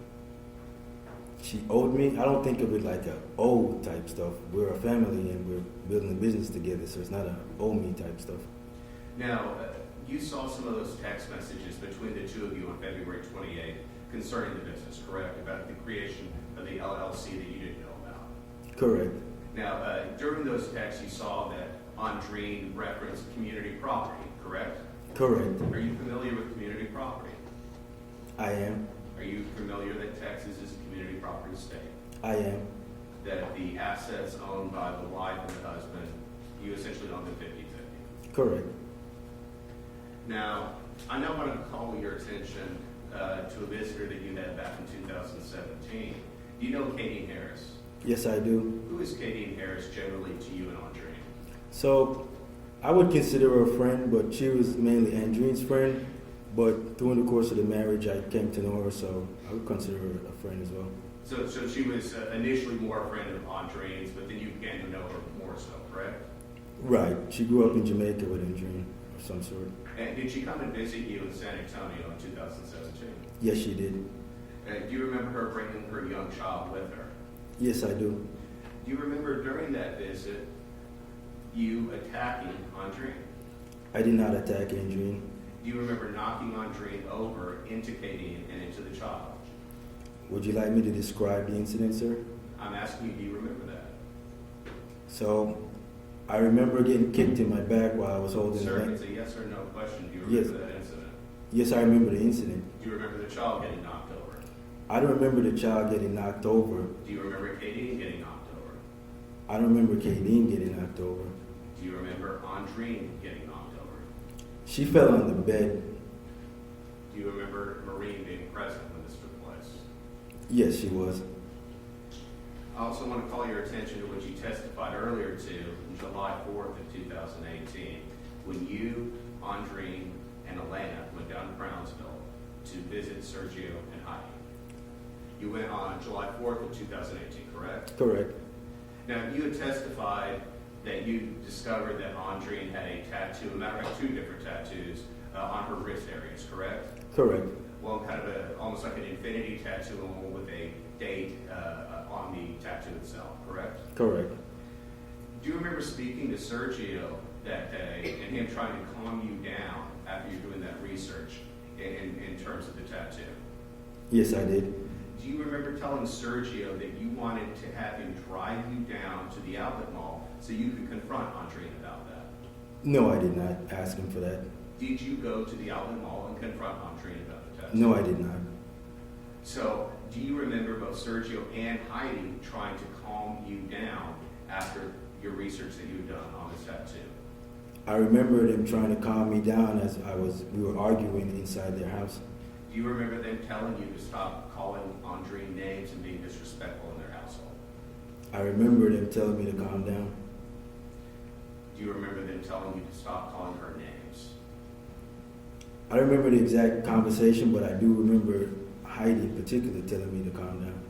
D: She owed me. I don't think of it like a owe type stuff. We're a family and we're building a business together, so it's not a owe me type stuff.
E: Now, you saw some of those text messages between the two of you on February 28th concerning the business, correct? About the creation of the LLC that you didn't know about.
D: Correct.
E: Now, during those texts, you saw that Andreen referenced community property, correct?
D: Correct.
E: Are you familiar with community property?
D: I am.
E: Are you familiar that Texas is a community property state?
D: I am.
E: That the assets owned by the wife and the husband, you essentially own them 50-50.
D: Correct.
E: Now, I now want to call your attention to a visitor that you had back in 2017. Do you know Kadeen Harris?
D: Yes, I do.
E: Who is Kadeen Harris generally to you and Andreen?
D: So I would consider her a friend, but she was mainly Andreen's friend. But during the course of the marriage, I came to know her, so I would consider her a friend as well.
E: So she was initially more a friend of Andreen's, but then you began to know her more so, correct?
D: Right. She grew up in Jamaica with Andreen of some sort.
E: And did she come and visit you in San Antonio in 2017?
D: Yes, she did.
E: Do you remember her bringing her young child with her?
D: Yes, I do.
E: Do you remember during that visit you attacking Andreen?
D: I did not attack Andreen.
E: Do you remember knocking Andreen over into Kadeen and into the child?
D: Would you like me to describe the incident, sir?
E: I'm asking you, do you remember that?
D: So, I remember getting kicked in my back while I was holding
E: Sir,
D: the
E: it's a yes or no question. Do you
D: Yes.
E: remember that incident?
D: Yes, I remember the incident.
E: Do you remember the child getting knocked over?
D: I don't remember the child getting knocked over.
E: Do you remember Kadeen getting knocked over?
D: I don't remember Kadeen getting knocked over.
E: Do you remember Andreen getting knocked over?
D: She fell on the bed.
E: Do you remember Marine being present when this took place?
D: Yes, she was.
E: I also want to call your attention to what you testified earlier to on July 4th of 2018, when you, Andreen, and Elena went down to Brownsville to visit Sergio and Heidi. You went on July 4th of 2018, correct?
D: Correct.
E: Now, you had testified that you discovered that Andreen had a tattoo, a matter of fact, 2 different tattoos on her wrist areas, correct?
D: Correct.
E: One kind of almost like an infinity tattoo and one with a date on the tattoo itself, correct?
D: Correct.
E: Do you remember speaking to Sergio that day and him trying to calm you down after you're doing that research in terms of the tattoo?
D: Yes, I did.
E: Do you remember telling Sergio that you wanted to have him drive you down to the outlet mall so you could confront Andreen about that?
D: No, I did not ask him for that.
E: Did you go to the outlet mall and confront Andreen about the tattoo?
D: No, I did not.
E: So, do you remember both Sergio and Heidi trying to calm you down after your research that you had done on this tattoo?
D: I remember them trying to calm me down as we were arguing inside their house.
E: Do you remember them telling you to stop calling Andreen names and being disrespectful in their household?
D: I remember them telling me to calm down.
E: Do you remember them telling you to stop calling her names?
D: I don't remember the exact conversation, but I do remember Heidi in particular telling me to calm down.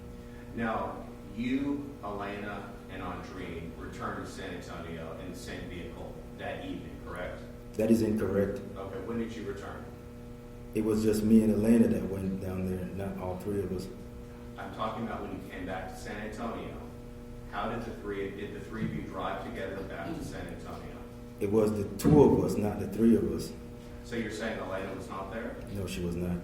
E: Now, you, Elena, and Andreen returned to San Antonio in the same vehicle that evening, correct?
D: That is incorrect.
E: Okay, when did you return?
D: It was just me and Elena that went down there, not all 3 of us.
E: I'm talking about when you came back to San Antonio. How did the three of you drive together back to San Antonio?
D: It was the 2 of us, not the 3 of us.
E: So you're saying Elena was not there?
D: No, she was not.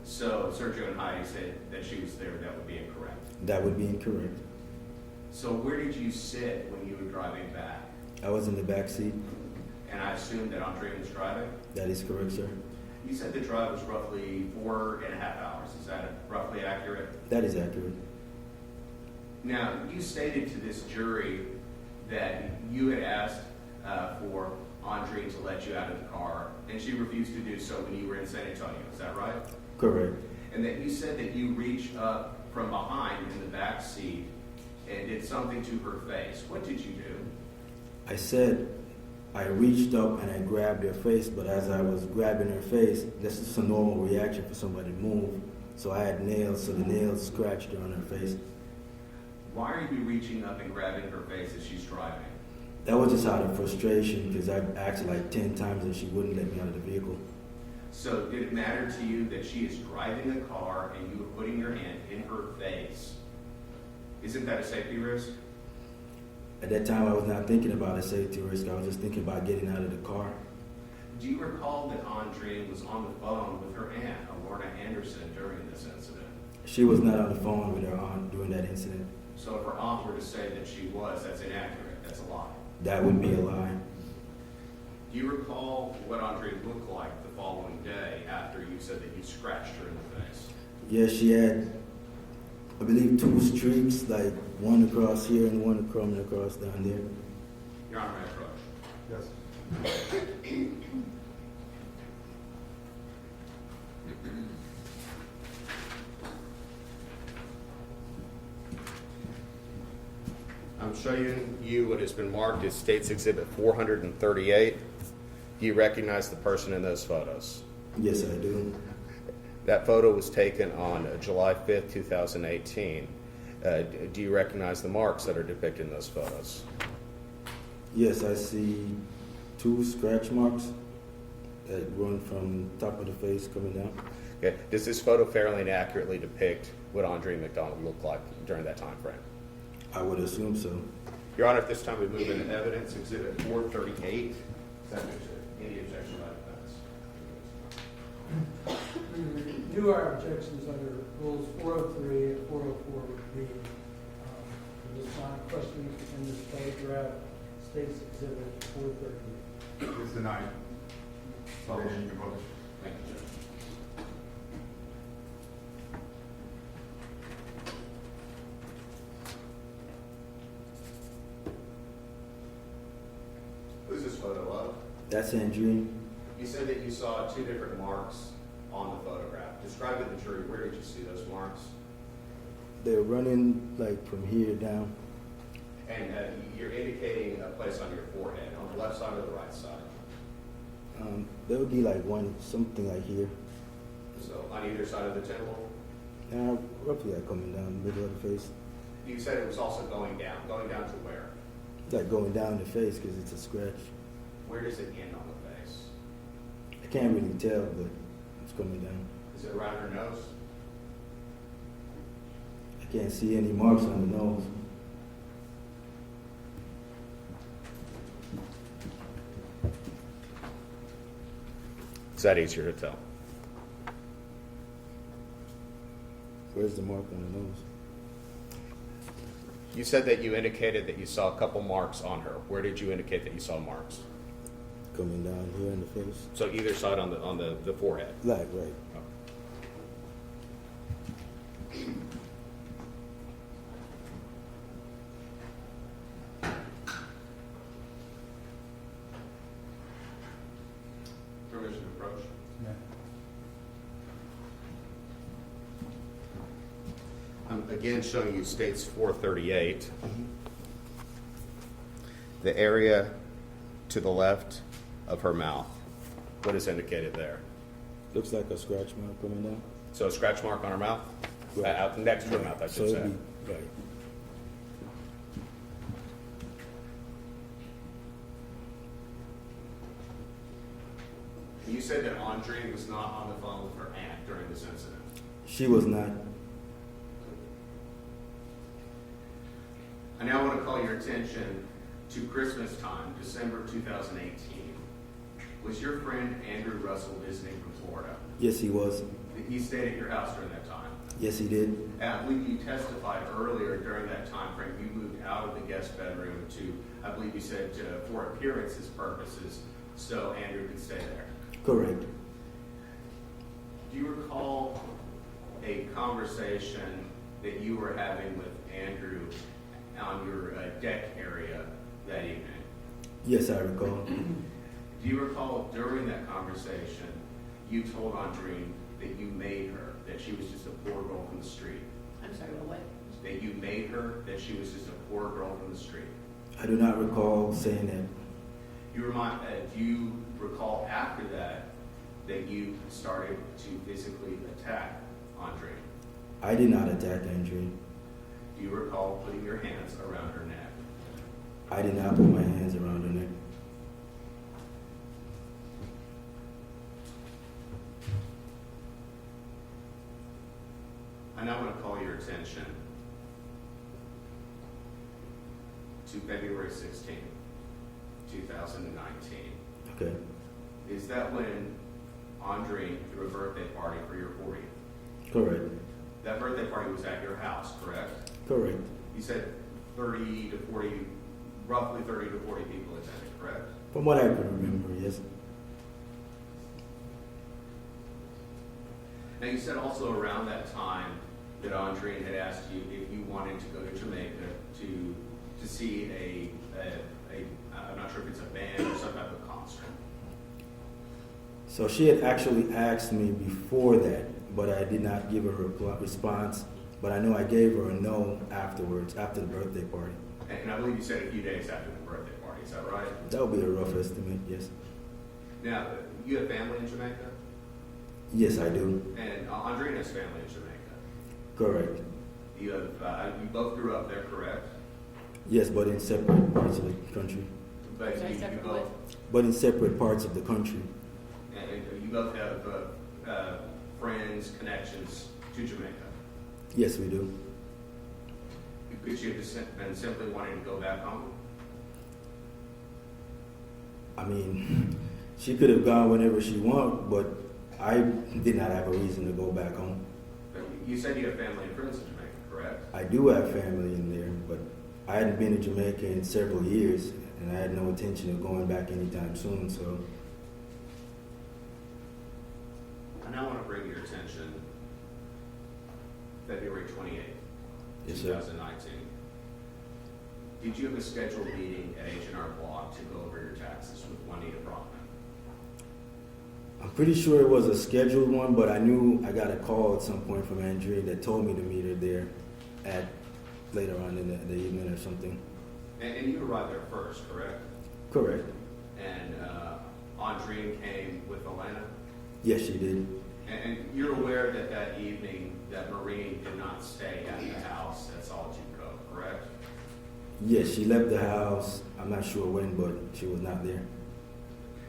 E: So Sergio and Heidi said that she was there. That would be incorrect.
D: That would be incorrect.
E: So where did you sit when you were driving back?
D: I was in the back seat.
E: And I assume that Andreen was driving?
D: That is correct, sir.
E: You said the drive was roughly 4.5 hours. Is that roughly accurate?
D: That is accurate.
E: Now, you stated to this jury that you had asked for Andreen to let you out of the car, and she refused to do so when you were in San Antonio. Is that right?
D: Correct.
E: And that you said that you reached up from behind in the back seat and did something to her face. What did you do?
D: I said I reached up and I grabbed her face, but as I was grabbing her face, this is a normal reaction for somebody to move. So I had nails, so the nails scratched her on her face.
E: Why are you reaching up and grabbing her face as she's driving?
D: That was just out of frustration because I asked her like 10 times and she wouldn't let me out of the vehicle.
E: So did it matter to you that she is driving a car and you were putting your hand in her face? Isn't that a safety risk?
D: At that time, I was not thinking about a safety risk. I was just thinking about getting out of the car.
E: Do you recall that Andreen was on the phone with her aunt, Lorna Anderson, during this incident?
D: She was not on the phone with her aunt during that incident.
E: So if her aunt were to say that she was, that's inaccurate. That's a lie.
D: That would be a lie.
E: Do you recall what Andreen looked like the following day after you said that you scratched her in the face?
D: Yes, she had, I believe, 2 streaks, like one across here and one coming across down there.
E: Your Honor, may I approach?
C: Yes.
E: I'm showing you what has been marked as State's Exhibit 438. Do you recognize the person in those photos?
D: Yes, I do.
E: That photo was taken on July 5th, 2018. Do you recognize the marks that are depicted in those photos?
D: Yes, I see 2 scratch marks that run from top of the face coming down.
E: Okay. Does this photo fairly and accurately depict what Andreen McDonald looked like during that time frame?
D: I would assume so.
E: Your Honor, at this time we move into evidence, Exhibit 438. Any objection by defense?
B: We review our objections under rules 403 and 404 would be this line of questioning in this photograph, State's Exhibit 438.
C: It's denied. Publish, you can publish.
E: Thank you, Judge. Who's this photo of?
D: That's Andreen.
E: You said that you saw 2 different marks on the photograph. Describe to the jury, where did you see those marks?
D: They're running like from here down.
E: And you're indicating a place on your forehead, on the left side or the right side?
D: There would be like something like here.
E: So on either side of the temple?
D: Roughly like coming down the middle of the face.
E: You said it was also going down. Going down to where?
D: Like going down the face because it's a scratch.
E: Where does it end on the face?
D: I can't really tell, but it's coming down.
E: Is it around her nose?
D: I can't see any marks on the nose.
E: Is that easier to tell?
D: Where's the mark on the nose?
E: You said that you indicated that you saw a couple marks on her. Where did you indicate that you saw marks?
D: Coming down here in the face.
E: So either side on the forehead.
D: Like, right.
E: Permission to approach. I'm again showing you States 438. The area to the left of her mouth. What is indicated there?
D: Looks like a scratch mark coming down.
E: So a scratch mark on her mouth?
D: Right.
E: Out next to her mouth, I
D: So
E: should say.
D: it'd be, right.
E: You said that Andreen was not on the phone with her aunt during this incident.
D: She was not.
E: I now want to call your attention to Christmas time, December 2018. Was your friend Andrew Russell visiting from Florida?
D: Yes, he was.
E: He stayed at your house during that time.
D: Yes, he did.
E: And I believe you testified earlier during that time frame you moved out of the guest bedroom to, I believe you said, for appearances purposes, so Andrew could stay there.
D: Correct.
E: Do you recall a conversation that you were having with Andrew on your deck area that evening?
D: Yes, I recall.
E: Do you recall during that conversation you told Andreen that you made her, that she was just a poor girl from the street?
A: I'm sorry, what?
E: That you made her, that she was just a poor girl from the street?
D: I do not recall saying that.
E: Do you recall after that that you started to physically attack Andreen?
D: I did not attack Andreen.
E: Do you recall putting your hands around her neck?
D: I did not put my hands around her neck.
E: I now want to call your attention to February 16, 2019.
D: Okay.
E: Is that when Andreen threw a birthday party for your 40th?
D: Correct.
E: That birthday party was at your house, correct?
D: Correct.
E: You said 30 to 40, roughly 30 to 40 people attended, correct?
D: From what I can remember, yes.
E: Now you said also around that time that Andreen had asked you if you wanted to go to Jamaica to see I'm not sure if it's a band or some type of concert.
D: So she had actually asked me before that, but I did not give her a response But I know I gave her a no afterwards, after the birthday party.
E: And I believe you said a few days after the birthday party, is that right?
D: That would be a rough estimate, yes.
E: Now, you have family in Jamaica?
D: Yes, I do.
E: And Andreen has family in Jamaica.
D: Correct.
E: You have, you both grew up there, correct?
D: Yes, but in separate parts of the country.
E: But
A: Sorry,
E: you
A: separate
E: both,
D: But in separate parts of the country.
E: and you both have friends, connections to Jamaica.
D: Yes, we do.
E: Could you have just been simply wanting to go back home?
D: I mean, she could have gone whenever she wanted, but I did not have a reason to go back home.
E: But you said you have family and friends in Jamaica, correct?
D: I do have family in there, but I hadn't been to Jamaica in several years, and I had no intention of going back anytime soon, so.
E: I now want to bring your attention February 28th,
D: Yes, sir.
E: 2019. Did you have a scheduled meeting at H&R Block to go over your taxes with Juanita Brockman?
D: I'm pretty sure it was a scheduled one, but I knew I got a call at some point from Andreen that told me to meet her there at later on in the evening or something.
E: And you arrived there first, correct?
D: Correct.
E: And Andreen came with Elena?
D: Yes, she did.
E: And you're aware that that evening that Maureen did not stay at the house at Solitude Cove, correct?
D: Yes, she left the house. I'm not sure when, but she was not there.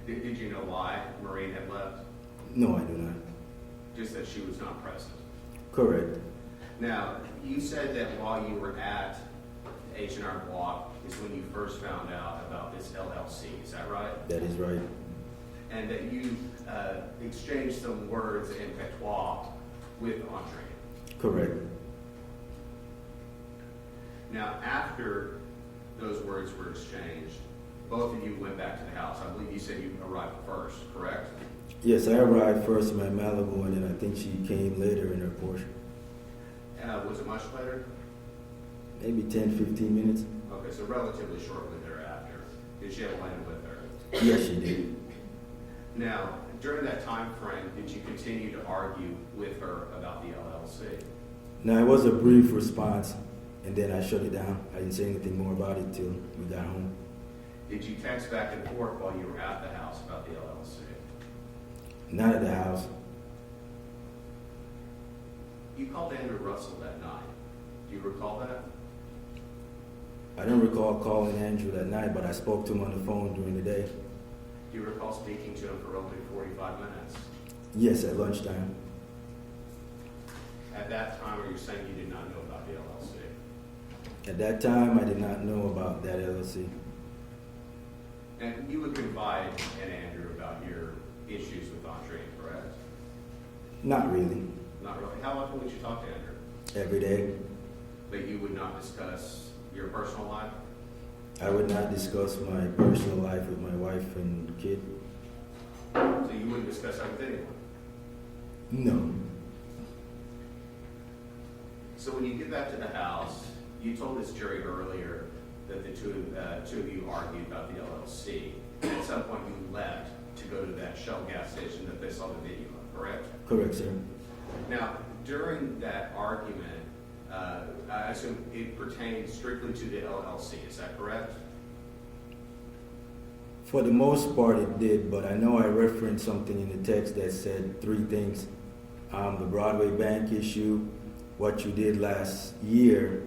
E: Did you know why Maureen had left?
D: No, I do not.
E: Just that she was not present.
D: Correct.
E: Now, you said that while you were at H&R Block is when you first found out about this LLC, is that right?
D: That is right.
E: And that you exchanged some words in patois with Andreen.
D: Correct.
E: Now, after those words were exchanged, both of you went back to the house. I believe you said you arrived first, correct?
D: Yes, I arrived first in my Malibu, and then I think she came later in her Porsche.
E: Was it much later?
D: Maybe 10, 15 minutes.
E: Okay, so relatively shortly thereafter. Did she have Elena with her?
D: Yes, she did.
E: Now, during that time frame, did you continue to argue with her about the LLC?
D: Now, it was a brief response, and then I shut it down. I didn't say anything more about it till we got home.
E: Did you text back and forth while you were at the house about the LLC?
D: Not at the house.
E: You called Andrew Russell that night. Do you recall that?
D: I don't recall calling Andrew that night, but I spoke to him on the phone during the day.
E: Do you recall speaking to him for roughly 45 minutes?
D: Yes, at lunchtime.
E: At that time, are you saying you did not know about the LLC?
D: At that time, I did not know about that LLC.
E: And you would confide in Andrew about your issues with Andreen, correct?
D: Not really.
E: Not really. How often would you talk to Andrew?
D: Every day.
E: But you would not discuss your personal life?
D: I would not discuss my personal life with my wife and kid.
E: So you wouldn't discuss that with anyone?
D: No.
E: So when you get back to the house, you told this jury earlier that the two of you argued about the LLC. And at some point you left to go to that Shell gas station that they saw the video of, correct?
D: Correct, sir.
E: Now, during that argument, I assume it pertained strictly to the LLC, is that correct?
D: For the most part, it did, but I know I referenced something in the text that said three things. The Broadway Bank issue, what you did last year,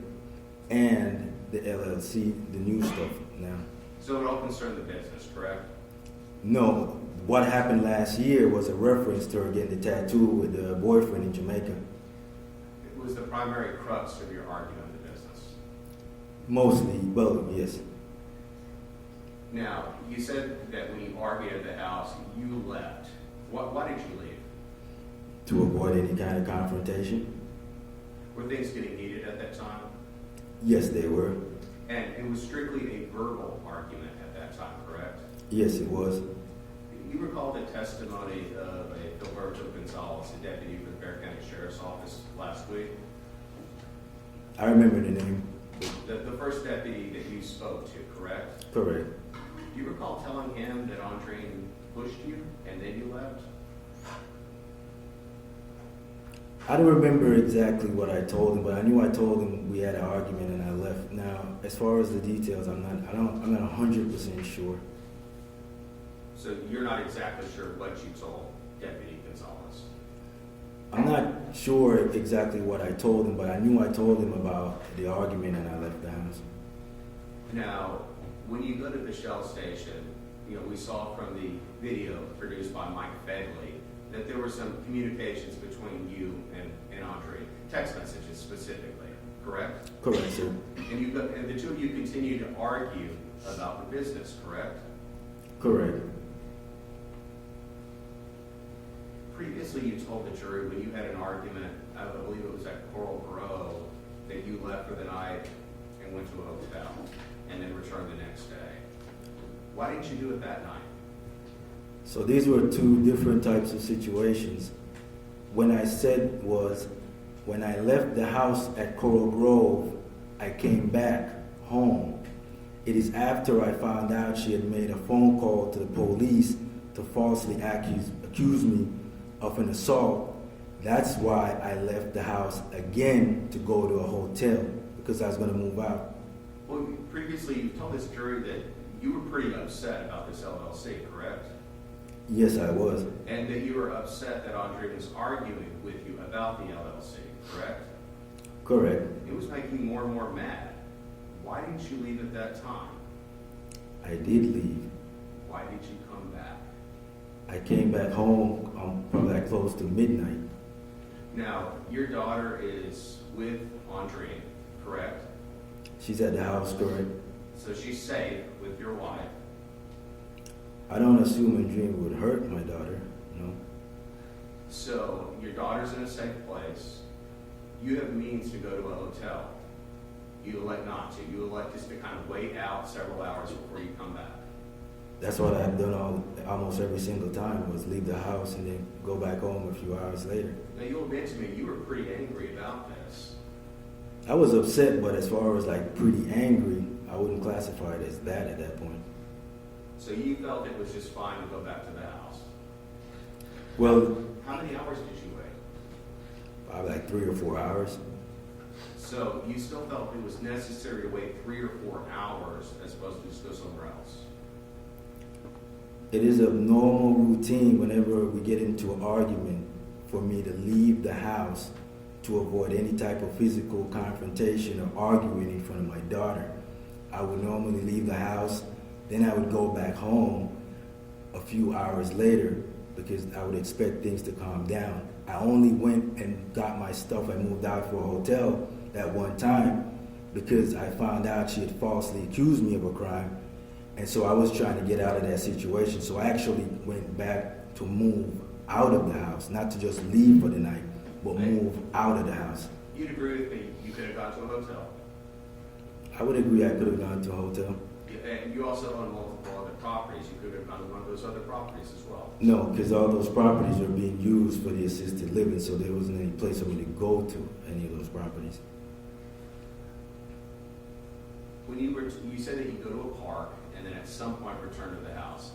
D: and the LLC, the new stuff now.
E: So it all concerned the business, correct?
D: No, what happened last year was a reference to her getting the tattoo with the boyfriend in Jamaica.
E: It was the primary crux of your argument in the business.
D: Mostly, well, yes.
E: Now, you said that when you argued at the house, you left. Why did you leave?
D: To avoid any kind of confrontation.
E: Were things getting heated at that time?
D: Yes, they were.
E: And it was strictly a verbal argument at that time, correct?
D: Yes, it was.
E: You recall the testimony of a Gilberto Gonzalez, a deputy for the Bexar County Sheriff's Office last week?
D: I remember the name.
E: The first deputy that you spoke to, correct?
D: Correct.
E: Do you recall telling him that Andreen pushed you and then you left?
D: I don't remember exactly what I told him, but I knew I told him we had an argument and I left. Now, as far as the details, I'm not 100% sure.
E: So you're not exactly sure what you told Deputy Gonzalez?
D: I'm not sure exactly what I told him, but I knew I told him about the argument and I left the house.
E: Now, when you go to the Shell station, we saw from the video produced by Mike Fedley that there were some communications between you and Andreen, text messages specifically, correct?
D: Correct, sir.
E: And the two of you continue to argue about the business, correct?
D: Correct.
E: Previously, you told the jury when you had an argument, I believe it was at Coral Grove, that you left for the night and went to a hotel and then returned the next day. Why didn't you do it that night?
D: So these were two different types of situations. When I said was, when I left the house at Coral Grove, I came back home. It is after I found out she had made a phone call to the police to falsely accuse me of an assault. That's why I left the house again to go to a hotel, because I was going to move out.
E: Well, previously you told this jury that you were pretty upset about this LLC, correct?
D: Yes, I was.
E: And that you were upset that Andreen was arguing with you about the LLC, correct?
D: Correct.
E: It was making you more and more mad. Why didn't you leave at that time?
D: I did leave.
E: Why did you come back?
D: I came back home probably like close to midnight.
E: Now, your daughter is with Andreen, correct?
D: She's at the house, correct?
E: So she's safe with your wife.
D: I don't assume Andreen would hurt my daughter, no.
E: So your daughter's in a safe place. You have means to go to a hotel. You elect not to. You elect just to kind of wait out several hours before you come back.
D: That's what I've done almost every single time, was leave the house and then go back home a few hours later.
E: Now, you'll admit to me you were pretty angry about this.
D: I was upset, but as far as like pretty angry, I wouldn't classify it as that at that point.
E: So you felt it was just fine to go back to the house.
D: Well,
E: How many hours did you wait?
D: probably like 3 or 4 hours.
E: So you still felt it was necessary to wait 3 or 4 hours as opposed to just go somewhere else?
D: It is a normal routine whenever we get into an argument for me to leave the house to avoid any type of physical confrontation or arguing in front of my daughter. I would normally leave the house, then I would go back home a few hours later because I would expect things to calm down. I only went and got my stuff and moved out for a hotel that one time because I found out she had falsely accused me of a crime. And so I was trying to get out of that situation. So I actually went back to move out of the house, not to just leave for the night, but move out of the house.
E: You'd agree with me you could have gone to a hotel?
D: I would agree I could have gone to a hotel.
E: And you also own multiple other properties. You could have gone to one of those other properties as well.
D: No, because all those properties were being used for the assisted living, so there wasn't any place for me to go to any of those properties.
E: When you said that you go to a park and then at some point return to the house.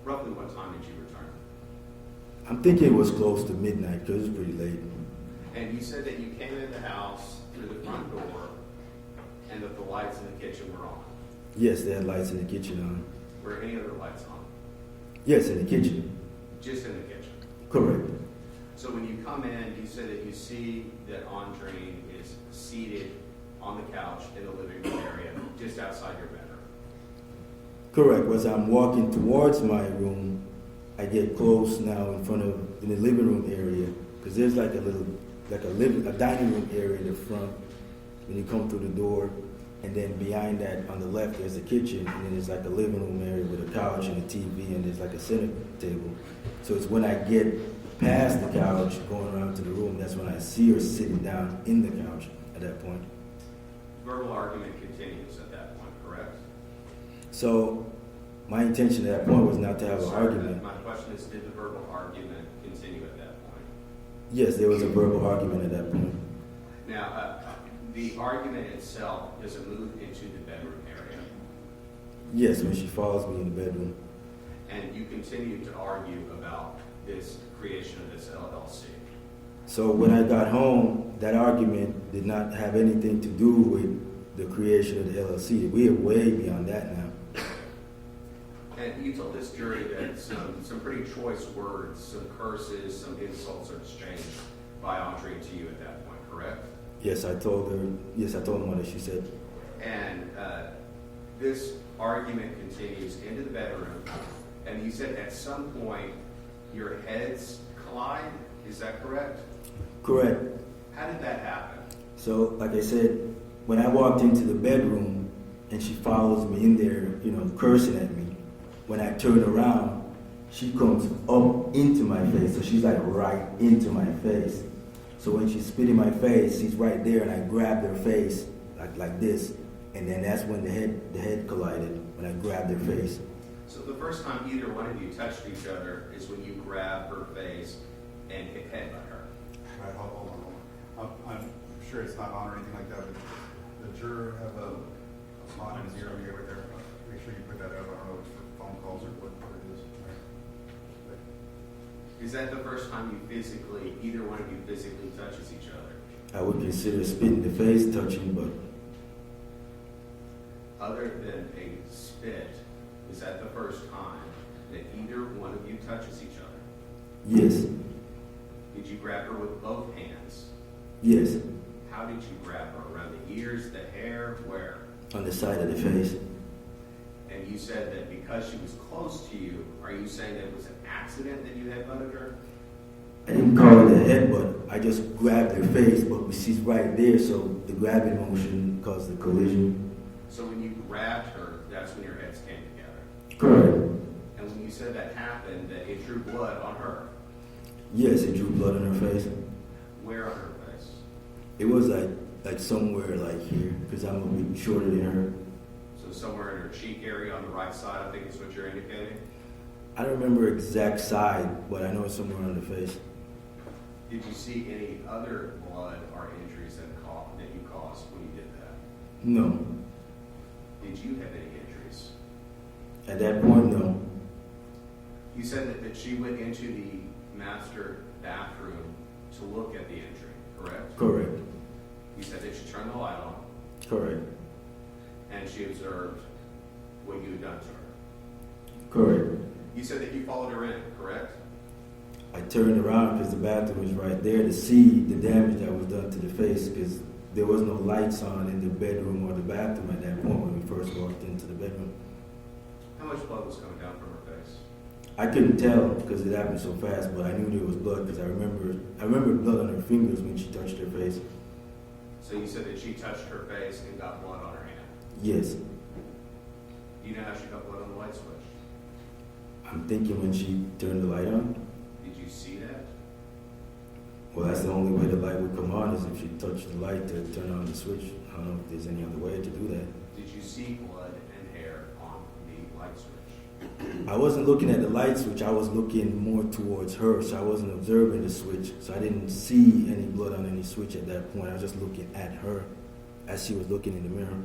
E: Roughly what time did you return?
D: I'm thinking it was close to midnight because it was pretty late.
E: And you said that you came into the house through the front door and that the lights in the kitchen were on.
D: Yes, they had lights in the kitchen on.
E: Were any other lights on?
D: Yes, in the kitchen.
E: Just in the kitchen?
D: Correct.
E: So when you come in, you said that you see that Andreen is seated on the couch in the living room area, just outside your bedroom.
D: Correct. As I'm walking towards my room, I get close now in the living room area, because there's like a dining room area in the front when you come through the door, and then behind that on the left there's a kitchen, and then there's like a living room area with a couch and a TV, and there's like a center table. So it's when I get past the couch, going around to the room, that's when I see her sitting down in the couch at that point.
E: Verbal argument continues at that point, correct?
D: So my intention at that point was not to have an argument.
E: My question is, did the verbal argument continue at that point?
D: Yes, there was a verbal argument at that point.
E: Now, the argument itself, does it move into the bedroom area?
D: Yes, when she follows me in the bedroom.
E: And you continue to argue about this creation of this LLC?
D: So when I got home, that argument did not have anything to do with the creation of the LLC. We are way beyond that now.
E: And you told this jury that some pretty choice words, some curses, some insults are exchanged by Andreen to you at that point, correct?
D: Yes, I told them what she said.
E: And this argument continues into the bedroom, and you said at some point your heads collide. Is that correct?
D: Correct.
E: How did that happen?
D: So, like I said, when I walked into the bedroom and she follows me in there, cursing at me, when I turn around, she comes up into my face. So she's like right into my face. So when she's spitting my face, she's right there, and I grabbed her face like this, and then that's when the head collided when I grabbed her face.
E: So the first time either one of you touched each other is when you grabbed her face and hit headbutt her.
C: All right, hold on. I'm sure it's not on or anything like that, but the juror have a spot in his ear over here right there. Make sure you put that up. I don't know if it's for phone calls or what it is. All right.
E: Is that the first time either one of you physically touches each other?
D: I would consider spitting the face touching, but
E: Other than a spit, is that the first time that either one of you touches each other?
D: yes,
E: Did you grab her with both hands?
D: yes,
E: How did you grab her? Around the ears, the hair, where?
D: on the side of the face.
E: And you said that because she was close to you, are you saying that it was an accident that you headbutted her?
D: I didn't call it a headbutt. I just grabbed her face, but she's right there, so the grabbing motion caused the collision.
E: So when you grabbed her, that's when your heads came together.
D: Correct.
E: And when you said that happened, that it drew blood on her.
D: Yes, it drew blood on her face.
E: Where on her face?
D: It was like somewhere like here, because I'm a bit shorter than her.
E: So somewhere in her cheek area on the right side, I think is what you're indicating.
D: I don't remember exact side, but I know it's somewhere on the face.
E: Did you see any other blood or injuries that you caused when you did that?
D: No.
E: Did you have any injuries?
D: At that point, no.
E: You said that she went into the master bathroom to look at the injury, correct?
D: Correct.
E: You said that she turned the light on
D: Correct.
E: and she observed what you had done to her.
D: Correct.
E: You said that you followed her in, correct?
D: I turned around because the bathroom was right there to see the damage that was done to the face, because there was no lights on in the bedroom or the bathroom at that point when we first walked into the bedroom.
E: How much blood was coming down from her face?
D: I couldn't tell because it happened so fast, but I knew there was blood because I remember blood on her fingers when she touched her face.
E: So you said that she touched her face and got blood on her hand.
D: Yes.
E: Do you know how she got blood on the light switch?
D: I'm thinking when she turned the light on.
E: Did you see that?
D: Well, that's the only way the light would come on is if she touched the light to turn on the switch. I don't know if there's any other way to do that.
E: Did you see blood and hair on the light switch?
D: I wasn't looking at the light switch. I was looking more towards her, so I wasn't observing the switch. So I didn't see any blood on any switch at that point. I was just looking at her as she was looking in the mirror.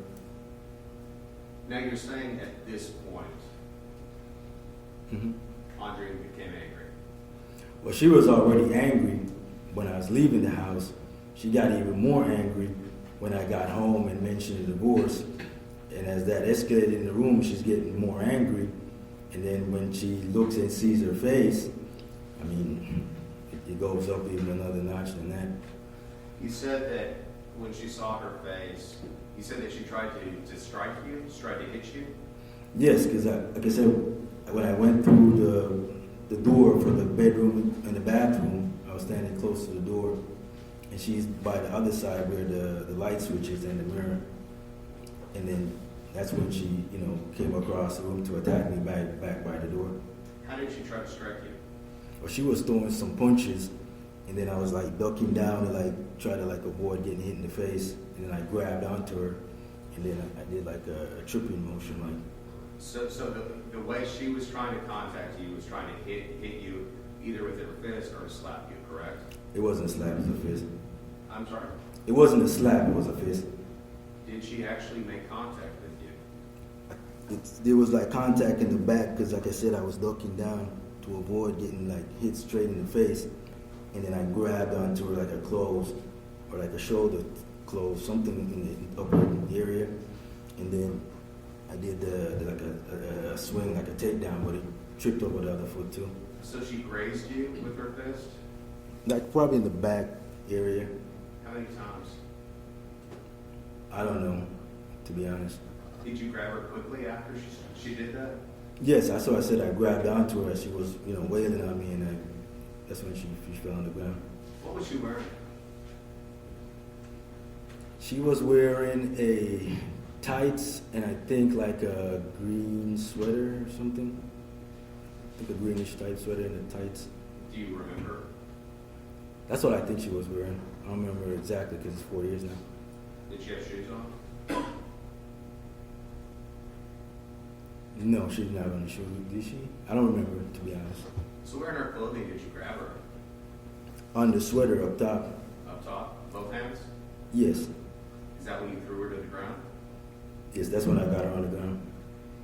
E: Now you're saying at this point,
D: Mm-hmm.
E: Andreen became angry.
D: Well, she was already angry when I was leaving the house. She got even more angry when I got home and mentioned the divorce. And as that escalated in the room, she's getting more angry. And then when she looks and sees her face, I mean, it goes up even another notch than that.
E: You said that when she saw her face, you said that she tried to strike you, tried to hit you?
D: Yes, because like I said, when I went through the door for the bedroom and the bathroom, I was standing close to the door, and she's by the other side where the light switch is in the mirror. And then that's when she, came across the room to attack me back by the door.
E: How did she try to strike you?
D: Well, she was throwing some punches, and then I was like ducking down to try to avoid getting hit in the face, and then I grabbed onto her, and then I did a tripping motion,
E: So the way she was trying to contact you was trying to hit you either with her fist or slap you, correct?
D: It wasn't a slap, it was a fist.
E: I'm sorry?
D: It wasn't a slap, it was a fist.
E: Did she actually make contact with you?
D: There was contact in the back because, like I said, I was ducking down to avoid getting hit straight in the face. and then I grabbed onto her like her clothes or like a shoulder clothes, something in the upper area, and then I did like a swing, like a takedown, but it tripped over the other foot too.
E: So she grazed you with her fist?
D: Like probably in the back area.
E: How many times?
D: I don't know, to be honest.
E: Did you grab her quickly after she did that?
D: Yes, I said I grabbed onto her. She was, wailing on me, and that's when she fell on the ground.
E: What was she wearing?
D: She was wearing a tights and I think like a green sweater or something. I think a greenish type sweater and the tights.
E: Do you remember?
D: That's what I think she was wearing. I don't remember exactly because it's 4 years now.
E: Did she have shoes on?
D: No, she didn't have any shoes. Did she? I don't remember, to be honest.
E: So where in her clothing did you grab her?
D: On the sweater up top.
E: Up top? Both hands?
D: Yes.
E: Is that when you threw her to the ground?
D: Yes, that's when I got her on the ground.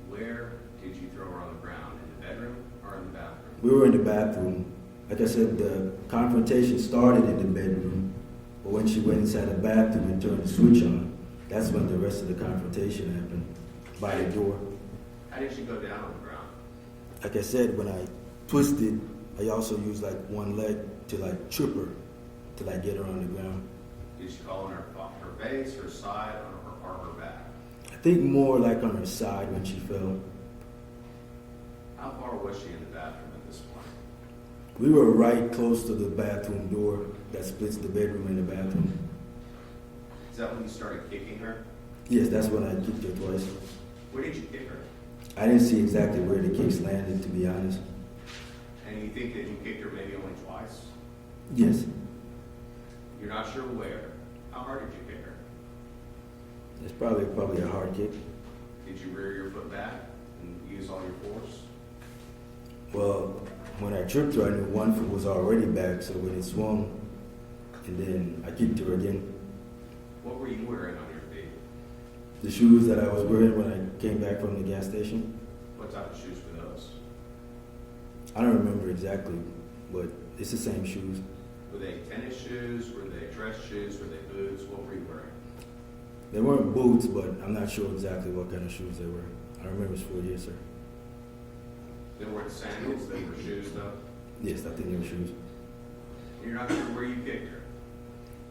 E: Where did you throw her on the ground? In the bedroom or in the bathroom?
D: We were in the bathroom. Like I said, the confrontation started in the bedroom, but when she went inside the bathroom and turned the switch on, that's when the rest of the confrontation happened, by the door.
E: How did she go down on the ground?
D: Like I said, when I twisted, I also used like one leg to like trip her, to like get her on the ground.
E: Did she fall on her face, her side, or her back?
D: I think more like on her side when she fell.
E: How far was she in the bathroom at this point?
D: We were right close to the bathroom door that splits the bedroom and the bathroom.
E: Is that when you started kicking her?
D: Yes, that's when I kicked her twice.
E: Where did you kick her?
D: I didn't see exactly where the kicks landed, to be honest.
E: And you think that you kicked her maybe only twice?
D: Yes,
E: You're not sure where. How hard did you kick her?
D: it's probably a hard kick.
E: Did you rear your foot back and use all your force?
D: Well, when I tripped her, I knew one foot was already back, so when it swung, and then I kicked her again.
E: What were you wearing on your feet?
D: The shoes that I was wearing when I came back from the gas station,
E: What type of shoes were those?
D: I don't remember exactly, but it's the same shoes.
E: Were they tennis shoes? Were they dress shoes? Were they boots? What were you wearing?
D: They weren't boots, but I'm not sure exactly what kind of shoes they were. I remember it's 4 years, sir.
E: They weren't sandals, they were shoes though?
D: Yes, I think they were shoes.
E: You're not sure where you kicked her?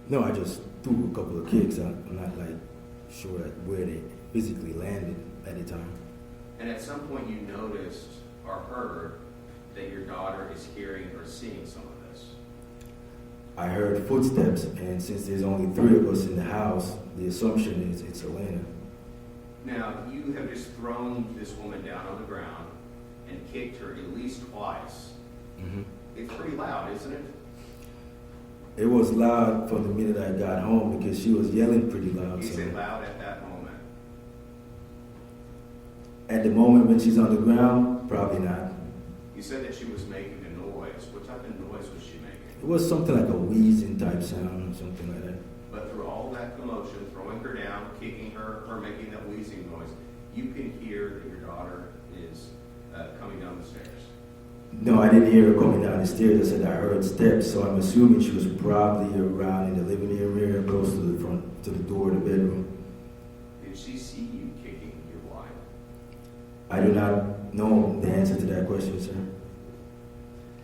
D: No, I just threw a couple of kicks. I'm not like sure like where they physically landed at the time.
E: And at some point you noticed or heard that your daughter is hearing or seeing some of this.
D: I heard footsteps, and since there's only 3 of us in the house, the assumption is it's Elena.
E: Now, you have just thrown this woman down on the ground and kicked her at least twice.
D: Mm-hmm.
E: It's pretty loud, isn't it?
D: It was loud from the minute I got home because she was yelling pretty loud.
E: Is it loud at that moment?
D: At the moment when she's on the ground, probably not.
E: You said that she was making a noise. What type of noise was she making?
D: It was something like a wheezing type sound, something like that.
E: But through all that commotion, throwing her down, kicking her, her making that wheezing noise, you can hear that your daughter is coming down the stairs.
D: No, I didn't hear her coming down the stairs. I said I heard steps, so I'm assuming she was probably around in the living room area, close to the front, to the door of the bedroom.
E: Did she see you kicking your wife?
D: I do not know the answer to that question, sir.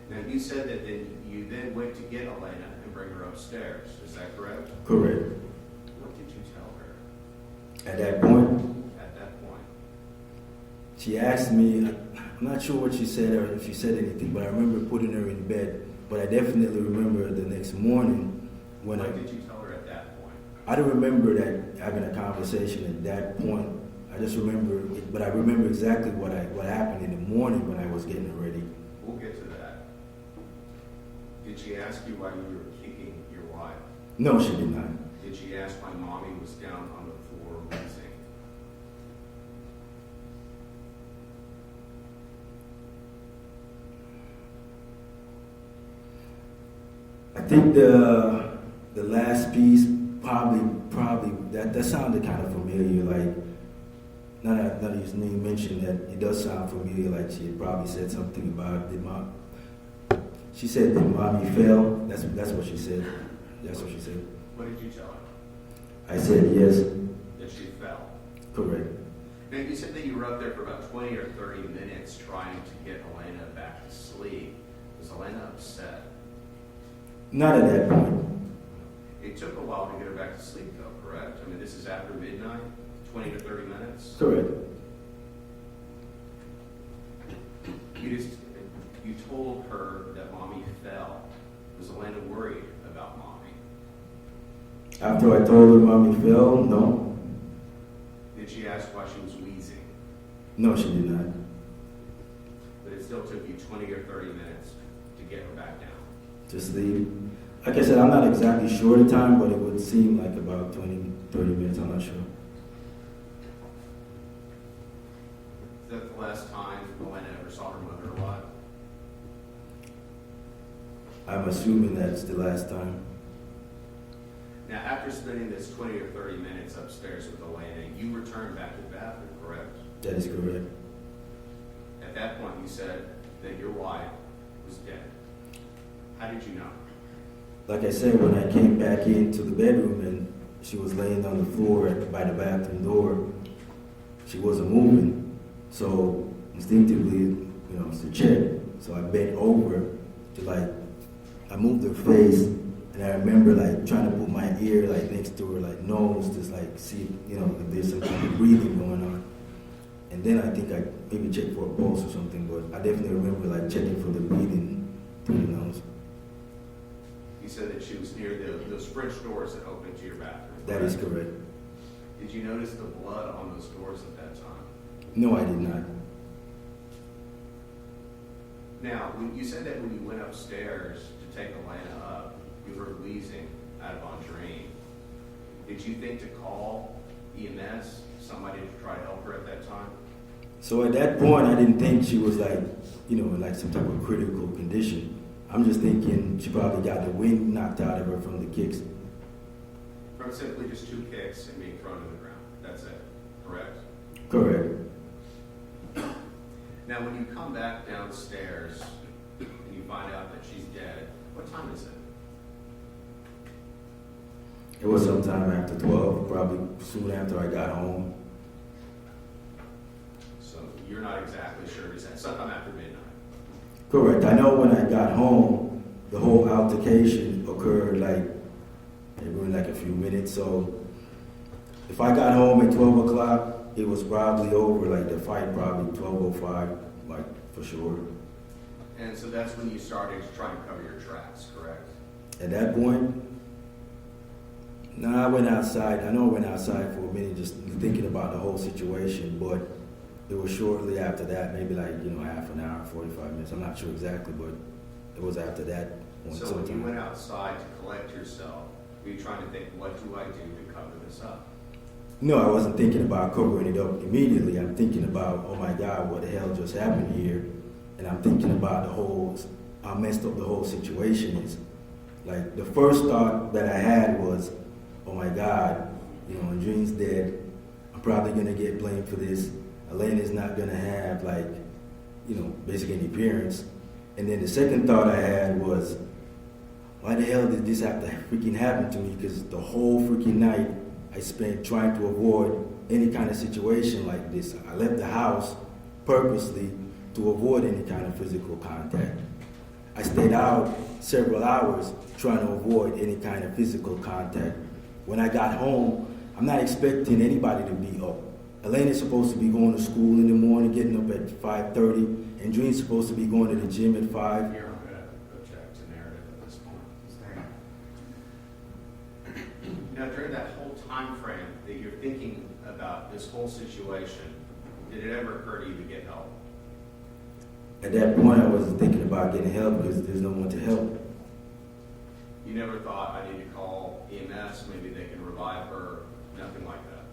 E: Now, you said that you then went to get Elena and bring her upstairs. Is that correct?
D: Correct.
E: What did you tell her
D: At that point,
E: at that point?
D: she asked me, I'm not sure what she said or if she said anything, but I remember putting her in bed. But I definitely remember the next morning when
E: What did you tell her at that point?
D: I don't remember that having a conversation at that point. I just remember it, but I remember exactly what happened in the morning when I was getting her ready.
E: We'll get to that. Did she ask you why you were kicking your wife?
D: No, she did not.
E: Did she ask why mommy was down on the floor wheezing?
D: I think the last piece probably that sounded kind of familiar. Like now that his name mentioned that, it does sound familiar. Like she had probably said something about the mom. She said that mommy fell. That's what she said. That's what she said.
E: What did you tell her?
D: I said yes.
E: That she fell.
D: Correct.
E: Now, you said that you were up there for about 20 or 30 minutes trying to get Elena back to sleep. Was Elena upset?
D: Not at that point.
E: It took a while to get her back to sleep, though, correct? I mean, this is after midnight, 20 to 30 minutes?
D: Correct.
E: You told her that mommy fell. Was Elena worried about mommy?
D: After I told her mommy fell, no.
E: Did she ask why she was wheezing?
D: No, she did not.
E: But it still took you 20 or 30 minutes to get her back down.
D: Just leave. Like I said, I'm not exactly sure the time, but it would seem like about 20, 30 minutes. I'm not sure.
E: Is that the last time Elena ever saw her mother alive?
D: I'm assuming that's the last time.
E: Now, after spending this 20 or 30 minutes upstairs with Elena, you returned back to the bathroom, correct?
D: That is correct.
E: At that point, you said that your wife was dead. How did you know?
D: Like I said, when I came back into the bedroom and she was laying on the floor by the bathroom door, she wasn't moving. So instinctively, to check. So I bent over to I moved her face, and I remember trying to put my ear next to her nose, just see if there's some kind of breathing going on. And then I think I maybe checked for a pulse or something, but I definitely remember checking for the breathing through the nose.
E: You said that she was near those French doors that opened to your bathroom.
D: That is correct.
E: Did you notice the blood on those doors at that time?
D: No, I did not.
E: Now, when you said that when you went upstairs to take Elena up, you heard wheezing out of Andreen. Did you think to call EMS, somebody to try to help her at that time?
D: So at that point, I didn't think she was in some type of critical condition. I'm just thinking she probably got the wind knocked out of her from the kicks.
E: From simply just 2 kicks and being thrown to the ground. That's it, correct?
D: Correct.
E: Now, when you come back downstairs and you find out that she's dead, what time is it?
D: It was sometime after 12, probably soon after I got home.
E: So you're not exactly sure. Is that sometime after midnight?
D: Correct. I know when I got home, the whole altercation occurred maybe in a few minutes. So if I got home at 12 o'clock, it was probably over, the fight probably 12:05, for sure.
E: And so that's when you started to try and cover your tracks, correct?
D: At that point, no, I went outside. I know I went outside for a minute just thinking about the whole situation, but it was shortly after that, maybe half an hour, 45 minutes. I'm not sure exactly, but it was after that point.
E: So when you went outside to collect yourself, were you trying to think, what do I do to cover this up?
D: No, I wasn't thinking about covering it up immediately. I'm thinking about, oh my God, what the hell just happened here? And I'm thinking about how messed up the whole situation is. The first thought that I had was, oh my God, Andreen's dead. I'm probably gonna get blamed for this. Elena's not gonna have basically any appearance. And then the second thought I had was, why the hell did this have to freaking happen to me? Because the whole freaking night I spent trying to avoid any kind of situation like this. I left the house purposely to avoid any kind of physical contact. I stayed out several hours trying to avoid any kind of physical contact. When I got home, I'm not expecting anybody to be up. Elena's supposed to be going to school in the morning, getting up at 5:30, and Andreen's supposed to be going to the gym at 5.
E: Here, I'm going to object to narrative at this point. Now, during that whole time frame that you're thinking about this whole situation, did it ever occur to you to get help?
D: At that point, I wasn't thinking about getting help because there's no one to help.
E: You never thought, I need to call EMS, maybe they can revive her, nothing like that?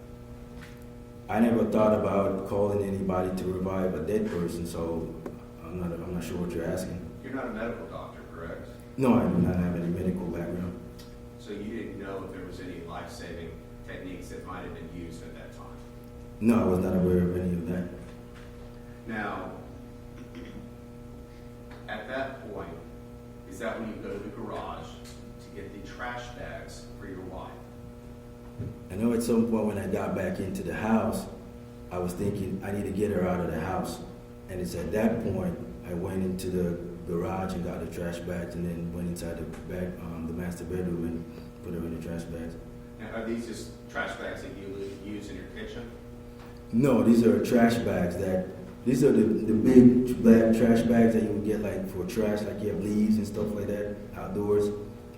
D: I never thought about calling anybody to revive a dead person, so I'm not sure what you're asking.
E: You're not a medical doctor, correct?
D: No, I do not have any medical background.
E: So you didn't know if there was any life-saving techniques that might have been used at that time?
D: No, I was not aware of any of that.
E: Now, at that point, is that when you go to the garage to get the trash bags for your wife?
D: I know at some point when I got back into the house, I was thinking I need to get her out of the house. And it's at that point I went into the garage and got the trash bags, and then went inside the master bedroom and put her in the trash bags.
E: Now, are these just trash bags that you use in your kitchen?
D: No, these are trash bags these are the big black trash bags that you would get like for trash, like you have leaves and stuff like that outdoors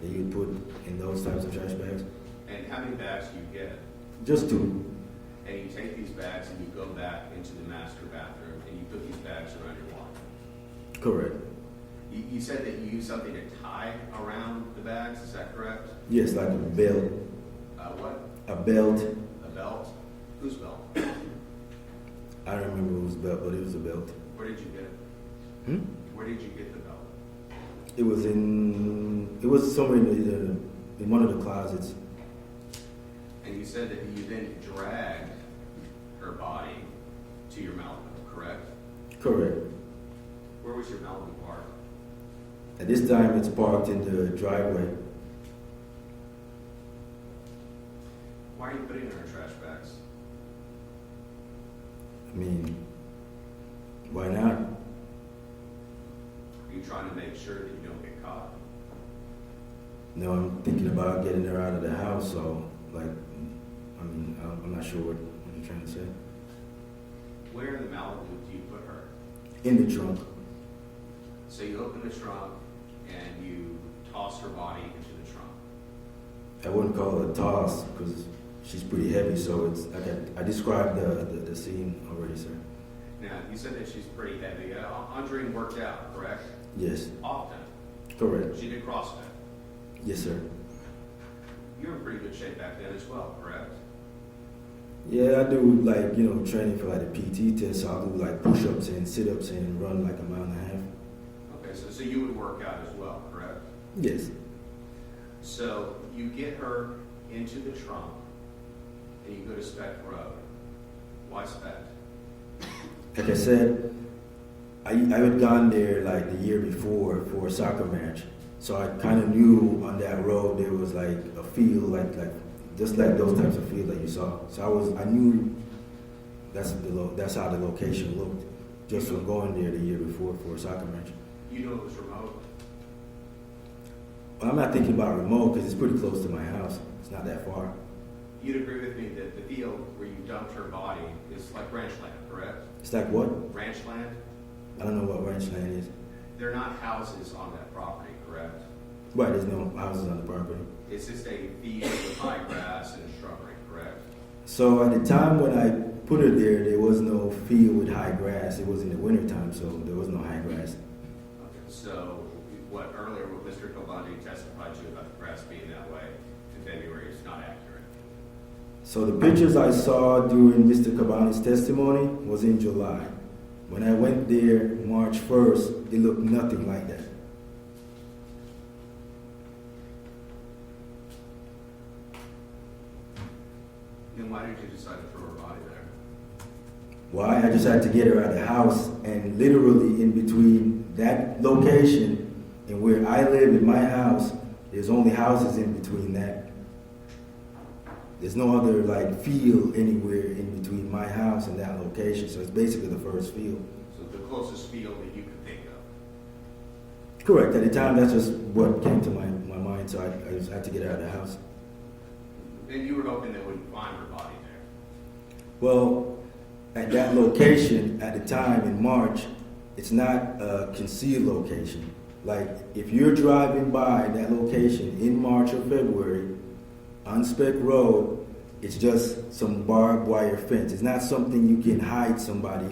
D: that you would put in those types of trash bags.
E: And how many bags do you get?
D: Just two.
E: And you take these bags and you go back into the master bathroom and you put these bags around your wife?
D: Correct.
E: You said that you use something to tie around the bags, is that correct?
D: Yes, like a belt.
E: What?
D: A belt.
E: A belt? Whose belt?
D: I don't remember whose belt, but it was a belt.
E: Where did you get it? Where did you get the belt?
D: It was somewhere in one of the closets.
E: And you said that you then dragged her body to your Malibu, correct?
D: Correct.
E: Where was your Malibu parked?
D: At this time, it's parked in the driveway.
E: Why are you putting it in her trash bags?
D: I mean, why not?
E: Are you trying to make sure that you don't get caught?
D: No, I'm thinking about getting her out of the house, so, I'm not sure what you're trying to say.
E: Where in the Malibu do you put her?
D: In the trunk.
E: So you open the trunk and you toss her body into the trunk.
D: I wouldn't call it a toss, because she's pretty heavy, so it's like I described the scene already, sir.
E: Now, you said that she's pretty heavy. Andreen worked out, correct?
D: Yes.
E: Often.
D: Correct.
E: She did CrossFit.
D: Yes, sir.
E: You were in pretty good shape back then as well, correct?
D: Yeah, I do training for like the PT test, so I'll do like push-ups and sit-ups and run like a mile and a half.
E: Okay, so you would work out as well, correct?
D: Yes.
E: So you get her into the trunk and you go to Speck Road. Why Speck?
D: Like I said, I had gone there like the year before for a soccer match, so I kind of knew on that road there was like a field, like just like those types of fields that you saw. So I knew that's how the location looked, just from going there the year before for a soccer match.
E: You know it was remote.
D: Well, I'm not thinking about remote because it's pretty close to my house. It's not that far.
E: You'd agree with me that the field where you dumped her body is like ranch land, correct?
D: It's like what?
E: Ranch land?
D: I don't know what ranch land is.
E: They're not houses on that property, correct?
D: Right, there's no houses on the property.
E: It's just a field with high grass and shrubbery, correct?
D: So at the time when I put her there was no field with high grass. It was in the wintertime, so there was no high grass.
E: Okay, so what Mr. Kalbandi testified to about the grass being that way in February is not accurate.
D: So the pictures I saw during Mr. Cabani's testimony was in July. When I went there March 1st, it looked nothing like that.
E: Then why did you decide to throw her body there?
D: Why? I just had to get her out of the house, and literally in between that location and where I live in my house, there's only houses in between that. There's no other field anywhere in between my house and that location, so it's basically the first field.
E: So the closest field that you could think of.
D: Correct. At the time, that's just what came to my mind, so I just had to get her out of the house.
E: And you were hoping that we'd find her body there.
D: Well, at that location, at the time in March, it's not a concealed location. Like, if you're driving by that location in March or February, on Speck Road, it's just some barbed wire fence. It's not something you can hide somebody,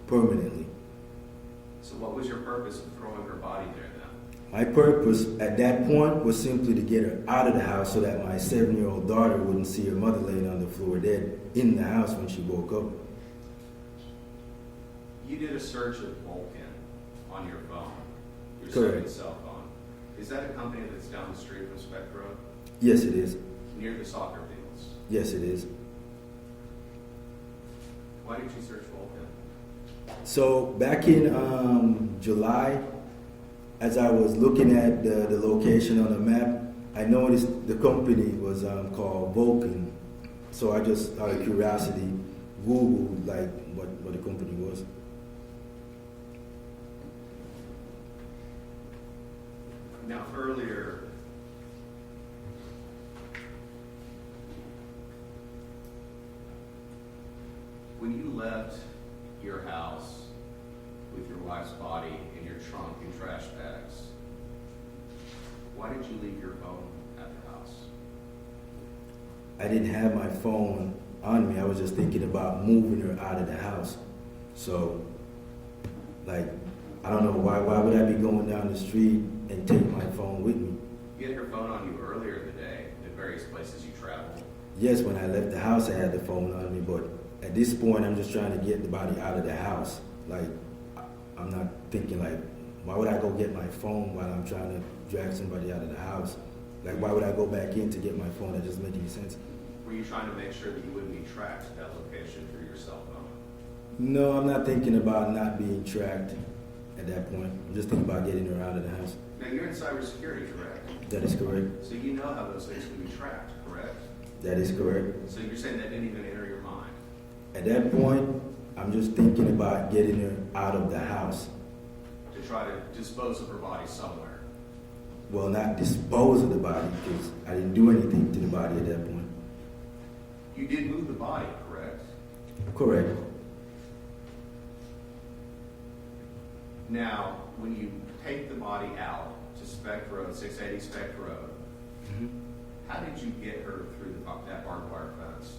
D: permanently.
E: So what was your purpose of throwing her body there then?
D: My purpose at that point was simply to get her out of the house so that my 7-year-old daughter wouldn't see her mother laying on the floor dead in the house when she woke up.
E: You did a search of Vulcan on your phone, your
D: Correct.
E: second cell phone. Is that a company that's down the street from Speck Road?
D: Yes, it is.
E: Near the soccer fields?
D: Yes, it is.
E: Why did you search Vulcan?
D: So back in July, as I was looking at the location on the map, I noticed the company was called Vulcan. So I just, out of curiosity, Googled like what the company was.
E: Now, earlier, when you left your house with your wife's body in your trunk and trash bags, why did you leave your phone at the house?
D: I didn't have my phone on me. I was just thinking about moving her out of the house. So, like, I don't know why would I be going down the street and take my phone with me?
E: You had your phone on you earlier in the day at various places you traveled.
D: Yes, when I left the house, I had the phone on me, but at this point, I'm just trying to get the body out of the house. Like, I'm not thinking like, why would I go get my phone while I'm trying to drag somebody out of the house? Like, why would I go back in to get my phone? That doesn't make any sense.
E: Were you trying to make sure that you wouldn't be tracked at that location through your cell phone?
D: No, I'm not thinking about not being tracked at that point. I'm just thinking about getting her out of the house.
E: Now, you're in cybersecurity, correct?
D: That is correct.
E: So you know how those things can be tracked, correct?
D: That is correct.
E: So you're saying that didn't even enter your mind?
D: At that point, I'm just thinking about getting her out of the house.
E: To try to dispose of her body somewhere?
D: Well, not dispose of the body, because I didn't do anything to the body at that point.
E: You did move the body, correct?
D: Correct.
E: Now, when you take the body out to Spec Road, 680 Spec Road, how did you get her through that barbed wire fence?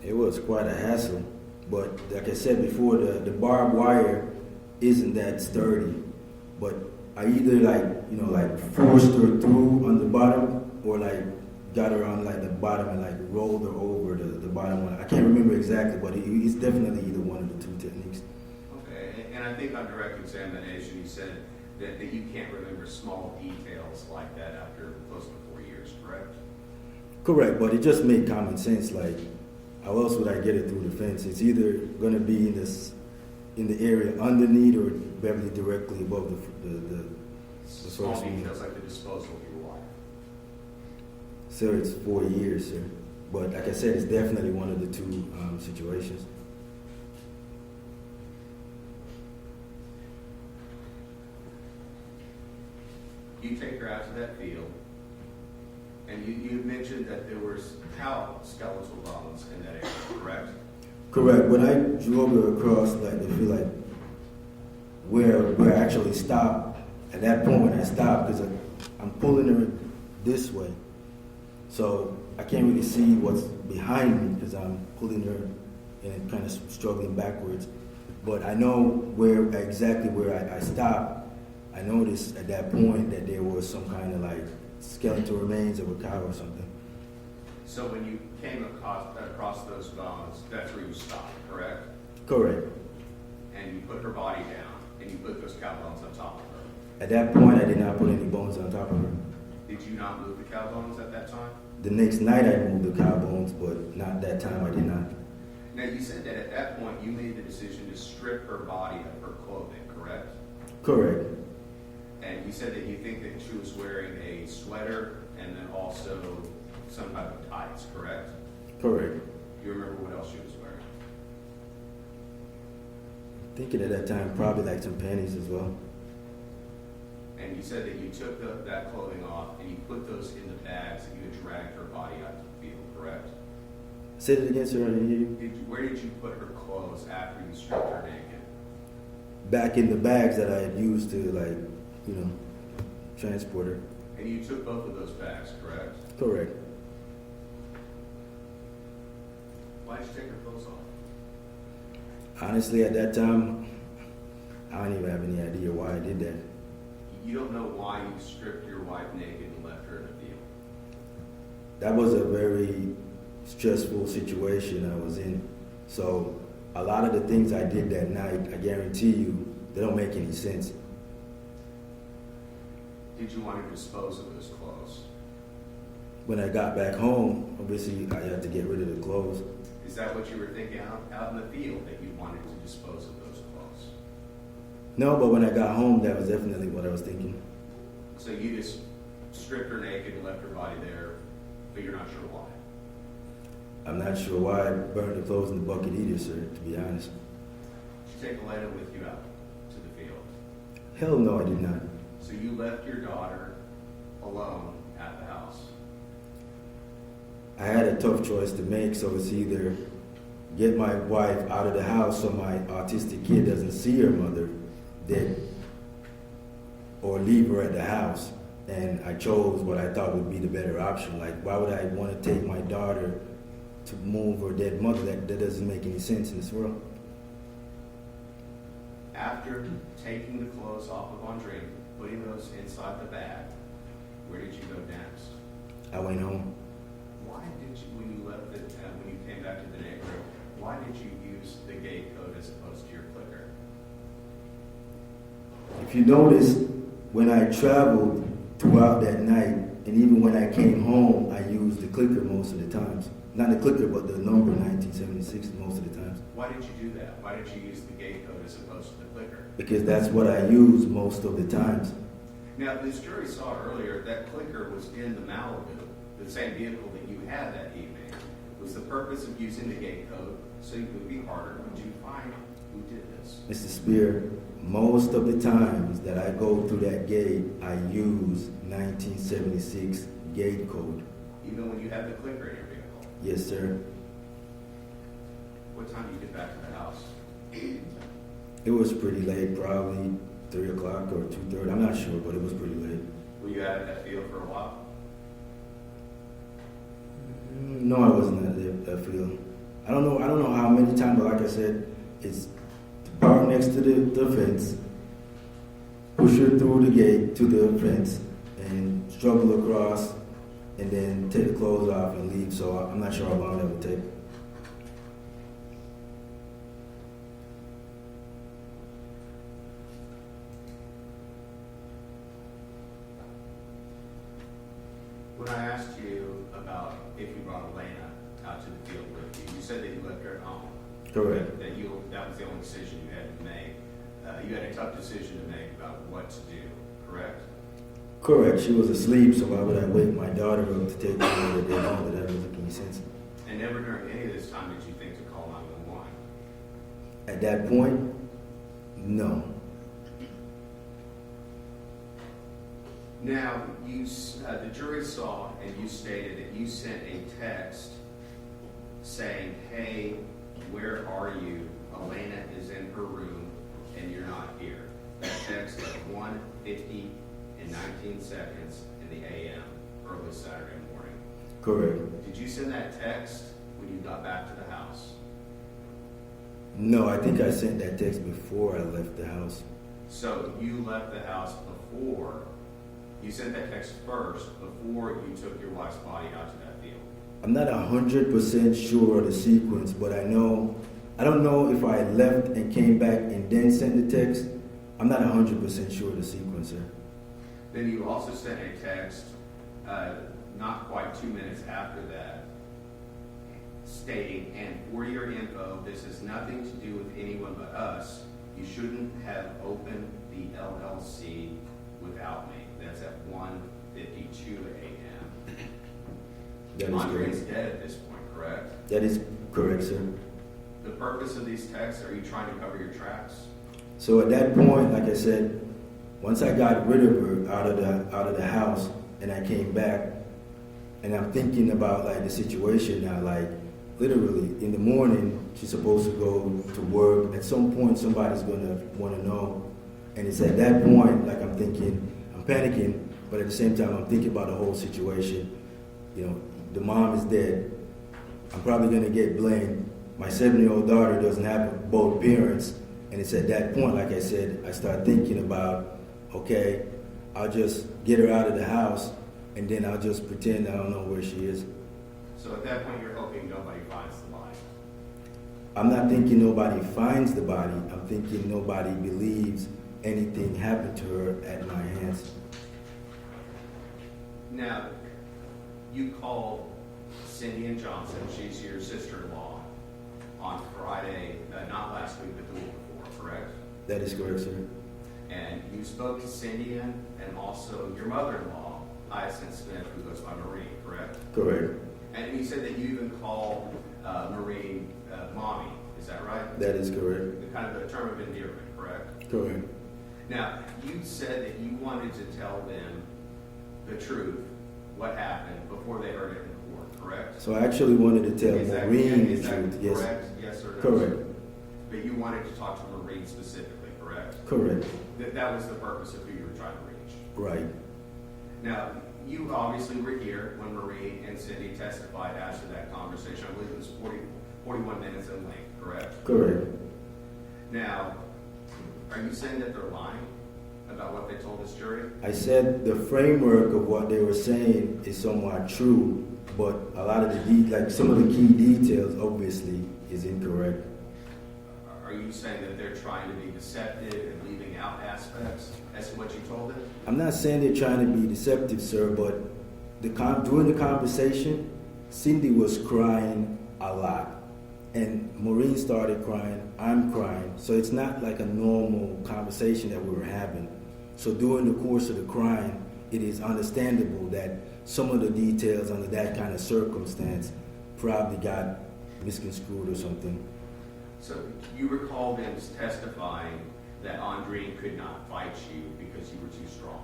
D: It was quite a hassle, but like I said before, the barbed wire isn't that sturdy. But I either like forced her through on the bottom, or like got her on like the bottom and like rolled her over the bottom one. I can't remember exactly, but it's definitely either one of the two techniques.
E: Okay, and I think on direct examination you said that you can't remember small details like that after close to 4 years, correct?
D: Correct, but it just made common sense. Like, how else would I get it through the fence? It's either going to be in the area underneath or barely directly above the
E: Small
D: first one.
E: details like the disposal of your wife.
D: Sir, it's 4 years, sir. But like I said, it's definitely one of the two situations.
E: You take her out to that field, and you mentioned that there were cow skeletal bones in that area, correct?
D: Correct. When I drove her across, like the field, like where I actually stopped, at that point when I stopped, because I'm pulling her this way, so I can't really see what's behind me because I'm pulling her and kind of struggling backwards. But I know exactly where I stopped. I noticed at that point that there was some kind of like skeletal remains of a cow or something.
E: So when you came across those bones, that's where you stopped, correct?
D: Correct.
E: And you put her body down, and you put those cow bones on top of her.
D: At that point, I did not put any bones on top of her.
E: Did you not move the cow bones at that time?
D: The next night, I moved the cow bones, but not that time. I did not.
E: Now, you said that at that point you made the decision to strip her body of her clothing, correct?
D: Correct.
E: And you said that you think that she was wearing a sweater and then also some type of tights, correct?
D: Correct.
E: You remember what else she was wearing?
D: Thinking at that time, probably like some panties as well.
E: And you said that you took that clothing off and you put those in the bags and you had dragged her body out to the field, correct?
D: Say it again, sir. I didn't hear you.
E: Where did you put her clothes after you stripped her naked?
D: Back in the bags that I had used to, like, transport her.
E: And you took both of those bags, correct?
D: Correct.
E: Why did you take her clothes off?
D: Honestly, at that time, I don't even have any idea why I did that.
E: You don't know why you stripped your wife naked and left her in the field.
D: That was a very stressful situation I was in. So a lot of the things I did that night, I guarantee you, they don't make any sense.
E: Did you want to dispose of those clothes?
D: When I got back home, obviously I had to get rid of the clothes.
E: Is that what you were thinking out in the field, that you wanted to dispose of those clothes?
D: No, but when I got home, that was definitely what I was thinking.
E: So you just stripped her naked and left her body there, but you're not sure why?
D: I'm not sure why I burned the clothes in the bucket either, sir, to be honest.
E: Did you take Elena with you out to the field?
D: Hell no, I did not.
E: So you left your daughter alone at the house?
D: I had a tough choice to make, so it's either get my wife out of the house so my autistic kid doesn't see her mother dead, or leave her at the house. And I chose what I thought would be the better option. Like, why would I want to take my daughter to move her dead mother? That doesn't make any sense in this world.
E: After taking the clothes off of Andreen, putting those inside the bag, where did you go next?
D: I went home.
E: Why did you, when you left when you came back to the neighborhood, why did you use the gate code as opposed to your clicker?
D: If you notice, when I traveled throughout that night, and even when I came home, I used the clicker most of the times. Not the clicker, but the number 1976 most of the times.
E: Why did you do that? Why did you use the gate code as opposed to the clicker?
D: Because that's what I use most of the times.
E: Now, this jury saw earlier that clicker was in the Malibu, the same vehicle that you had that evening. Was the purpose of using the gate code so it would be harder when you find who did this?
D: Mr. Spear, most of the times that I go through that gate, I use 1976 gate code.
E: Even when you had the clicker in your vehicle?
D: Yes, sir.
E: What time did you get back to the house?
D: It was pretty late, probably 3 o'clock or 2:30. I'm not sure, but it was pretty late.
E: Were you out at that field for a while?
D: No, I wasn't at that field. I don't know how many times, but like I said, it's to park next to the fence, push her through the gate to the fence, and struggle across, and then take the clothes off and leave. So I'm not sure how long that would take.
E: When I asked you about if you brought Elena out to the field with you, you said that you left her at home.
D: Correct.
E: That was the only decision you had to make. You had a tough decision to make about what to do, correct?
D: Correct. She was asleep, so why would I wake my daughter up to take her to the day home? That doesn't make any sense.
E: And never during any of this time did you think to call 911?
D: At that point, no.
E: Now, the jury saw and you stated that you sent a text saying, "Hey, where are you? Elena is in her room and you're not here." That text at 1:50 and 19 seconds in the a.m. early Saturday morning.
D: Correct.
E: Did you send that text when you got back to the house?
D: No, I think I sent that text before I left the house.
E: So you left the house before, you sent that text first before you took your wife's body out to that field?
D: I'm not 100% sure of the sequence, but I don't know if I left and came back and then sent the text. I'm not 100% sure of the sequence, sir.
E: Then you also sent a text not quite 2 minutes after that stating, "And for your info, this has nothing to do with anyone but us. You shouldn't have opened the LLC without me." That's at 1:52 a.m.
D: That is
E: Andreen's
D: correct.
E: dead at this point, correct?
D: That is correct, sir.
E: The purpose of these texts, are you trying to cover your tracks?
D: So at that point, like I said, once I got rid of her out of the house and I came back, and I'm thinking about like the situation now, like literally in the morning she's supposed to go to work. At some point somebody's gonna want to know, and it's at that point like I'm thinking, I'm panicking, but at the same time I'm thinking about the whole situation. You know, the mom is dead. I'm probably gonna get blamed. My 7-year-old daughter doesn't have both parents. And it's at that point, like I said, I start thinking about, okay, I'll just get her out of the house and then I'll just pretend I don't know where she is.
E: So at that point, you're hoping nobody finds the body.
D: I'm not thinking nobody finds the body. I'm thinking nobody believes anything happened to her at my hands.
E: Now, you called Cindy and Johnson, she's your sister-in-law, on Friday, not last week, but the week before, correct?
D: That is correct, sir.
E: And you spoke to Cindy and also your mother-in-law, Hyacinth Smith, who goes by Maureen, correct?
D: Correct.
E: And you said that you even call Maureen mommy, is that right?
D: That is correct.
E: The kind of a term of endearment, correct?
D: Correct.
E: Now, you said that you wanted to tell them the truth, what happened, before they heard it in court, correct?
D: So I actually wanted to tell
E: Is that-
D: Maureen the
E: is that
D: truth. Yes.
E: correct? Yes or no?
D: Correct.
E: But you wanted to talk to Maureen specifically, correct?
D: Correct.
E: That was the purpose of who you were trying to reach.
D: Right.
E: Now, you obviously were here when Maureen and Cindy testified after that conversation. I believe it was 41 minutes in length, correct?
D: Correct.
E: Now, are you saying that they're lying about what they told this jury?
D: I said the framework of what they were saying is somewhat true, but a lot of like some of the key details obviously is incorrect.
E: Are you saying that they're trying to be deceptive and leaving out aspects as to what you told them?
D: I'm not saying they're trying to be deceptive, sir, but during the conversation, Cindy was crying a lot. And Maureen started crying, I'm crying. So it's not like a normal conversation that we were having. So during the course of the crying, it is understandable that some of the details under that kind of circumstance probably got misconstrued or something.
E: So you recall them testifying that Andreen could not fight you because you were too strong.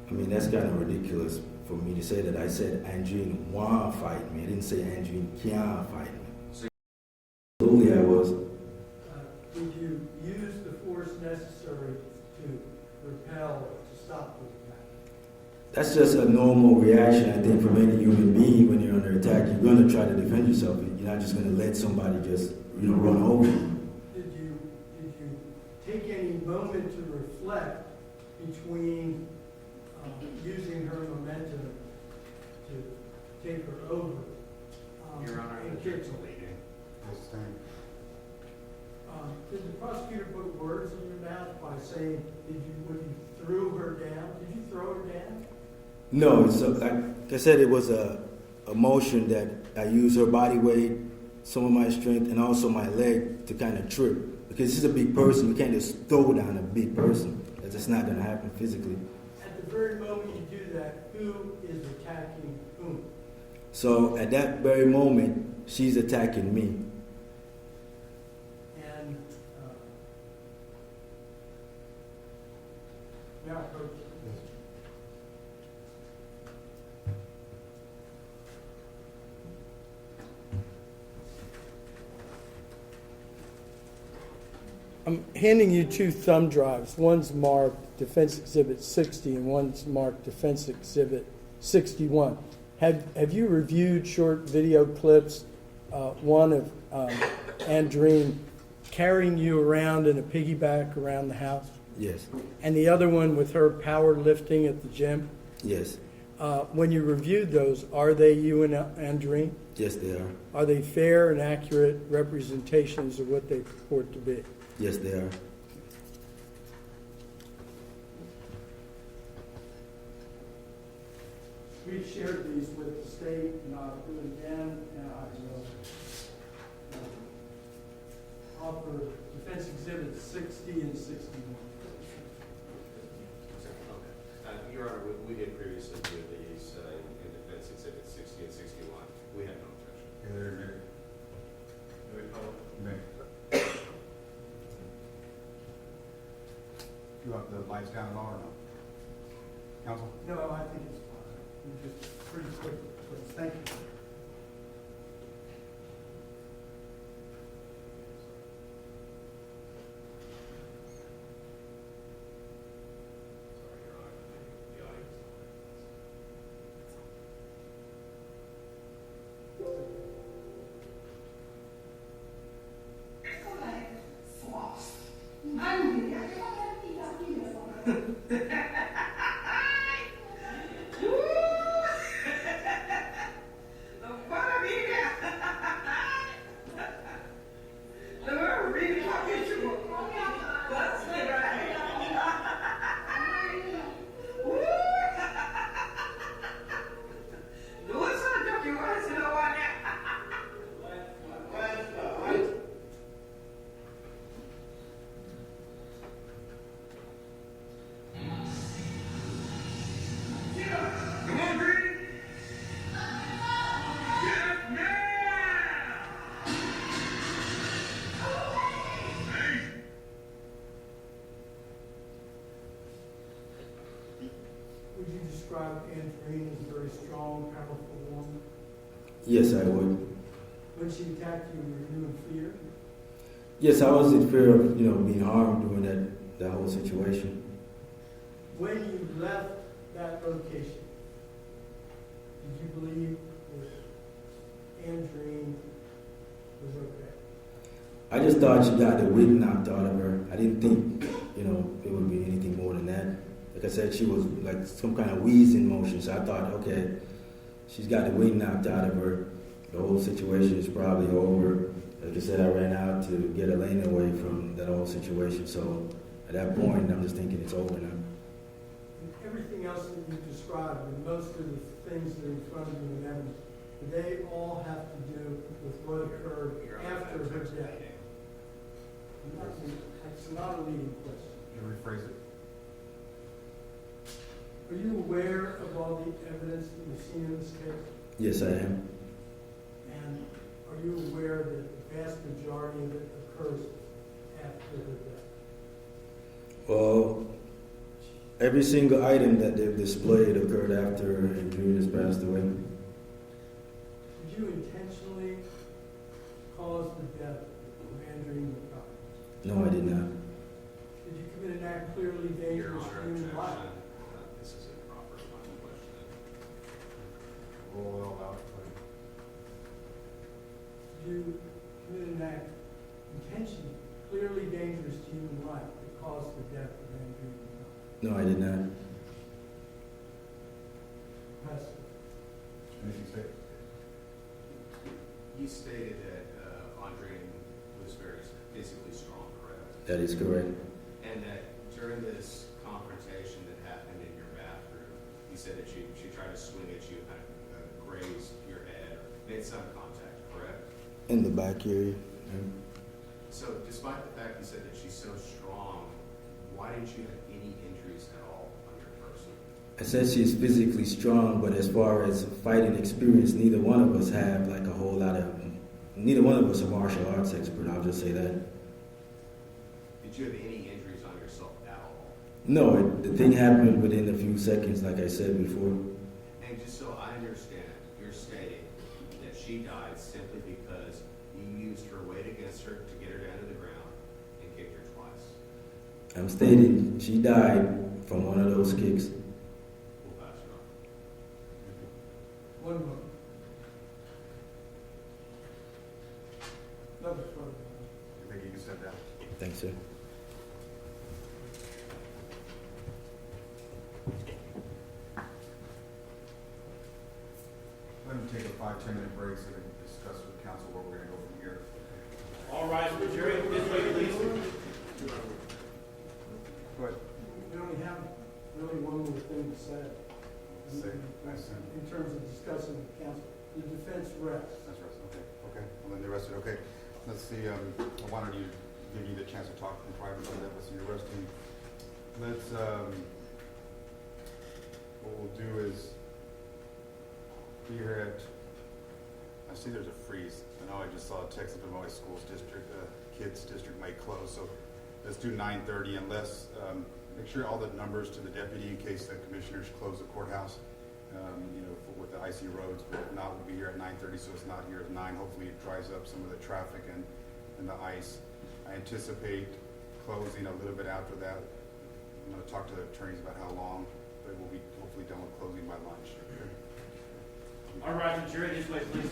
D: I mean, that's kind of ridiculous for me to say that. I said Andreen want to fight me. I didn't say Andreen can fight me.
E: So
D: Absolutely I was.
B: Did you use the force necessary to repel or to stop the attack?
D: That's just a normal reaction, I think, from any human being when you're under attack. You're going to try to defend yourself. You're not just going to let somebody just, run over you.
B: Did you take any moment to reflect between using her momentum to take her over
E: Your Honor,
B: and
E: the
B: kick
E: judge
B: her?
E: will lead in.
B: Did the prosecutor put words in your mouth by saying, when you threw her down, did you throw her down?
D: No, like I said, it was a motion that I used her body weight, some of my strength, and also my leg to kind of trip. Because this is a big person, you can't just throw down a big person. That's just not going to happen physically.
B: At the very moment you do that, who is attacking whom?
D: So at that very moment, she's attacking me.
B: And now, Coach. I'm handing you two thumb drives. One's marked Defense Exhibit 60 and one's marked Defense Exhibit 61. Have you reviewed short video clips, one of Andreen carrying you around in a piggyback around the house,
D: Yes.
B: and the other one with her power lifting at the gym?
D: Yes.
B: When you reviewed those, are they you and Andreen?
D: Yes, they are.
B: Are they fair and accurate representations of what they purport to be?
D: Yes, they are.
B: We've shared these with the state, and I'll do it again, and I will offer Defense Exhibits 60 and 61.
E: Okay. Your Honor, we did previously do these in Defense Exhibit 60 and 61. We have no objection.
C: You want the lights down low or no? Counsel?
B: No, I think it's fine. You just pretty quick, please. Thank you.
E: Sorry, Your Honor. The audience.
B: describe Andreen as a very strong, powerful woman?
D: Yes, I would.
B: When she attacked you, were you in fear?
D: Yes, I was in fear of, being harmed during that whole situation.
B: When you left that location, did you believe that Andreen was okay?
D: I just thought she got the wind knocked out of her. I didn't think, it would be anything more than that. Like I said, she was like some kind of wheezing motion, so I thought, okay, she's got the wind knocked out of her. The whole situation is probably over. Like I said, I ran out to get Elena away from that whole situation, so at that point, I'm just thinking it's over now.
B: And everything else that you described, and most of the things that are in front of you in evidence, do they all have to do with what occurred after her death? It's not a leading question.
C: Can you rephrase it?
B: Are you aware of all the evidence that you've seen in this case?
D: Yes, I am.
B: And are you aware that the vast majority of it occurs after her death?
D: Well, every single item that they've displayed occurred after Andreen has passed away.
B: Did you intentionally cause the death of Andreen McDonald?
D: No, I did not.
B: Did you commit an act clearly
E: Your
B: dangerous to
E: Honor,
B: human life?
E: objection. This is improper line of questioning.
C: Roll it out.
B: Did you commit an act intentionally, clearly dangerous to human life that caused the death of Andreen McDonald?
D: No, I did not.
B: Pass.
C: Anything to say?
E: You stated that Andreen was very physically strong, correct?
D: That is correct.
E: And that during this confrontation that happened in your bathroom, you said that she tried to swing at you, kind of grazed your head, or made some contact, correct?
D: In the back area.
E: So despite the fact you said that she's so strong, why didn't you have any injuries at all on your person?
D: I said she's physically strong, but as far as fighting experience, neither one of us have like a whole lot of. Neither one of us are martial arts expert. I'll just say that.
E: Did you have any injuries on yourself at all?
D: No, the thing happened within a few seconds, like I said before.
E: And just so I understand, you're stating that she died simply because you used her weight against her to get her down to the ground and kicked her twice.
D: I'm stating she died from one of those kicks.
E: We'll pass her on.
B: One more. Another photo.
C: I think you can step down.
D: Thanks, sir.
C: Let me take a 5-10 minute break so we can discuss with council where we're going to go from here.
F: All rise for the jury. This way, please.
C: Go ahead.
B: We only have really one more thing to say.
C: Say, nice.
B: In terms of discussing with counsel, the defense rests.
C: That's right. Okay. Okay. Well, then the rest of it. Okay. Let's see. I wanted to give you the chance to talk in private about that. Let's see your resting. Let's. What we'll do is. Here at. I see there's a freeze. I know I just saw a text from my school's district. Kids district might close. So let's do 9:30 unless. Make sure all the numbers to the deputy in case the commissioners close the courthouse. With the icy roads, but if not, we'll be here at 9:30, so it's not here at 9. Hopefully it dries up some of the traffic and the ice. I anticipate closing a little bit after that. I'm going to talk to the attorneys about how long, but we'll be hopefully done with closing by lunch.
F: All rise for the jury. This way, please.